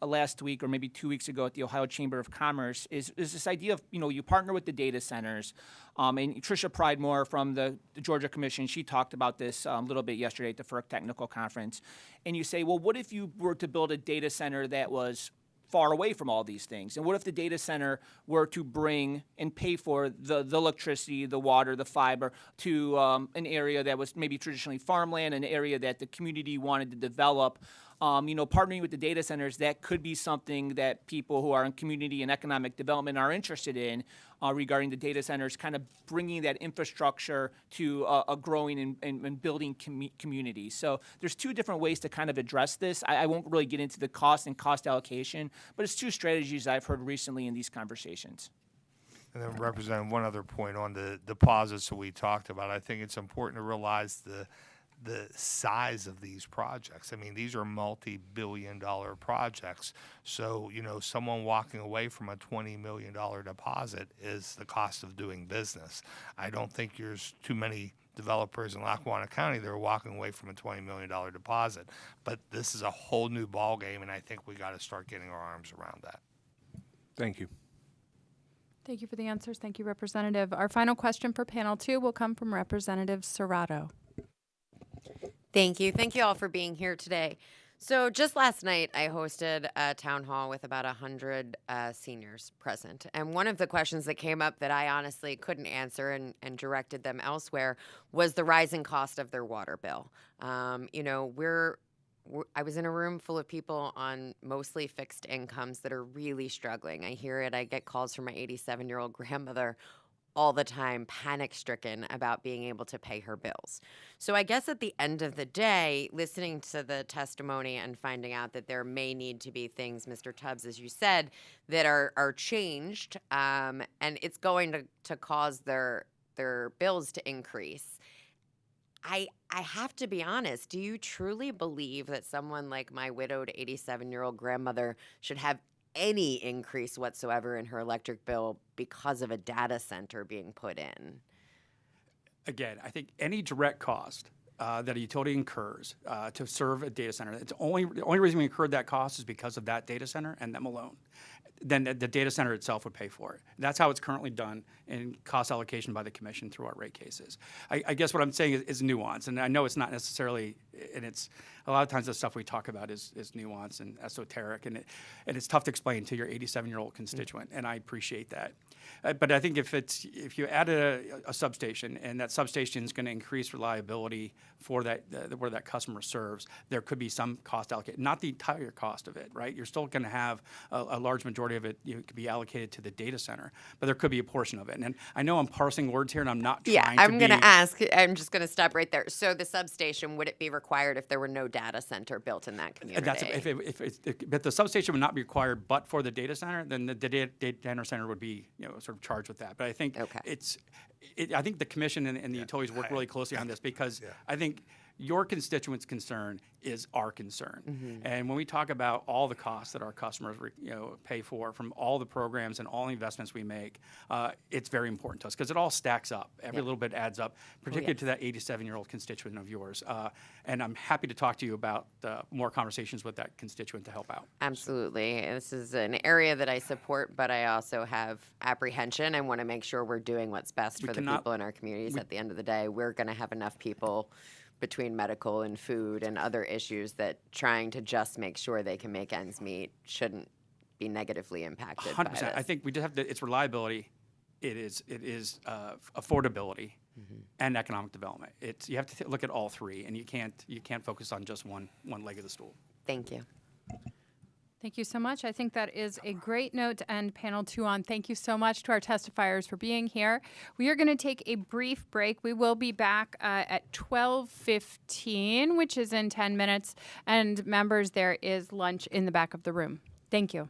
[SPEAKER 14] last week or maybe 2 weeks ago at the Ohio Chamber of Commerce, is this idea of, you partner with the data centers. And Tricia Pridemore from the Georgia Commission, she talked about this a little bit yesterday at the FERC Technical Conference. And you say, well, what if you were to build a data center that was far away from all these things? And what if the data center were to bring and pay for the electricity, the water, the fiber to an area that was maybe traditionally farmland, an area that the community wanted to develop? Partnering with the data centers, that could be something that people who are in community and economic development are interested in regarding the data centers, kind of bringing that infrastructure to a growing and building community. So there's two different ways to kind of address this. I won't really get into the cost and cost allocation, but it's two strategies I've heard recently in these conversations.
[SPEAKER 13] And then represent one other point on the deposits that we talked about. I think it's important to realize the size of these projects. I mean, these are multi-billion-dollar projects. So, someone walking away from a $20 million deposit is the cost of doing business. I don't think there's too many developers in Lackawanna County that are walking away from a $20 million deposit. But this is a whole new ballgame, and I think we got to start getting our arms around that.
[SPEAKER 18] Thank you.
[SPEAKER 1] Thank you for the answers. Thank you, Representative. Our final question for panel 2 will come from Representative Serrato.
[SPEAKER 11] Thank you. Thank you all for being here today. So just last night, I hosted a town hall with about 100 seniors present. And one of the questions that came up that I honestly couldn't answer and directed them elsewhere was the rising cost of their water bill. I was in a room full of people on mostly fixed incomes that are really struggling. I hear it. I get calls from my 87-year-old grandmother all the time, panic-stricken about being able to pay her bills. So I guess at the end of the day, listening to the testimony and finding out that there may need to be things, Mr. Tubbs, as you said, that are changed, and it's going to cause their bills to increase. I have to be honest, do you truly believe that someone like my widowed 87-year-old grandmother should have any increase whatsoever in her electric bill because of a data center being put in?
[SPEAKER 15] Again, I think any direct cost that a utility incurs to serve a data center, the only reason we incurred that cost is because of that data center and them alone. Then the data center itself would pay for it. That's how it's currently done in cost allocation by the commission through our rate cases. I guess what I'm saying is nuance, and I know it's not necessarily, and it's a lot of times the stuff we talk about is nuance and esoteric, and it's tough to explain to your 87-year-old constituent, and I appreciate that. But I think if you add a substation and that substation is going to increase reliability for that where that customer serves, there could be some cost allocated, not the entire cost of it, right? You're still going to have a large majority of it could be allocated to the data center, but there could be a portion of it. And I know I'm parsing words here, and I'm not trying to be...
[SPEAKER 11] Yeah, I'm going to ask. I'm just going to stop right there. So the substation, would it be required if there were no data center built in that community?
[SPEAKER 15] If the substation would not be required but for the data center, then the data center would be sort of charged with that. But I think I think the commission and the utilities work really closely on this because I think your constituents' concern is our concern.
[SPEAKER 11] Mm-hmm.
[SPEAKER 15] And when we talk about all the costs that our customers pay for from all the programs and all the investments we make, it's very important to us because it all stacks up. Every little bit adds up, particularly to that 87-year-old constituent of yours. And I'm happy to talk to you about more conversations with that constituent to help out.
[SPEAKER 11] Absolutely. This is an area that I support, but I also have apprehension and want to make sure we're doing what's best for the people in our communities. At the end of the day, we're going to have enough people between medical and food and other issues that trying to just make sure they can make ends meet shouldn't be negatively impacted
[SPEAKER 15] 100%.
[SPEAKER 11] by this.
[SPEAKER 15] I think we just have to, it's reliability, it is affordability, and economic development. You have to look at all three, and you can't focus on just one leg of the stool.
[SPEAKER 11] Thank you.
[SPEAKER 1] Thank you so much. I think that is a great note to end panel 2 on. Thank you so much to our testifiers for being here. We are going to take a brief break. We will be back at 12:15, which is in 10 minutes. And members, there is lunch in the back of the room. Thank you.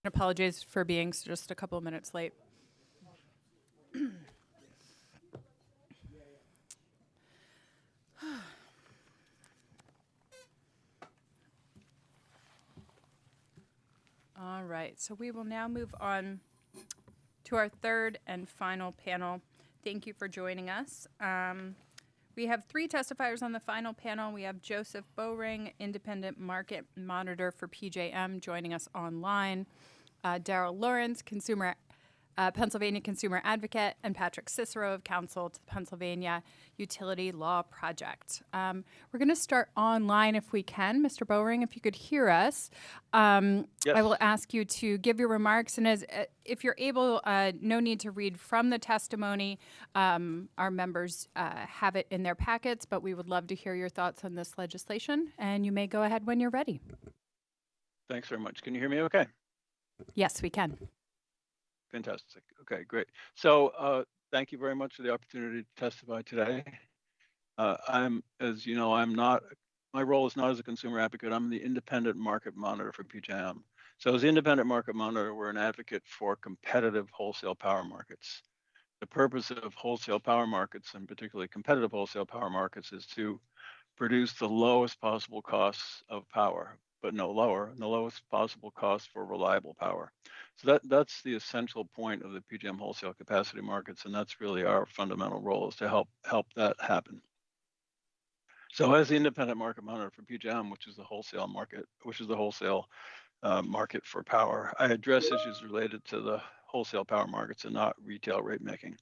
[SPEAKER 1] Apologies for being just a couple of minutes late. All right, so we will now move on to our third and final panel. Thank you for joining us. We have three testifiers on the final panel. We have Joseph Bowring, Independent Market Monitor for PJM, joining us online. Daryl Lawrence, Pennsylvania Consumer Advocate, and Patrick Cicero of Counsel to the Pennsylvania Utility Law Project. We're going to start online if we can. Mr. Bowring, if you could hear us, I will ask you to give your remarks. And if you're able, no need to read from the testimony. Our members have it in their packets, but we would love to hear your thoughts on this legislation. And you may go ahead when you're ready.
[SPEAKER 19] Thanks very much. Can you hear me okay?
[SPEAKER 1] Yes, we can.
[SPEAKER 19] Fantastic. Okay, great. So thank you very much for the opportunity to testify today. As you know, my role is not as a consumer advocate. I'm the independent market monitor for PJM. So as the independent market monitor, we're an advocate for competitive wholesale power markets. The purpose of wholesale power markets, and particularly competitive wholesale power markets, is to produce the lowest possible costs of power, but no lower, and the lowest possible cost for reliable power. So that's the essential point of the PJM wholesale capacity markets, and that's really our fundamental role, is to help that happen. So as the independent market monitor for PJM, which is the wholesale market, market for power, I address issues related to the wholesale power markets and not retail rate making.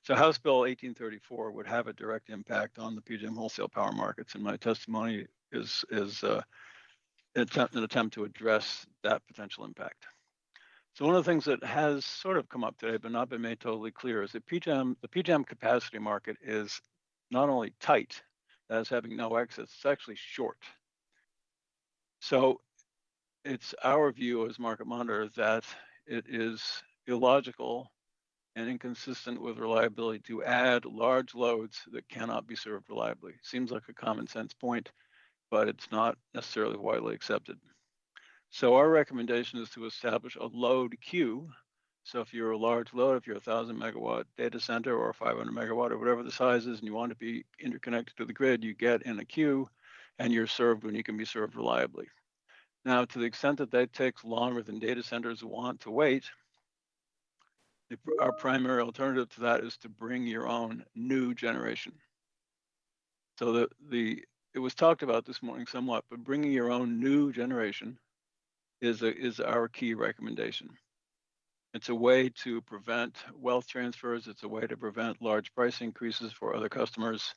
[SPEAKER 19] So House Bill 1834 would have a direct impact on the PJM wholesale power markets, and my testimony is an attempt to address that potential impact. So one of the things that has sort of come up today but not been made totally clear is that the PJM capacity market is not only tight, that is having no excess, it's actually short. So it's our view as market monitor that it is illogical and inconsistent with reliability to add large loads that cannot be served reliably. Seems like a common sense point, but it's not necessarily widely accepted. So our recommendation is to establish a load queue. So if you're a large load, if you're a 1,000 megawatt data center or 500 megawatt or whatever the size is, and you want to be interconnected to the grid, you get in a queue and you're served when you can be served reliably. Now, to the extent that that takes longer than data centers want to wait, our primary alternative to that is to bring your own new generation. So it was talked about this morning somewhat, but bringing your own new generation is our key recommendation. It's a way to prevent wealth transfers. It's a way to prevent large price increases for other customers.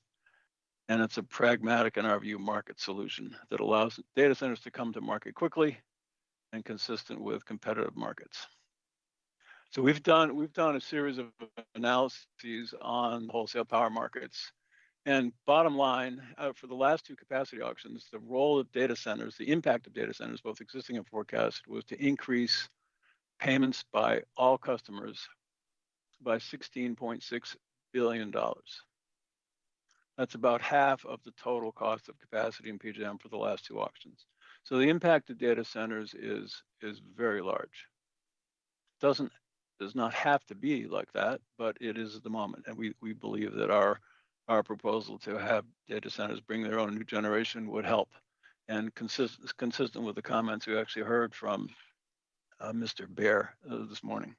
[SPEAKER 19] And it's a pragmatic, in our view, market solution that allows data centers to come to market quickly and consistent with competitive markets. So we've done a series of analyses on wholesale power markets. And bottom line, for the last two capacity auctions, the role of data centers, the impact of data centers, both existing and forecast, was to increase payments by all customers by $16.6 billion. That's about half of the total cost of capacity in PJM for the last two auctions. So the impact of data centers is very large. Does not have to be like that, but it is at the moment. And we believe that our proposal to have data centers bring their own new generation would help, and consistent with the comments we actually heard from Mr. Baer this morning.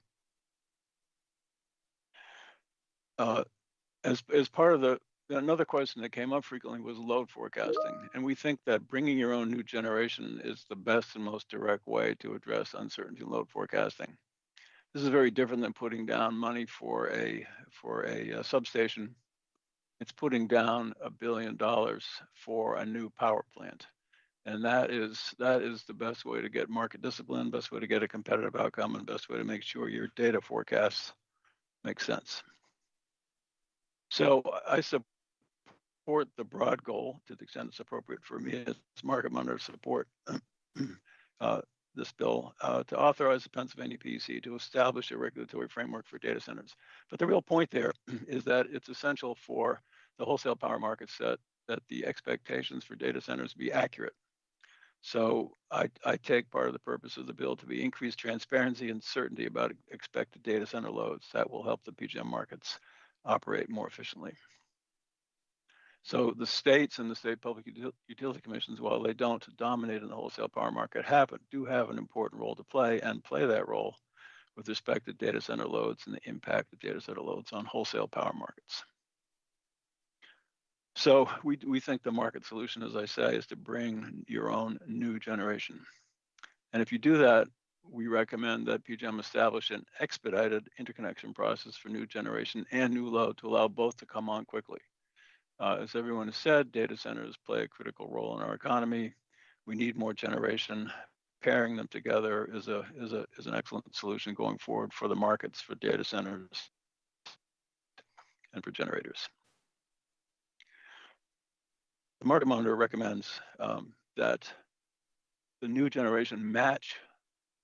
[SPEAKER 19] As part of another question that came up frequently was load forecasting, and we think that bringing your own new generation is the best and most direct way to address uncertainty in load forecasting. This is very different than putting down money for a substation. It's putting down $1 billion for a new power plant. And that is the best way to get market discipline, best way to get a competitive outcome, and best way to make sure your data forecasts make sense. So I support the broad goal, to the extent it's appropriate for me as market monitor, support this bill to authorize the Pennsylvania PUC to establish a regulatory framework for data centers. But the real point there is that it's essential for the wholesale power markets that the expectations for data centers be accurate. So I take part of the purpose of the bill to be increased transparency and certainty about expected data center loads. That will help the PJM markets operate more efficiently. So the states and the state public utility commissions, while they don't dominate in the wholesale power market, do have an important role to play and play that role with respect to data center loads and the impact of data center loads on wholesale power markets. So we think the market solution, as I say, is to bring your own new generation. And if you do that, we recommend that PJM establish an expedited interconnection process for new generation and new load to allow both to come on quickly. As everyone has said, data centers play a critical role in our economy. We need more generation. Pairing them together is an excellent solution going forward for the markets, for data centers, and for generators. The market monitor recommends that the new generation match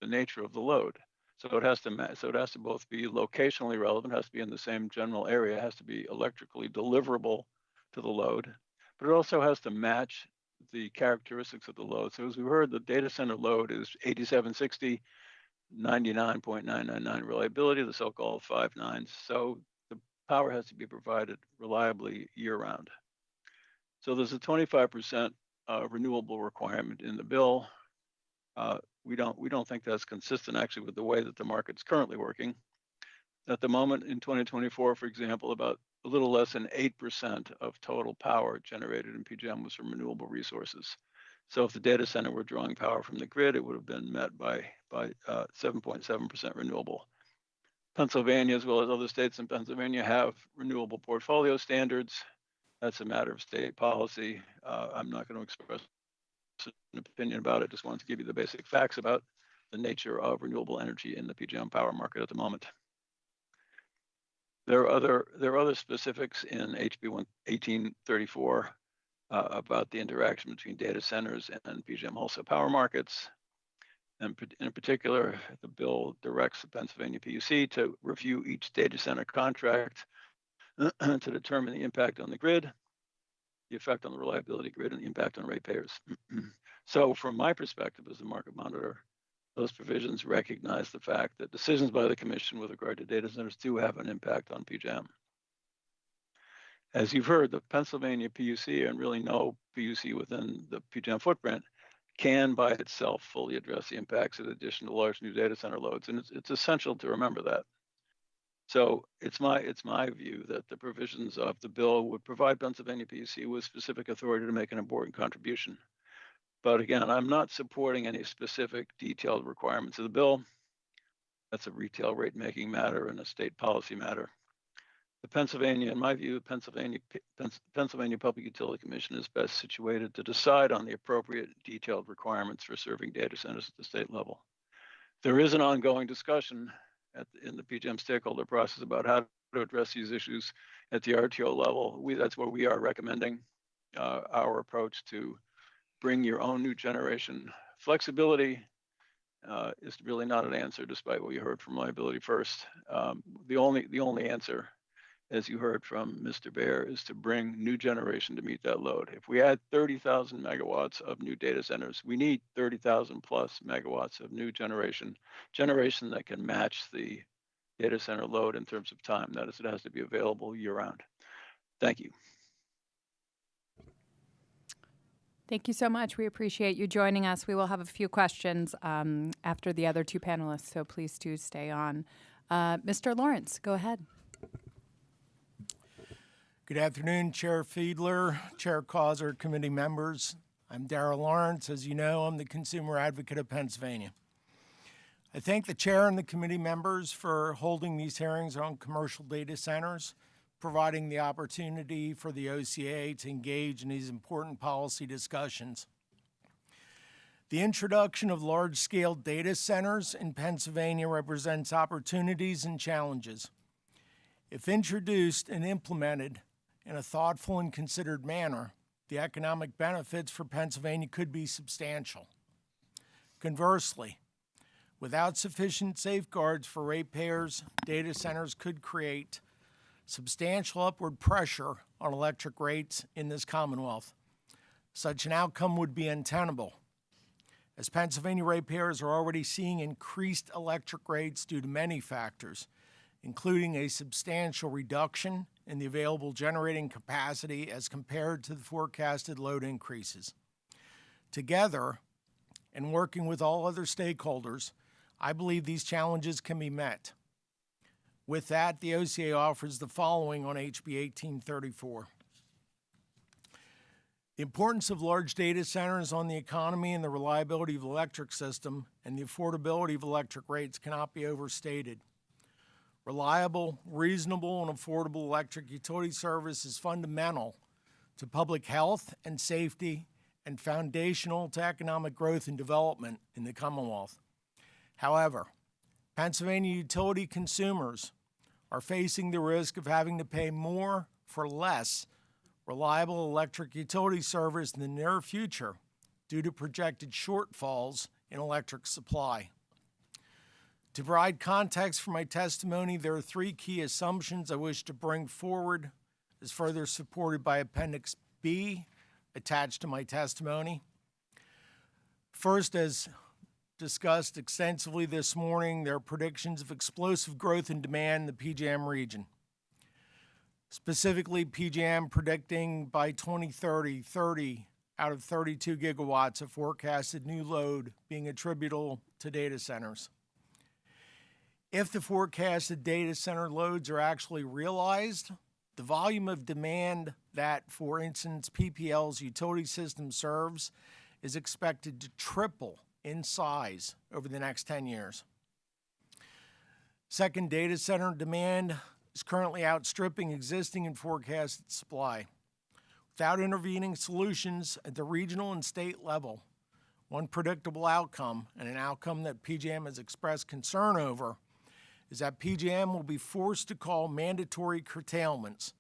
[SPEAKER 19] the nature of the load. So it has to both be locationally relevant, has to be in the same general area, has to be electrically deliverable to the load, but it also has to match the characteristics of the load. So as we heard, the data center load is 8760, 99.999 reliability, the so-called 5 nines. So the power has to be provided reliably year-round. So there's a 25% renewable requirement in the bill. We don't think that's consistent actually with the way that the market's currently working. At the moment in 2024, for example, about a little less than 8% of total power generated in PJM was from renewable resources. So if the data center were drawing power from the grid, it would have been met by 7.7% renewable. Pennsylvania, as well as other states in Pennsylvania, have renewable portfolio standards. That's a matter of state policy. I'm not going to express an opinion about it. Just wanted to give you the basic facts about the nature of renewable energy in the PJM power market at the moment. There are other specifics in HB 1834 about the interaction between data centers and PJM wholesale power markets. And in particular, the bill directs the Pennsylvania PUC to review each data center contract to determine the impact on the grid, the effect on the reliability grid, and the impact on ratepayers. So from my perspective as a market monitor, those provisions recognize the fact that decisions by the Commission with regard to data centers do have an impact on PJM. As you've heard, the Pennsylvania PUC, and really no PUC within the PJM footprint, can by itself fully address the impacts of addition to large new data center loads. And it's essential to remember that. So it's my view that the provisions of the bill would provide Pennsylvania PUC with specific authority to make an important contribution. But again, I'm not supporting any specific detailed requirements of the bill. That's a retail rate making matter and a state policy matter. The Pennsylvania, in my view, the Pennsylvania Public Utility Commission is best situated to decide on the appropriate detailed requirements for serving data centers at the state level. There is an ongoing discussion in the PJM stakeholder process about how to address these issues at the RTO level. That's where we are recommending our approach to bring your own new generation. Flexibility is really not an answer, despite what you heard from Liability First. The only answer, as you heard from Mr. Baer, is to bring new generation to meet that load. If we add 30,000 megawatts of new data centers, we need 30,000 plus megawatts of new generation that can match the data center load in terms of time. That is, it has to be available year round. Thank you.
[SPEAKER 1] Thank you so much. We appreciate you joining us. We will have a few questions after the other two panelists, so please do stay on. Mr. Lawrence, go ahead.
[SPEAKER 20] Good afternoon, Chair Fiedler, Chair Causer, committee members. I'm Darrell Lawrence. As you know, I'm the consumer advocate of Pennsylvania. I thank the chair and the committee members for holding these hearings on commercial data centers, providing the opportunity for the OCA to engage in these important policy discussions. The introduction of large-scale data centers in Pennsylvania represents opportunities and challenges. If introduced and implemented in a thoughtful and considered manner, the economic benefits for Pennsylvania could be substantial. Conversely, without sufficient safeguards for ratepayers, data centers could create substantial upward pressure on electric rates in this Commonwealth. Such an outcome would be untenable. as Pennsylvania ratepayers are already seeing increased electric rates due to many factors, including a substantial reduction in the available generating capacity as compared to the forecasted load increases. Together, and working with all other stakeholders, I believe these challenges can be met. With that, the OCA offers the following on HB 1834. The importance of large data centers on the economy and the reliability of the electric system and the affordability of electric rates cannot be overstated. Reliable, reasonable, and affordable electric utility service is fundamental to public health and safety and foundational to economic growth and development in the Commonwealth. However, Pennsylvania utility consumers are facing the risk of having to pay more for less reliable electric utility service in the near future due to projected shortfalls in electric supply. To provide context for my testimony, there are three key assumptions I wish to bring forward as further supported by Appendix B attached to my testimony. First, as discussed extensively this morning, there are predictions of explosive growth in demand in the PJM region. Specifically, PJM predicting by 2030, 30 out of 32 gigawatts of forecasted new load being attributable to data centers. If the forecasted data center loads are actually realized, the volume of demand that, for instance, PPL's utility system serves is expected to triple in size over the next 10 years. Second, data center demand is currently outstripping existing and forecasted supply. Without intervening solutions at the regional and state level, one predictable outcome, and an outcome that PJM has expressed concern over, is that PJM will be forced to call mandatory curtailments,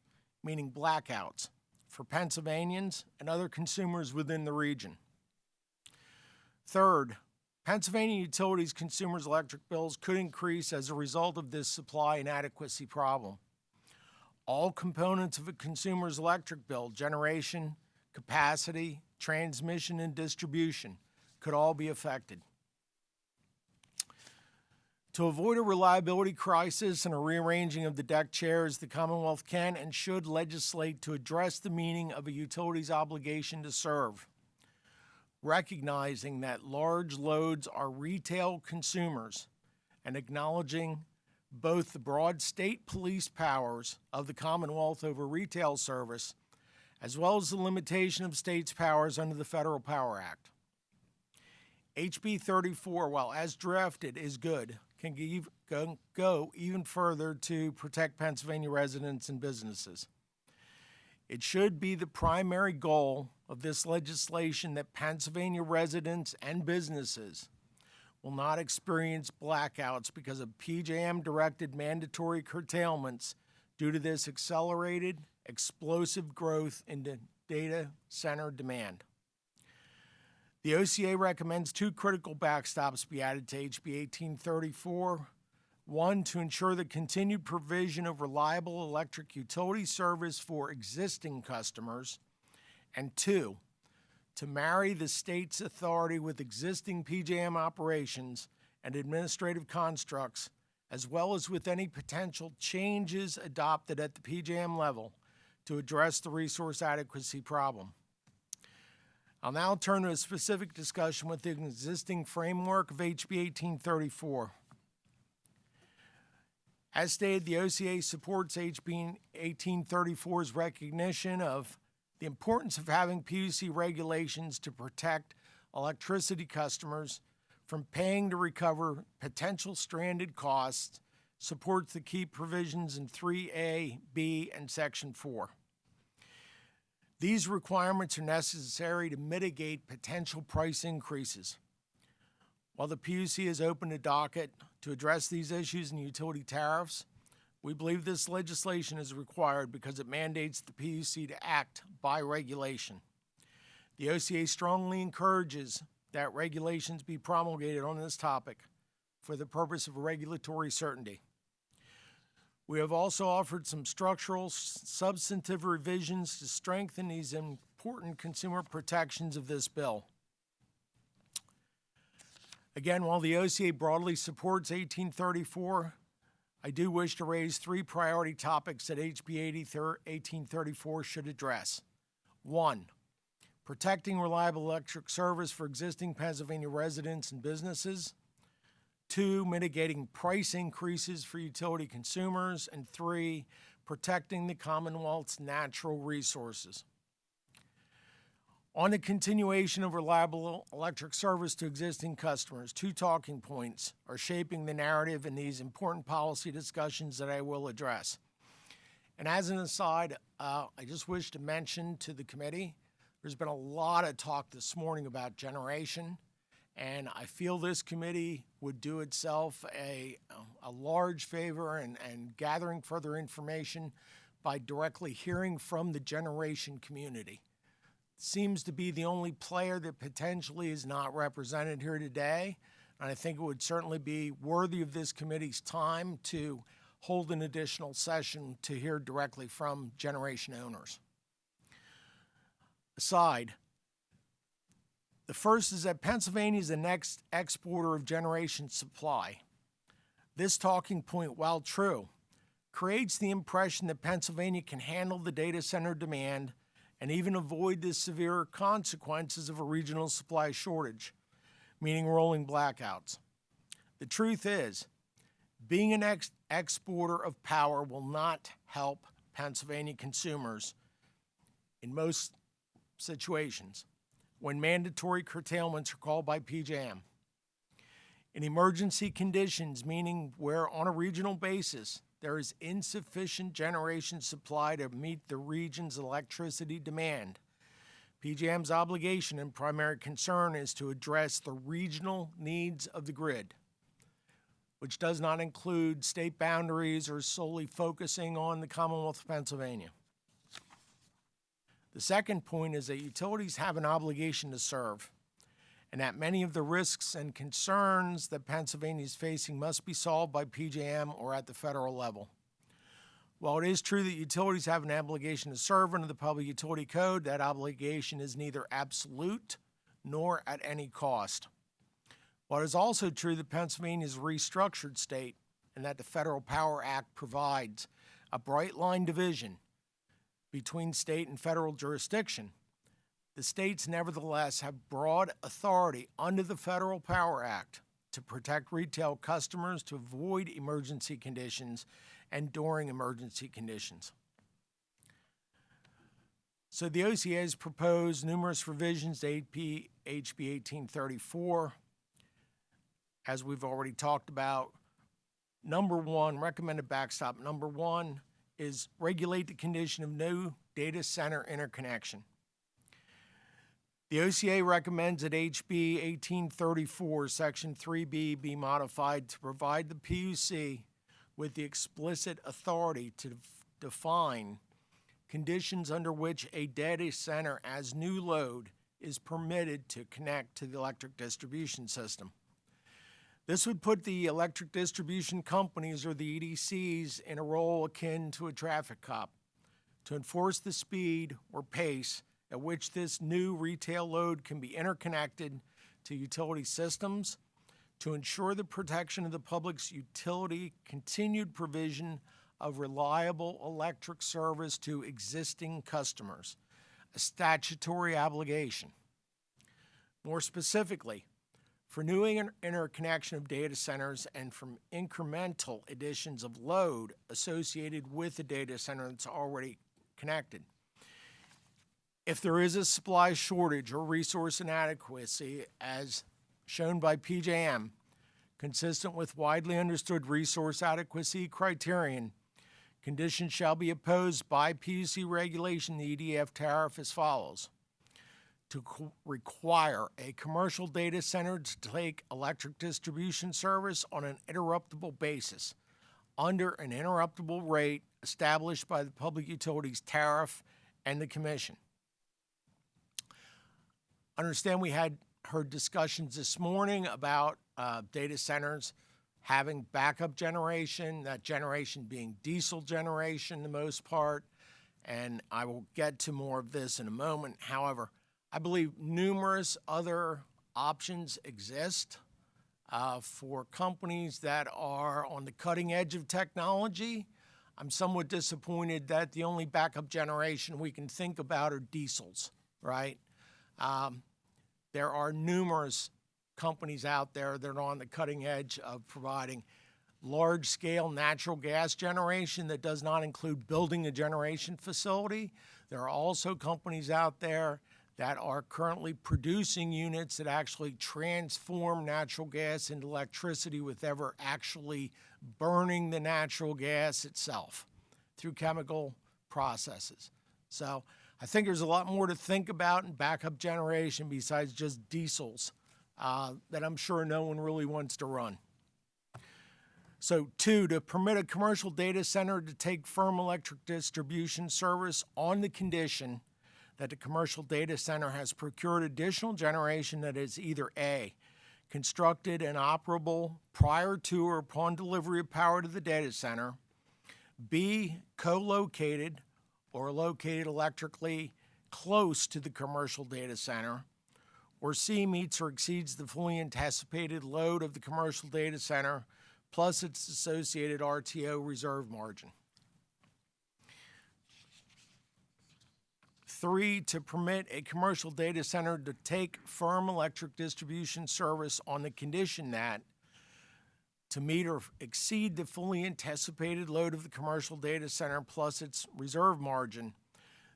[SPEAKER 20] meaning blackouts, for Pennsylvanians and other consumers within the region. Third, Pennsylvania utilities consumers' electric bills could increase as a result of this supply inadequacy problem. All components of a consumer's electric bill, generation, capacity, transmission, and distribution, could all be affected. To avoid a reliability crisis and a rearranging of the deck chairs, the Commonwealth can and should legislate to address the meaning of a utility's obligation to serve, recognizing that large loads are retail consumers and acknowledging both the broad state police powers of the Commonwealth over retail service, as well as the limitation of states' powers under the Federal Power Act. HB 34, while as drafted is good, can go even further to protect Pennsylvania residents and businesses. It should be the primary goal of this legislation that Pennsylvania residents and businesses will not experience blackouts because of PJM-directed mandatory curtailments due to this accelerated, explosive growth in data center demand. The OCA recommends two critical backstops be added to HB 1834. One, to ensure the continued provision of reliable electric utility service for existing customers. And two, to marry the state's authority with existing PJM operations and administrative constructs, as well as with any potential changes adopted at the PJM level to address the resource adequacy problem. I'll now turn to a specific discussion with the existing framework of HB 1834. As stated, the OCA supports HB 1834's recognition of the importance of having PUC regulations to protect electricity customers from paying to recover potential stranded costs, supports the key provisions in 3A, B, and Section 4. These requirements are necessary to mitigate potential price increases. While the PUC has opened a docket to address these issues in utility tariffs, we believe this legislation is required because it mandates the PUC to act by regulation. The OCA strongly encourages that regulations be promulgated on this topic for the purpose of regulatory certainty. We have also offered some structural, substantive revisions to strengthen these important consumer protections of this bill. Again, while the OCA broadly supports 1834, I do wish to raise three priority topics that HB 1834 should address. 1, protecting reliable electric service for existing Pennsylvania residents and businesses. 2, mitigating price increases for utility consumers. And 3, protecting the Commonwealth's natural resources. On the continuation of reliable electric service to existing customers, 2 talking points are shaping the narrative in these important policy discussions that I will address. And as an aside, I just wish to mention to the committee, there's been a lot of talk this morning about generation, and I feel this committee would do itself a large favor and gathering further information by directly hearing from the generation community. Seems to be the only player that potentially is not represented here today, and I think it would certainly be worthy of this committee's time to hold an additional session to hear directly from generation owners. Aside, the first is that Pennsylvania is the next exporter of generation supply. This talking point, while true, creates the impression that Pennsylvania can handle the data center demand and even avoid the severe consequences of a regional supply shortage, meaning rolling blackouts. The truth is, being an exporter of power will not help Pennsylvania consumers in most situations when mandatory curtailments are called by PJM. In emergency conditions, meaning where on a regional basis there is insufficient generation supply to meet the region's electricity demand, PJM's obligation and primary concern is to address the regional needs of the grid, which does not include state boundaries or solely focusing on the Commonwealth of Pennsylvania. The second point is that utilities have an obligation to serve, and that many of the risks and concerns that Pennsylvania is facing must be solved by PJM or at the federal level. While it is true that utilities have an obligation to serve under the Public Utility Code, that obligation is neither absolute nor at any cost. While it is also true that Pennsylvania is a restructured state and that the Federal Power Act provides a bright line division between state and federal jurisdiction, the states nevertheless have broad authority under the Federal Power Act to protect retail customers, to avoid emergency conditions, and during emergency conditions. So the OCA has proposed numerous revisions to HB 1834. As we've already talked about, number 1, recommended backstop number 1 is regulate the condition of no data center interconnection. The OCA recommends that HB 1834, Section 3B, be modified to provide the PUC with the explicit authority to define conditions under which a data center as new load is permitted to connect to the electric distribution system. This would put the electric distribution companies, or the EDCs, in a role akin to a traffic cop to enforce the speed or pace at which this new retail load can be interconnected to utility systems, to ensure the protection of the public's utility, continued provision of reliable electric service to existing customers, a statutory obligation. More specifically, for new interconnection of data centers and from incremental additions of load associated with the data center that's already connected. If there is a supply shortage or resource inadequacy, as shown by PJM, consistent with widely understood resource adequacy criterion, conditions shall be imposed by PUC regulation, the EDF tariff, as follows. To require a commercial data center to take electric distribution service on an interruptible basis under an interruptible rate established by the Public Utilities Tariff and the Commission. Understand we had heard discussions this morning about data centers having backup generation, that generation being diesel generation the most part, and I will get to more of this in a moment. However, I believe numerous other options exist for companies that are on the cutting edge of technology. I'm somewhat disappointed that the only backup generation we can think about are diesels, right? There are numerous companies out there that are on the cutting edge of providing large-scale natural gas generation that does not include building a generation facility. There are also companies out there that are currently producing units that actually transform natural gas into electricity without ever actually burning the natural gas itself through chemical processes. So I think there's a lot more to think about in backup generation besides just diesels that I'm sure no one really wants to run. So 2, to permit a commercial data center to take firm electric distribution service on the condition that the commercial data center has procured additional generation that is either A, constructed and operable prior to or upon delivery of power to the data center, B, co-located or located electrically close to the commercial data center, or C, meets or exceeds the fully anticipated load of the commercial data center plus its associated RTO reserve margin. 3, to permit a commercial data center to take firm electric distribution service on the condition that to meet or exceed the fully anticipated load of the commercial data center plus its reserve margin,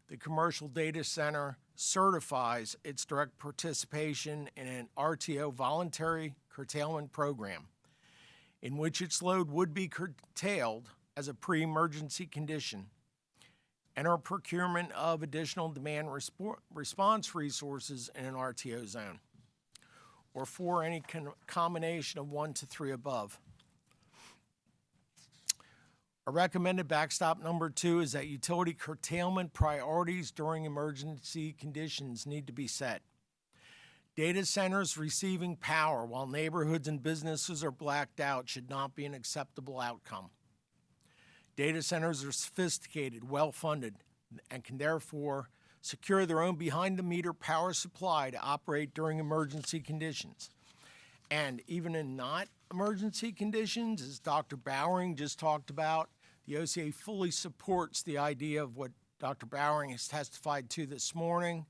[SPEAKER 20] the commercial data center certifies its direct participation in an RTO voluntary curtailment program in which its load would be curtailed as a pre-emergency condition, and our procurement of additional demand response resources in an RTO zone, or 4, any combination of 1 to 3 above. A recommended backstop number 2 is that utility curtailment priorities during emergency conditions need to be set. Data centers receiving power while neighborhoods and businesses are blacked out should not be an acceptable outcome. Data centers are sophisticated, well-funded, and can therefore secure their own behind-the-meter power supply to operate during emergency conditions. And even in not emergency conditions, as Dr. Bowering just talked about, the OCA fully supports the idea of what Dr. Bowering has testified to this morning.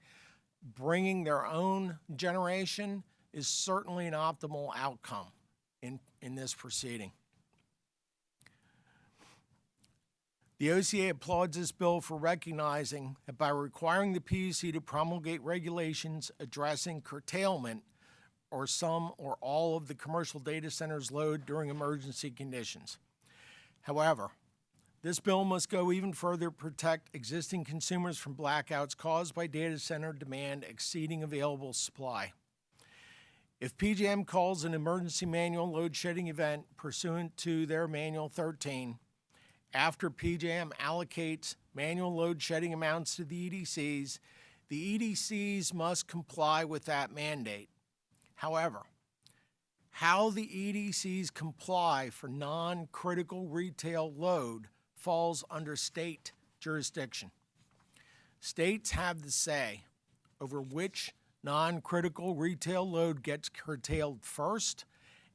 [SPEAKER 20] Bringing their own generation is certainly an optimal outcome in this proceeding. The OCA applauds this bill for recognizing that by requiring the PUC to promulgate regulations addressing curtailment or some or all of the commercial data centers' load during emergency conditions. However, this bill must go even further to protect existing consumers from blackouts caused by data center demand exceeding available supply. If PJM calls an emergency manual load shedding event pursuant to their Manual 13, after PJM allocates manual load shedding amounts to the EDCs must comply with that mandate. However, how the EDCs comply for non-critical retail load falls under state jurisdiction. States have the say over which non-critical retail load gets curtailed first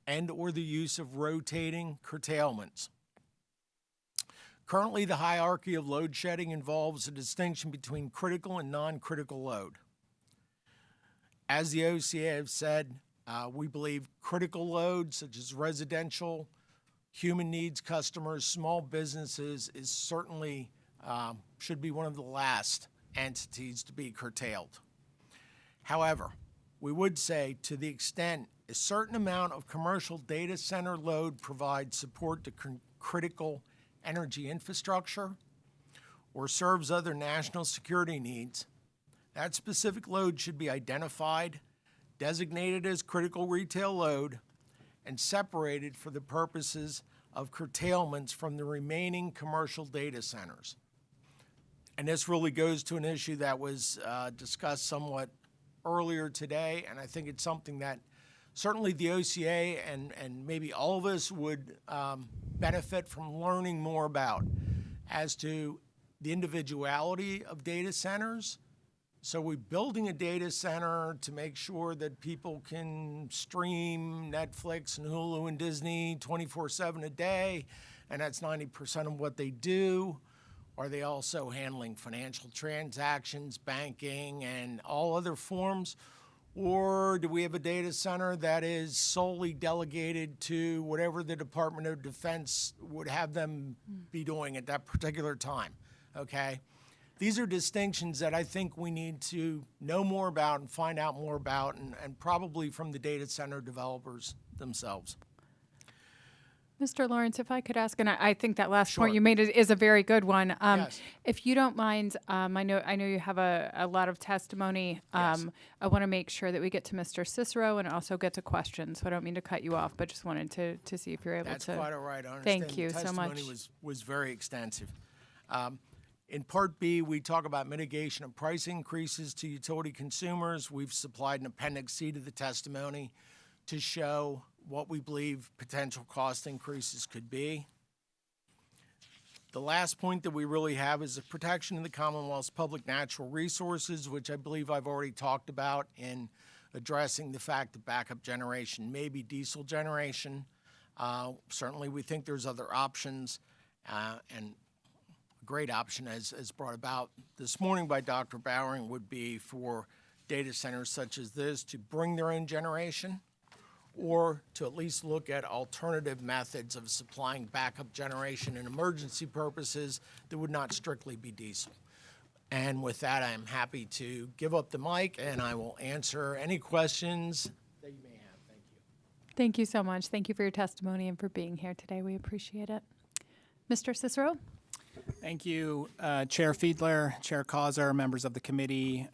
[SPEAKER 20] and or the use of rotating curtailments. Currently, the hierarchy of load shedding involves a distinction between critical and non-critical load. As the OCA have said, we believe critical load, such as residential, human needs customers, small businesses, is certainly should be one of the last entities to be curtailed. However, we would say to the extent a certain amount of commercial data center load provides support to critical energy infrastructure or serves other national security needs, that specific load should be identified, designated as critical retail load, and separated for the purposes of curtailments from the remaining commercial data centers. And this really goes to an issue that was discussed somewhat earlier today, and I think it's something that certainly the OCA and maybe all of us would benefit from learning more about as to the individuality of data centers So we're building a data center to make sure that people can stream Netflix and Hulu and Disney 24/7 a day, and that's 90% of what they do. Are they also handling financial transactions, banking, and all other forms? Or do we have a data center that is solely delegated to whatever the Department of Defense would have them be doing at that particular time? Okay? These are distinctions that I think we need to know more about and find out more about, and probably from the data center developers themselves.
[SPEAKER 1] Mr. Lawrence, if I could ask, and I think that last
[SPEAKER 20] Sure.
[SPEAKER 1] point you made is a very good one.
[SPEAKER 20] Yes.
[SPEAKER 1] If you don't mind, I know you have a lot of testimony.
[SPEAKER 20] Yes.
[SPEAKER 1] I want to make sure that we get to Mr. Cicero and also get to questions. So I don't mean to cut you off, but just wanted to see if you're able
[SPEAKER 20] That's
[SPEAKER 1] to.
[SPEAKER 20] quite all right. I understand.
[SPEAKER 1] Thank you
[SPEAKER 20] the
[SPEAKER 1] so much.
[SPEAKER 20] testimony was very extensive. In Part B, we talk about mitigation of price increases to utility consumers. We've supplied an Appendix C to the testimony to show what we believe potential cost increases could be. The last point that we really have is the protection of the Commonwealth's public natural resources, which I believe I've already talked about in addressing the fact that backup generation may be diesel generation. Certainly, we think there's other options, and a great option as brought about this morning by Dr. Bowering would be for data centers such as this to bring their own generation, or to at least look at alternative methods of supplying backup generation and emergency purposes that would not strictly be diesel. And with that, I'm happy to give up the mic, and I will answer any questions that you may have. Thank you.
[SPEAKER 1] Thank you so much. Thank you for your testimony and for being here today. We appreciate it. Mr. Cicero?
[SPEAKER 14] Thank you, Chair Fiedler, Chair Causer, members of the committee.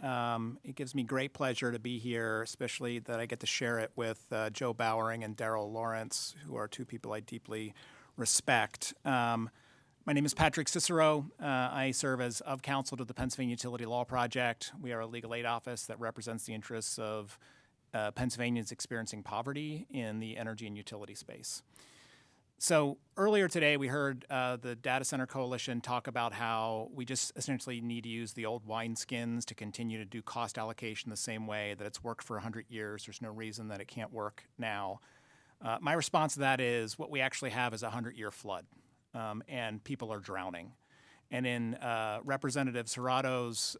[SPEAKER 14] It gives me great pleasure to be here, especially that I get to share it with Joe Bowering and Darrell Lawrence, who are two people I deeply respect. My name is Patrick Cicero. I serve as of counsel to the Pennsylvania Utility Law Project. We are a legal aid office that represents the interests of Pennsylvanians experiencing poverty in the energy and utility space. So earlier today, we heard the Data Center Coalition talk about how we just essentially need to use the old wineskins to continue to do cost allocation the same way that it's worked for 100 years. There's no reason that it can't work now. My response to that is what we actually have is a 100-year flood, and people are drowning. And in Representative Serrato's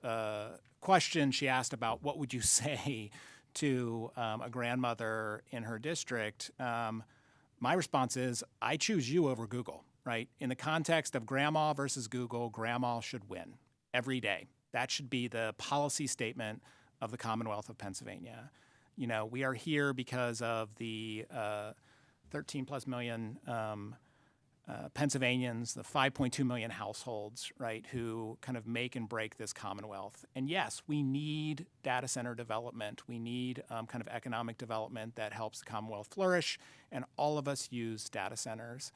[SPEAKER 14] question, she asked about what would you say to a grandmother in her district. My response is, I choose you over Google, right? In the context of grandma versus Google, grandma should win every day. That should be the policy statement of the Commonwealth of Pennsylvania. You know, we are here because of the 13 plus million Pennsylvanians, the 5.2 million households, right, who kind of make and break this Commonwealth. And yes, we need data center development. We need kind of economic development that helps the Commonwealth flourish, and all of us use data centers.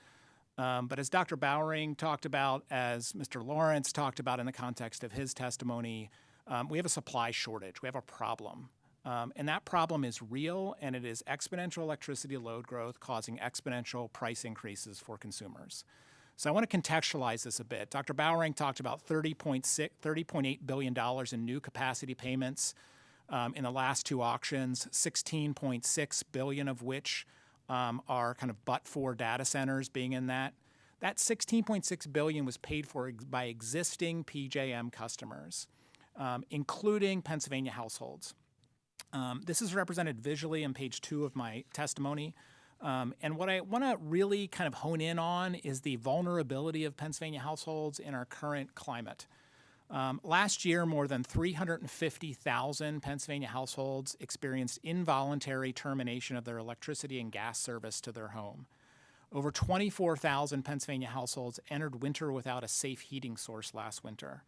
[SPEAKER 14] But as Dr. Bowering talked about, as Mr. Lawrence talked about in the context of his testimony, we have a supply shortage. We have a problem. And that problem is real, and it is exponential electricity load growth causing exponential price increases for consumers. So I want to contextualize this a bit. Dr. Bowering talked about $30.8 billion in new capacity payments in the last two auctions, $16.6 billion of which are kind of but-for data centers being in that. That $16.6 billion was paid for by existing PJM customers, including Pennsylvania households. This is represented visually on page 2 of my testimony. And what I want to really kind of hone in on is the vulnerability of Pennsylvania households in our current climate. Last year, more than 350,000 Pennsylvania households experienced involuntary termination of their electricity and gas service to their home. Over 24,000 Pennsylvania households entered winter without a safe heating source last winter.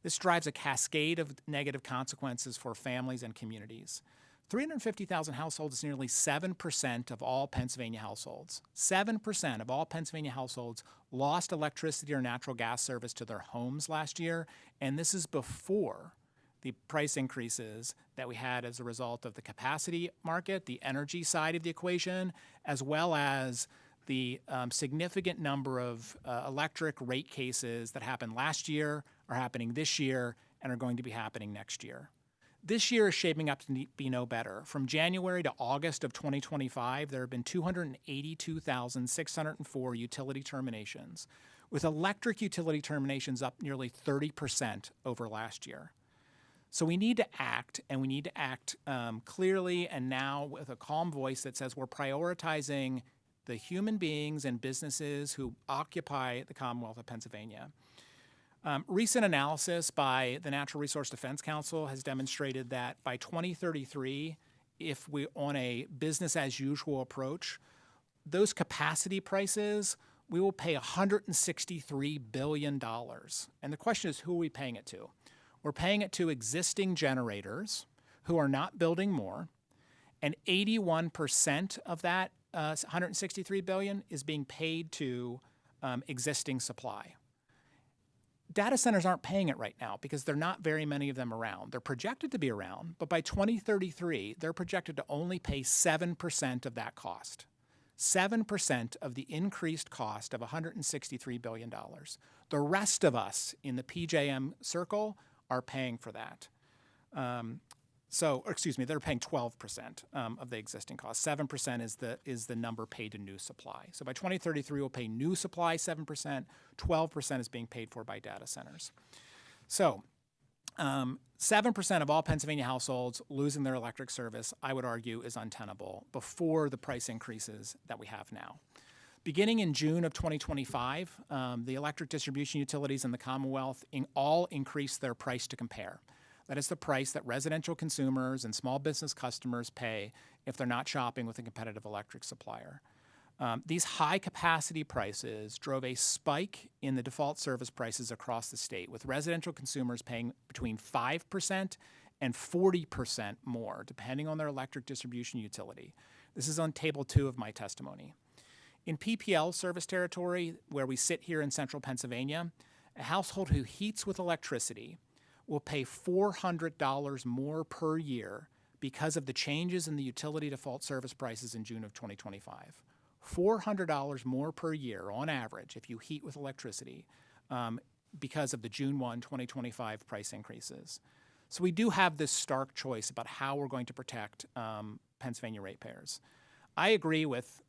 [SPEAKER 14] This drives a cascade of negative consequences for families and communities. 350,000 households is nearly 7% of all Pennsylvania households. 7% of all Pennsylvania households lost electricity or natural gas service to their homes last year, and this is before the price increases that we had as a result of the capacity market, the energy side of the equation, as well as the significant number of electric rate cases that happened last year, are happening this year, and are going to be happening next year. This year is shaping up to be no better. From January to August of 2025, there have been 282,604 utility terminations, with electric utility terminations up nearly 30% over last year. So we need to act, and we need to act clearly and now with a calm voice that says we're prioritizing the human beings and businesses who occupy the Commonwealth of Pennsylvania. Recent analysis by the Natural Resource Defense Council has demonstrated that by 2033, if we're on a business as usual approach, those capacity prices, we will pay $163 billion. And the question is, who are we paying it to? We're paying it to existing generators who are not building more, and 81% of that $163 billion is being paid to existing supply. Data centers aren't paying it right now because there are not very many of them around. They're projected to be around, but by 2033, they're projected to only pay 7% of that cost. 7% of the increased cost of $163 billion. The rest of us in the PJM circle are paying for that. They're paying 12% of the existing cost. 7% is the number paid to new supply. So by 2033, we'll pay new supply 7%. 12% is being paid for by data centers. So 7% of all Pennsylvania households losing their electric service, I would argue, is untenable before the price increases that we have now. Beginning in June of 2025, the electric distribution utilities in the Commonwealth all increased their price to compare. That is the price that residential consumers and small business customers pay if they're not shopping with a competitive electric supplier. These high capacity prices drove a spike in the default service prices across the state, with residential consumers paying between 5% and 40% more, depending on their electric distribution utility. This is on table 2 of my testimony. In PPL service territory, where we sit here in central Pennsylvania, a household who heats with electricity will pay $400 more per year because of the changes in the utility default service prices in June of 2025. $400 more per year on average if you heat with electricity because of the June 1, 2025 price increases. So we do have this stark choice about how we're going to protect Pennsylvania ratepayers. I agree with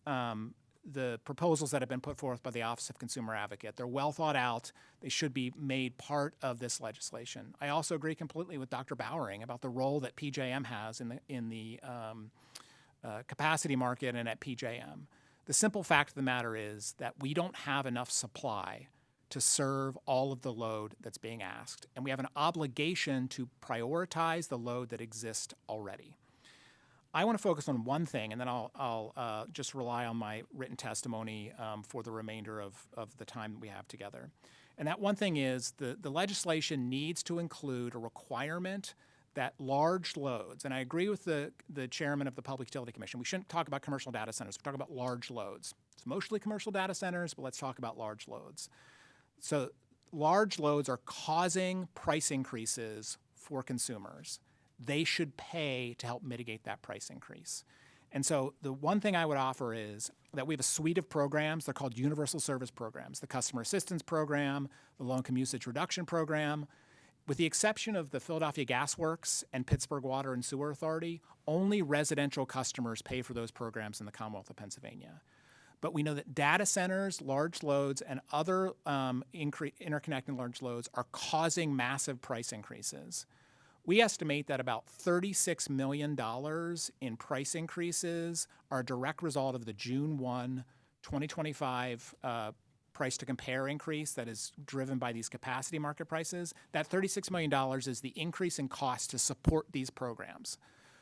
[SPEAKER 14] the proposals that have been put forth by the Office of Consumer Advocate. They're well thought out. They should be made part of this legislation. I also agree completely with Dr. Bowering about the role that PJM has in the capacity market and at PJM. The simple fact of the matter is that we don't have enough supply to serve all of the load that's being asked, and we have an obligation to prioritize the load that exists already. I want to focus on one thing, and then I'll just rely on my written testimony for the remainder of the time we have together. And that one thing is the legislation needs to include a requirement that large loads, and I agree with the chairman of the Public Utility Commission, we shouldn't talk about commercial data centers, we're talking about large loads. It's mostly commercial data centers, but let's talk about large loads. So large loads are causing price increases for consumers. They should pay to help mitigate that price increase. And so the one thing I would offer is that we have a suite of programs. They're called universal service programs, the Customer Assistance Program, the Low-Income Usage Reduction Program. With the exception of the Philadelphia Gas Works and Pittsburgh Water and Sewer Authority, only residential customers pay for those programs in the Commonwealth of Pennsylvania. But we know that data centers, large loads, and other interconnecting large loads are causing massive price increases. We estimate that about $36 million in price increases are a direct result of the June 1, 2025 price to compare increase that is driven by these capacity market prices. That $36 million is the increase in cost to support these programs.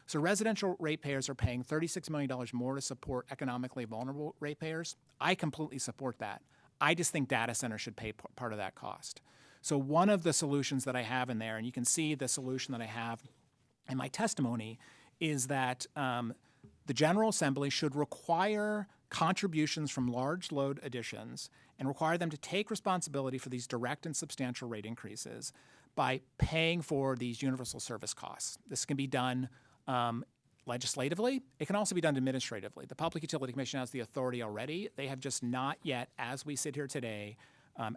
[SPEAKER 14] So residential ratepayers are paying $36 million more to support economically vulnerable ratepayers. I completely support that. I just think data centers should pay part of that cost. So one of the solutions that I have in there, and you can see the solution that I have in my testimony, is that the General Assembly should require contributions from large load additions and require them to take responsibility for these direct and substantial rate increases by paying for these universal service costs. This can be done legislatively. It can also be done administratively. The Public Utility Commission has the authority already. They have just not yet, as we sit here today,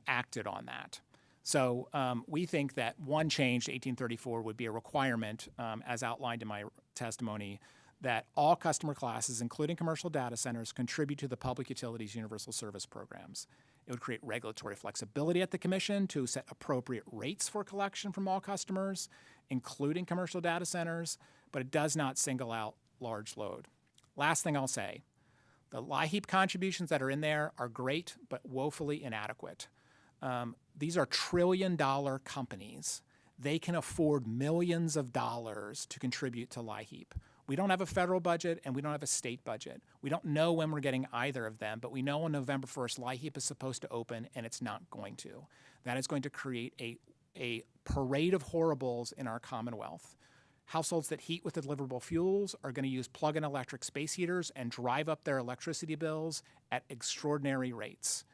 [SPEAKER 14] acted on that. So we think that one change to 1834 would be a requirement, as outlined in my testimony, that all customer classes, including commercial data centers, contribute to the Public Utilities Universal Service programs. It would create regulatory flexibility at the Commission to set appropriate rates for collection from all customers, including commercial data centers, but it does not single out large load. Last thing I'll say, the LIHEAP contributions that are in there are great, but woefully inadequate. These are trillion-dollar companies. They can afford millions of dollars to contribute to LIHEAP. We don't have a federal budget and we don't have a state budget. We don't know when we're getting either of them, but we know on November 1st, LIHEAP is supposed to open and it's not going to. That is going to create a parade of horribles in our Commonwealth. Households that heat with deliverable fuels are going to use plug-in electric space heaters and drive up their electricity bills at extraordinary rates.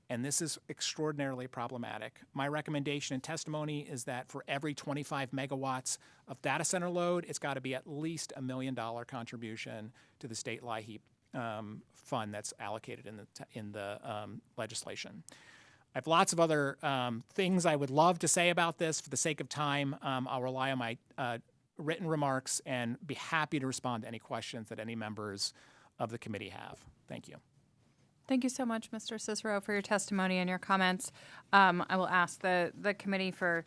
[SPEAKER 14] And this is extraordinarily problematic. My recommendation in testimony is that for every 25 megawatts of data center load, it's got to be at least $1 million contribution to the state LIHEAP fund that's allocated in the legislation. I have lots of other things I would love to say about this. For the sake of time, I'll rely on my written remarks and be happy to respond to any questions that any members of the committee have. Thank you.
[SPEAKER 1] Thank you so much, Mr. Cicero, for your testimony and your comments. I will ask the committee for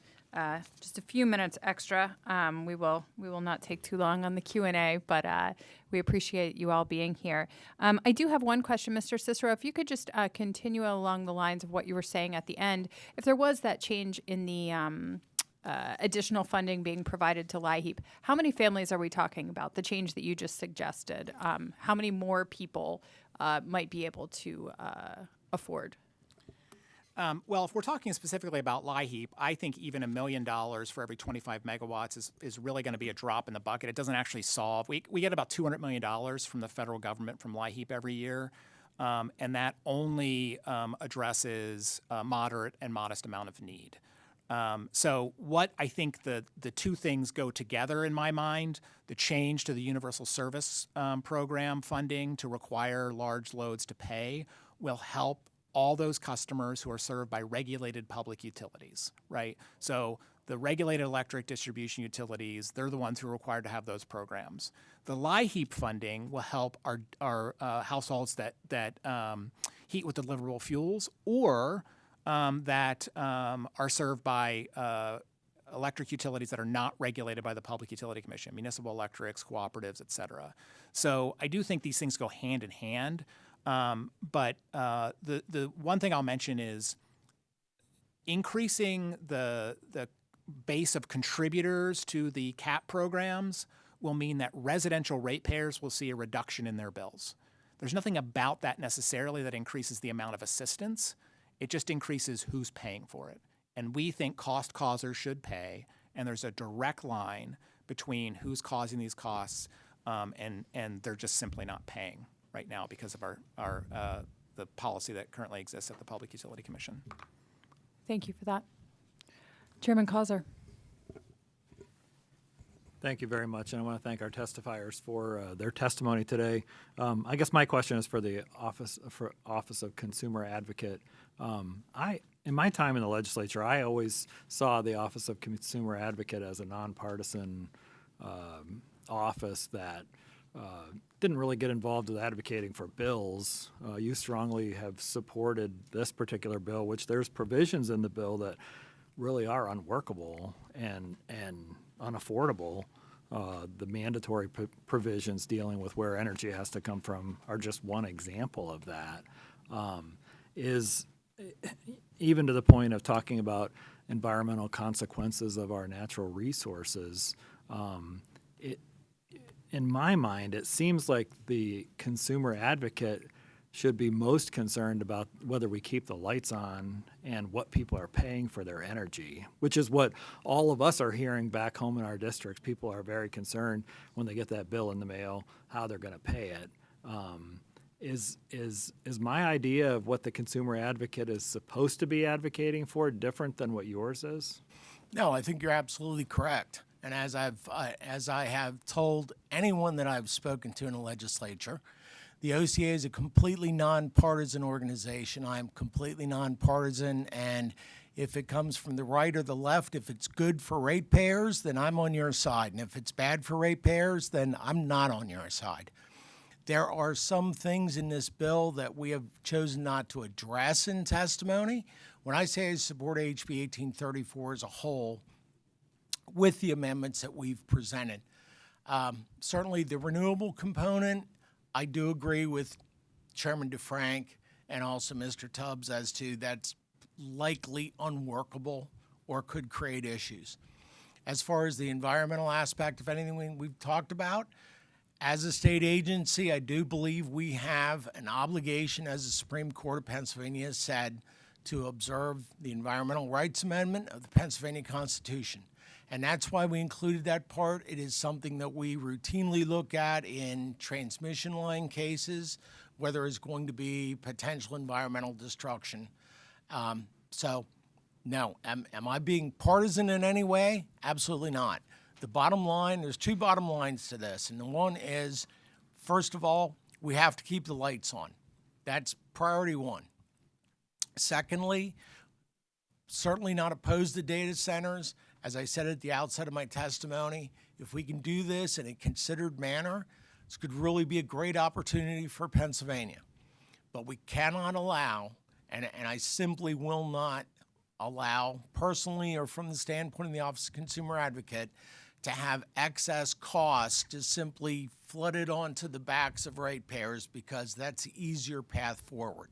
[SPEAKER 1] just a few minutes extra. We will not take too long on the Q&A, but we appreciate you all being here. I do have one question, Mr. Cicero. If you could just continue along the lines of what you were saying at the end. If there was that change in the additional funding being provided to LIHEAP, how many families are we talking about? The change that you just suggested. How many more people might be able to afford?
[SPEAKER 14] Well, if we're talking specifically about LIHEAP, I think even $1 million for every 25 megawatts is really going to be a drop in the bucket. It doesn't actually solve. We get about $200 million from the federal government from LIHEAP every year, and that only addresses a moderate and modest amount of need. So what I think the two things go together in my mind, the change to the Universal Service Program funding to require large loads to pay will help all those customers who are served by regulated public utilities, right? So the regulated electric distribution utilities, they're the ones who are required to have those programs. The LIHEAP funding will help our households that heat with deliverable fuels or that are served by electric utilities that are not regulated by the Public Utility Commission, municipal electrics, cooperatives, et cetera. So I do think these things go hand in hand. But the one thing I'll mention is increasing the base of contributors to the CAP programs will mean that residential ratepayers will see a reduction in their bills. There's nothing about that necessarily that increases the amount of assistance. It just increases who's paying for it. And we think cost causers should pay, and there's a direct line between who's causing these costs and they're just simply not paying right now because of the policy that currently exists at the Public Utility Commission.
[SPEAKER 1] Thank you for that. Chairman Causer.
[SPEAKER 4] Thank you very much, and I want to thank our testifiers for their testimony today. I guess my question is for the Office of Consumer Advocate. In my time in the legislature, I always saw the Office of Consumer Advocate as a nonpartisan office that didn't really get involved with advocating for bills. You strongly have supported this particular bill, which there's provisions in the bill that really are unworkable and unaffordable. The mandatory provisions dealing with where energy has to come from are just one example of that. Is even to the point of talking about environmental consequences of our natural resources. In my mind, it seems like the consumer advocate should be most concerned about whether we keep the lights on and what people are paying for their energy, which is what all of us are hearing back home in our districts. People are very concerned when they get that bill in the mail, how they're going to pay it. Is my idea of what the consumer advocate is supposed to be advocating for different than what yours is?
[SPEAKER 20] No, I think you're absolutely correct. And as I have told anyone that I've spoken to in the legislature, the OCA is a completely nonpartisan organization. I'm completely nonpartisan, and If it comes from the right or the left, if it's good for ratepayers, then I'm on your side. And if it's bad for ratepayers, then I'm not on your side. There are some things in this bill that we have chosen not to address in testimony. When I say I support HB 1834 as a whole, with the amendments that we've presented, certainly the renewable component, I do agree with Chairman DeFrank and also Mr. Tubbs as to that's likely unworkable or could create issues. As far as the environmental aspect of anything we've talked about, as a state agency, I do believe we have an obligation, as the Supreme Court of Pennsylvania has said, to observe the Environmental Rights Amendment of the Pennsylvania Constitution. And that's why we included that part. It is something that we routinely look at in transmission line cases, whether it's going to be potential environmental destruction. So, no. Am I being partisan in any way? Absolutely not. The bottom line, there's two bottom lines to this. And the one is, first of all, we have to keep the lights on. That's priority one. Secondly, certainly not opposed to data centers. As I said at the outset of my testimony, if we can do this in a considered manner, this could really be a great opportunity for Pennsylvania. But we cannot allow, and I simply will not allow, personally or from the standpoint of the Office of Consumer Advocate, to have excess costs to simply flood it onto the backs of ratepayers, because that's the easier path forward.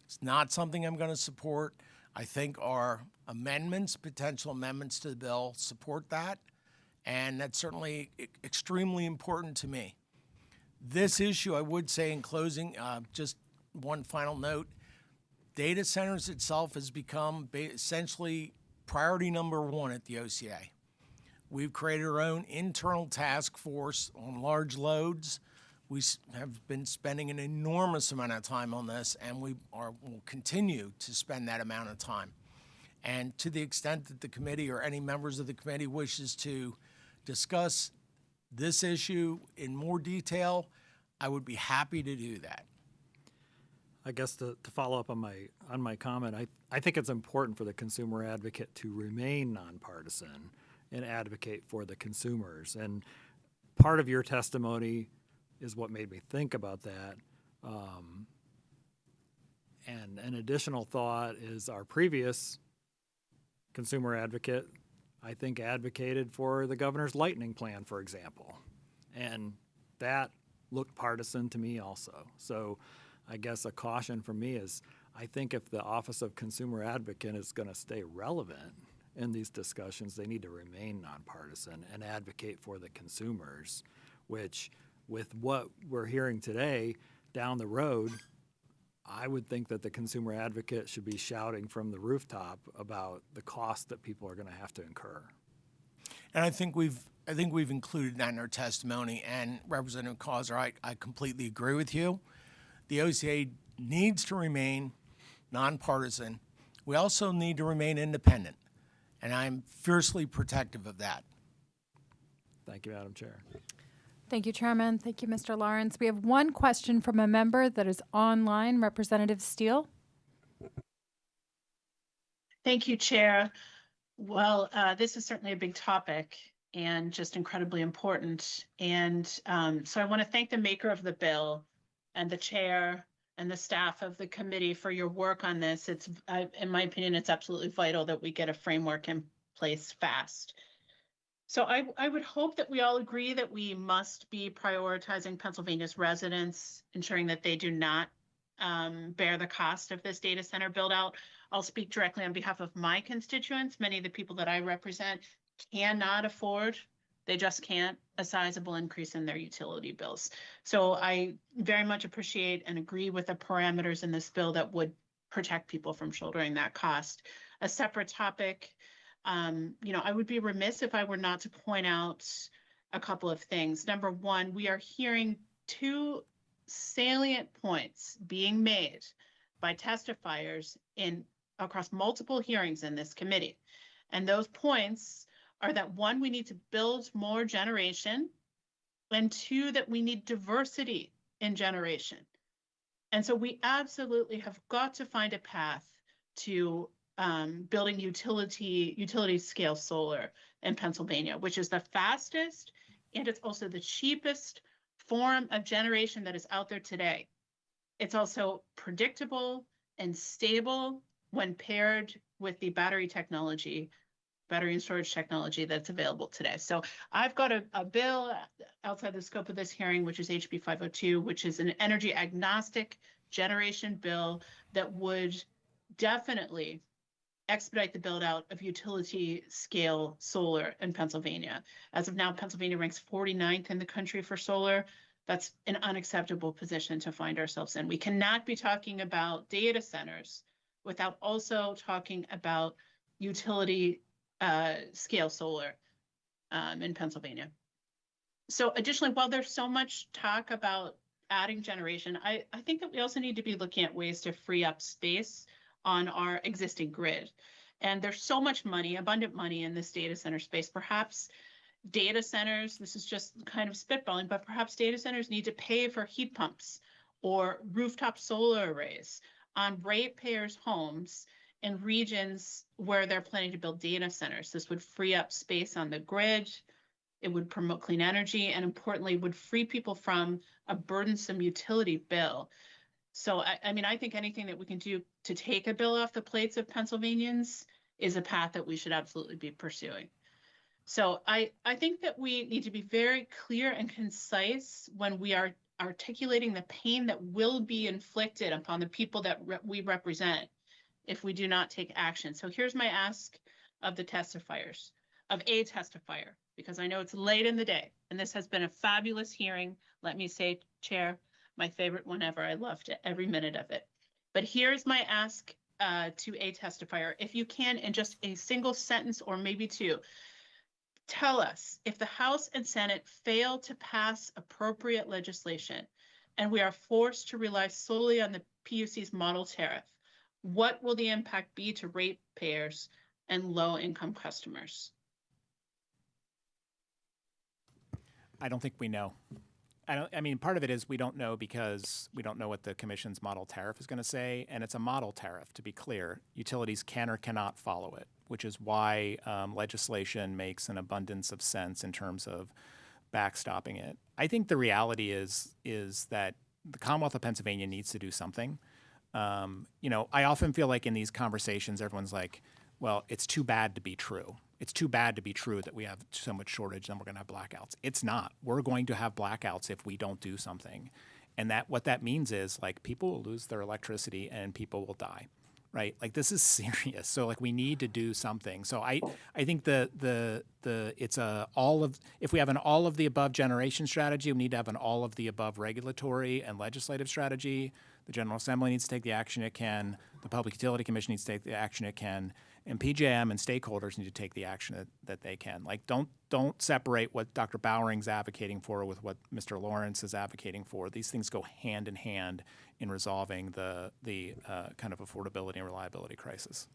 [SPEAKER 20] It's not something I'm going to support. I think our amendments, potential amendments to the bill, support that, and that's certainly extremely important to me. This issue, I would say in closing, just one final note, data centers itself has become essentially priority number one at the OCA. We've created our own internal task force on large loads. We have been spending an enormous amount of time on this, and will continue to spend that amount of time. And to the extent that the committee or any members of the committee wishes to discuss this issue in more detail, I would be happy to do that.
[SPEAKER 4] I guess to follow up on my comment, I think it's important for the consumer advocate to remain nonpartisan and advocate for the consumers. And part of your testimony is what made me think about that. And an additional thought is our previous consumer advocate, I think, advocated for the governor's lightning plan, for example. And that looked partisan to me also. So I guess a caution for me is, I think if the Office of Consumer Advocate is going to stay relevant in these discussions, they need to remain nonpartisan and advocate for the consumers, which, with what we're hearing today down the road, I would think that the consumer advocate should be shouting from the rooftop about the cost that people are going to have to incur.
[SPEAKER 20] And I think we've included that in our testimony. And Representative Causer, I completely agree with you. The OCA needs to remain nonpartisan. We also need to remain independent, and I'm fiercely protective of that.
[SPEAKER 4] Thank you, Madam Chair.
[SPEAKER 1] Thank you, Chairman. Thank you, Mr. Lawrence. We have one question from a member that is online, Representative Steele.
[SPEAKER 21] Thank you, Chair. Well, this is certainly a big topic and just incredibly important. And so I want to thank the maker of the bill and the chair and the staff of the committee for your work on this. It's, in my opinion, it's absolutely vital that we get a framework in place fast. So I would hope that we all agree that we must be prioritizing Pennsylvania's residents, ensuring that they do not bear the cost of this data center build out. I'll speak directly on behalf of my constituents. Many of the people that I represent cannot afford, they just can't, a sizable increase in their utility bills. So I very much appreciate and agree with the parameters in this bill that would protect people from shouldering that cost. A separate topic, I would be remiss if I were not to point out a couple of things. Number one, we are hearing two salient points being made by testifiers across multiple hearings in this committee. And those points are that, one, we need to build more generation, and two, that we need diversity in generation. And so we absolutely have got to find a path to building utility scale solar in Pennsylvania, which is the fastest and it's also the cheapest form of generation that is out there today. It's also predictable and stable when paired with the battery and storage technology that's available today. So I've got a bill outside the scope of this hearing, which is HB 502, which is an energy agnostic generation bill that would definitely expedite the build out of utility scale solar in Pennsylvania. As of now, Pennsylvania ranks 49th in the country for solar. That's an unacceptable position to find ourselves in. We cannot be talking about data centers without also talking about utility scale solar in Pennsylvania. So additionally, while there's so much talk about adding generation, I think that we also need to be looking at ways to free up space on our existing grid. And there's so much money, abundant money in this data center space. Perhaps data centers, this is just kind of spitballing, but perhaps data centers need to pay for heat pumps or rooftop solar arrays on ratepayers' homes in regions where they're planning to build data centers. This would free up space on the grid. It would promote clean energy, and importantly, would free people from a burdensome utility bill. So, I mean, I think anything that we can do to take a bill off the plates of Pennsylvanians is a path that we should absolutely be pursuing. So I think that we need to be very clear and concise when we are articulating the pain that will be inflicted upon the people that we represent if we do not take action. So here's my ask of the testifiers, of a testifier, because I know it's late in the day, and this has been a fabulous hearing. Let me say, Chair, my favorite one ever. I loved it, every minute of it. But here's my ask to a testifier. If you can, in just a single sentence or maybe two, tell us if the House and Senate fail to pass appropriate legislation and we are forced to rely solely on the PUC's model tariff, what will the impact be to ratepayers and low-income customers?
[SPEAKER 14] I don't think we know. I mean, part of it is we don't know because we don't know what the commission's model tariff is going to say, and it's a model tariff, to be clear. Utilities can or cannot follow it, which is why legislation makes an abundance of sense in terms of backstopping it. I think the reality is that the Commonwealth of Pennsylvania needs to do something. You know, I often feel like in these conversations, everyone's like, well, it's too bad to be true. It's too bad to be true that we have so much shortage and we're going to have blackouts. It's not. We're going to have blackouts if we don't do something. And what that means is, like, people will lose their electricity and people will die, right? Like, this is serious. So, like, we need to do something. So I think it's if we have an all of the above generation strategy, we need to have an all of the above regulatory and legislative strategy. The General Assembly needs to take the action it can. The Public Utility Commission needs to take the action it can. And PJM and stakeholders need to take the action that they can. Like, don't separate what Dr. Bowering's advocating for with what Mr. Lawrence is advocating for. These things go hand in hand in resolving the kind of affordability and reliability crisis.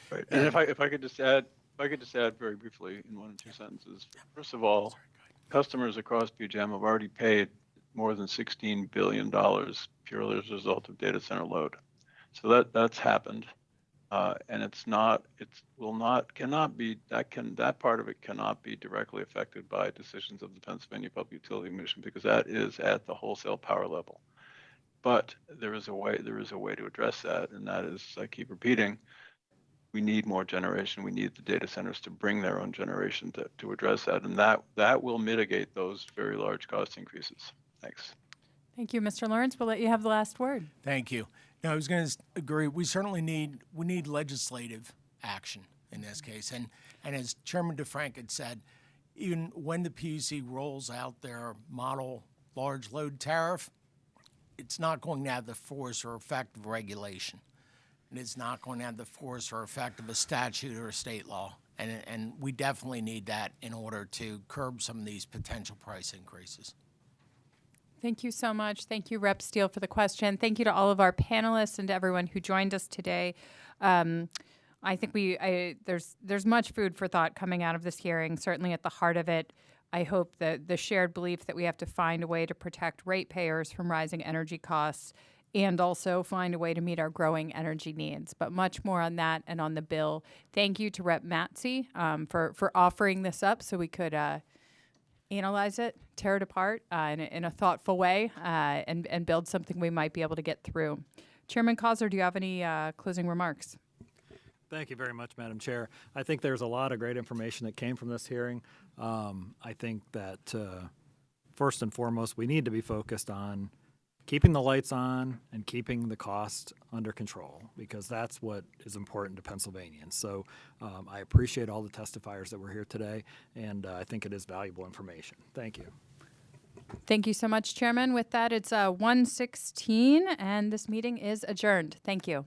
[SPEAKER 19] Right. And if I could just add very briefly in 1 or 2 sentences. First of all, customers across PJM have already paid more than $16 billion purely as a result of data center load. So that's happened. And that part of it cannot be directly affected by decisions of the Pennsylvania Public Utility Commission, because that is at the wholesale power level. But there is a way to address that, and that is, I keep repeating, we need more generation. We need the data centers to bring their own generation to address that, and that will mitigate those very large cost increases. Thanks.
[SPEAKER 1] Thank you, Mr. Lawrence. We'll let you have the last word.
[SPEAKER 20] Thank you. No, I was going to agree. We certainly need legislative action in this case. And as Chairman DeFrank had said, even when the PUC rolls out their model large load tariff, it's not going to have the force or effect of regulation. And it's not going to have the force or effect of a statute or a state law. And we definitely need that in order to curb some of these potential price increases.
[SPEAKER 1] Thank you so much. Thank you, Rep. Steele, for the question. Thank you to all of our panelists and to everyone who joined us today. I think there's much food for thought coming out of this hearing. Certainly at the heart of it, I hope that the shared belief that we have to find a way to protect ratepayers from rising energy costs and also find a way to meet our growing energy needs. But much more on that and on the bill. Thank you to Rep. Matsy for offering this up so we could analyze it, tear it apart in a thoughtful way, and build something we might be able to get through. Chairman Causer, do you have any closing remarks?
[SPEAKER 4] Thank you very much, Madam Chair. I think there's a lot of great information that came from this hearing. I think that first and foremost, we need to be focused on keeping the lights on and keeping the cost under control, because that's what is important to Pennsylvanians. So I appreciate all the testifiers that were here today, and I think it is valuable information. Thank you.
[SPEAKER 1] Thank you so much, Chairman. With that, it's 1:16, and this meeting is adjourned. Thank you.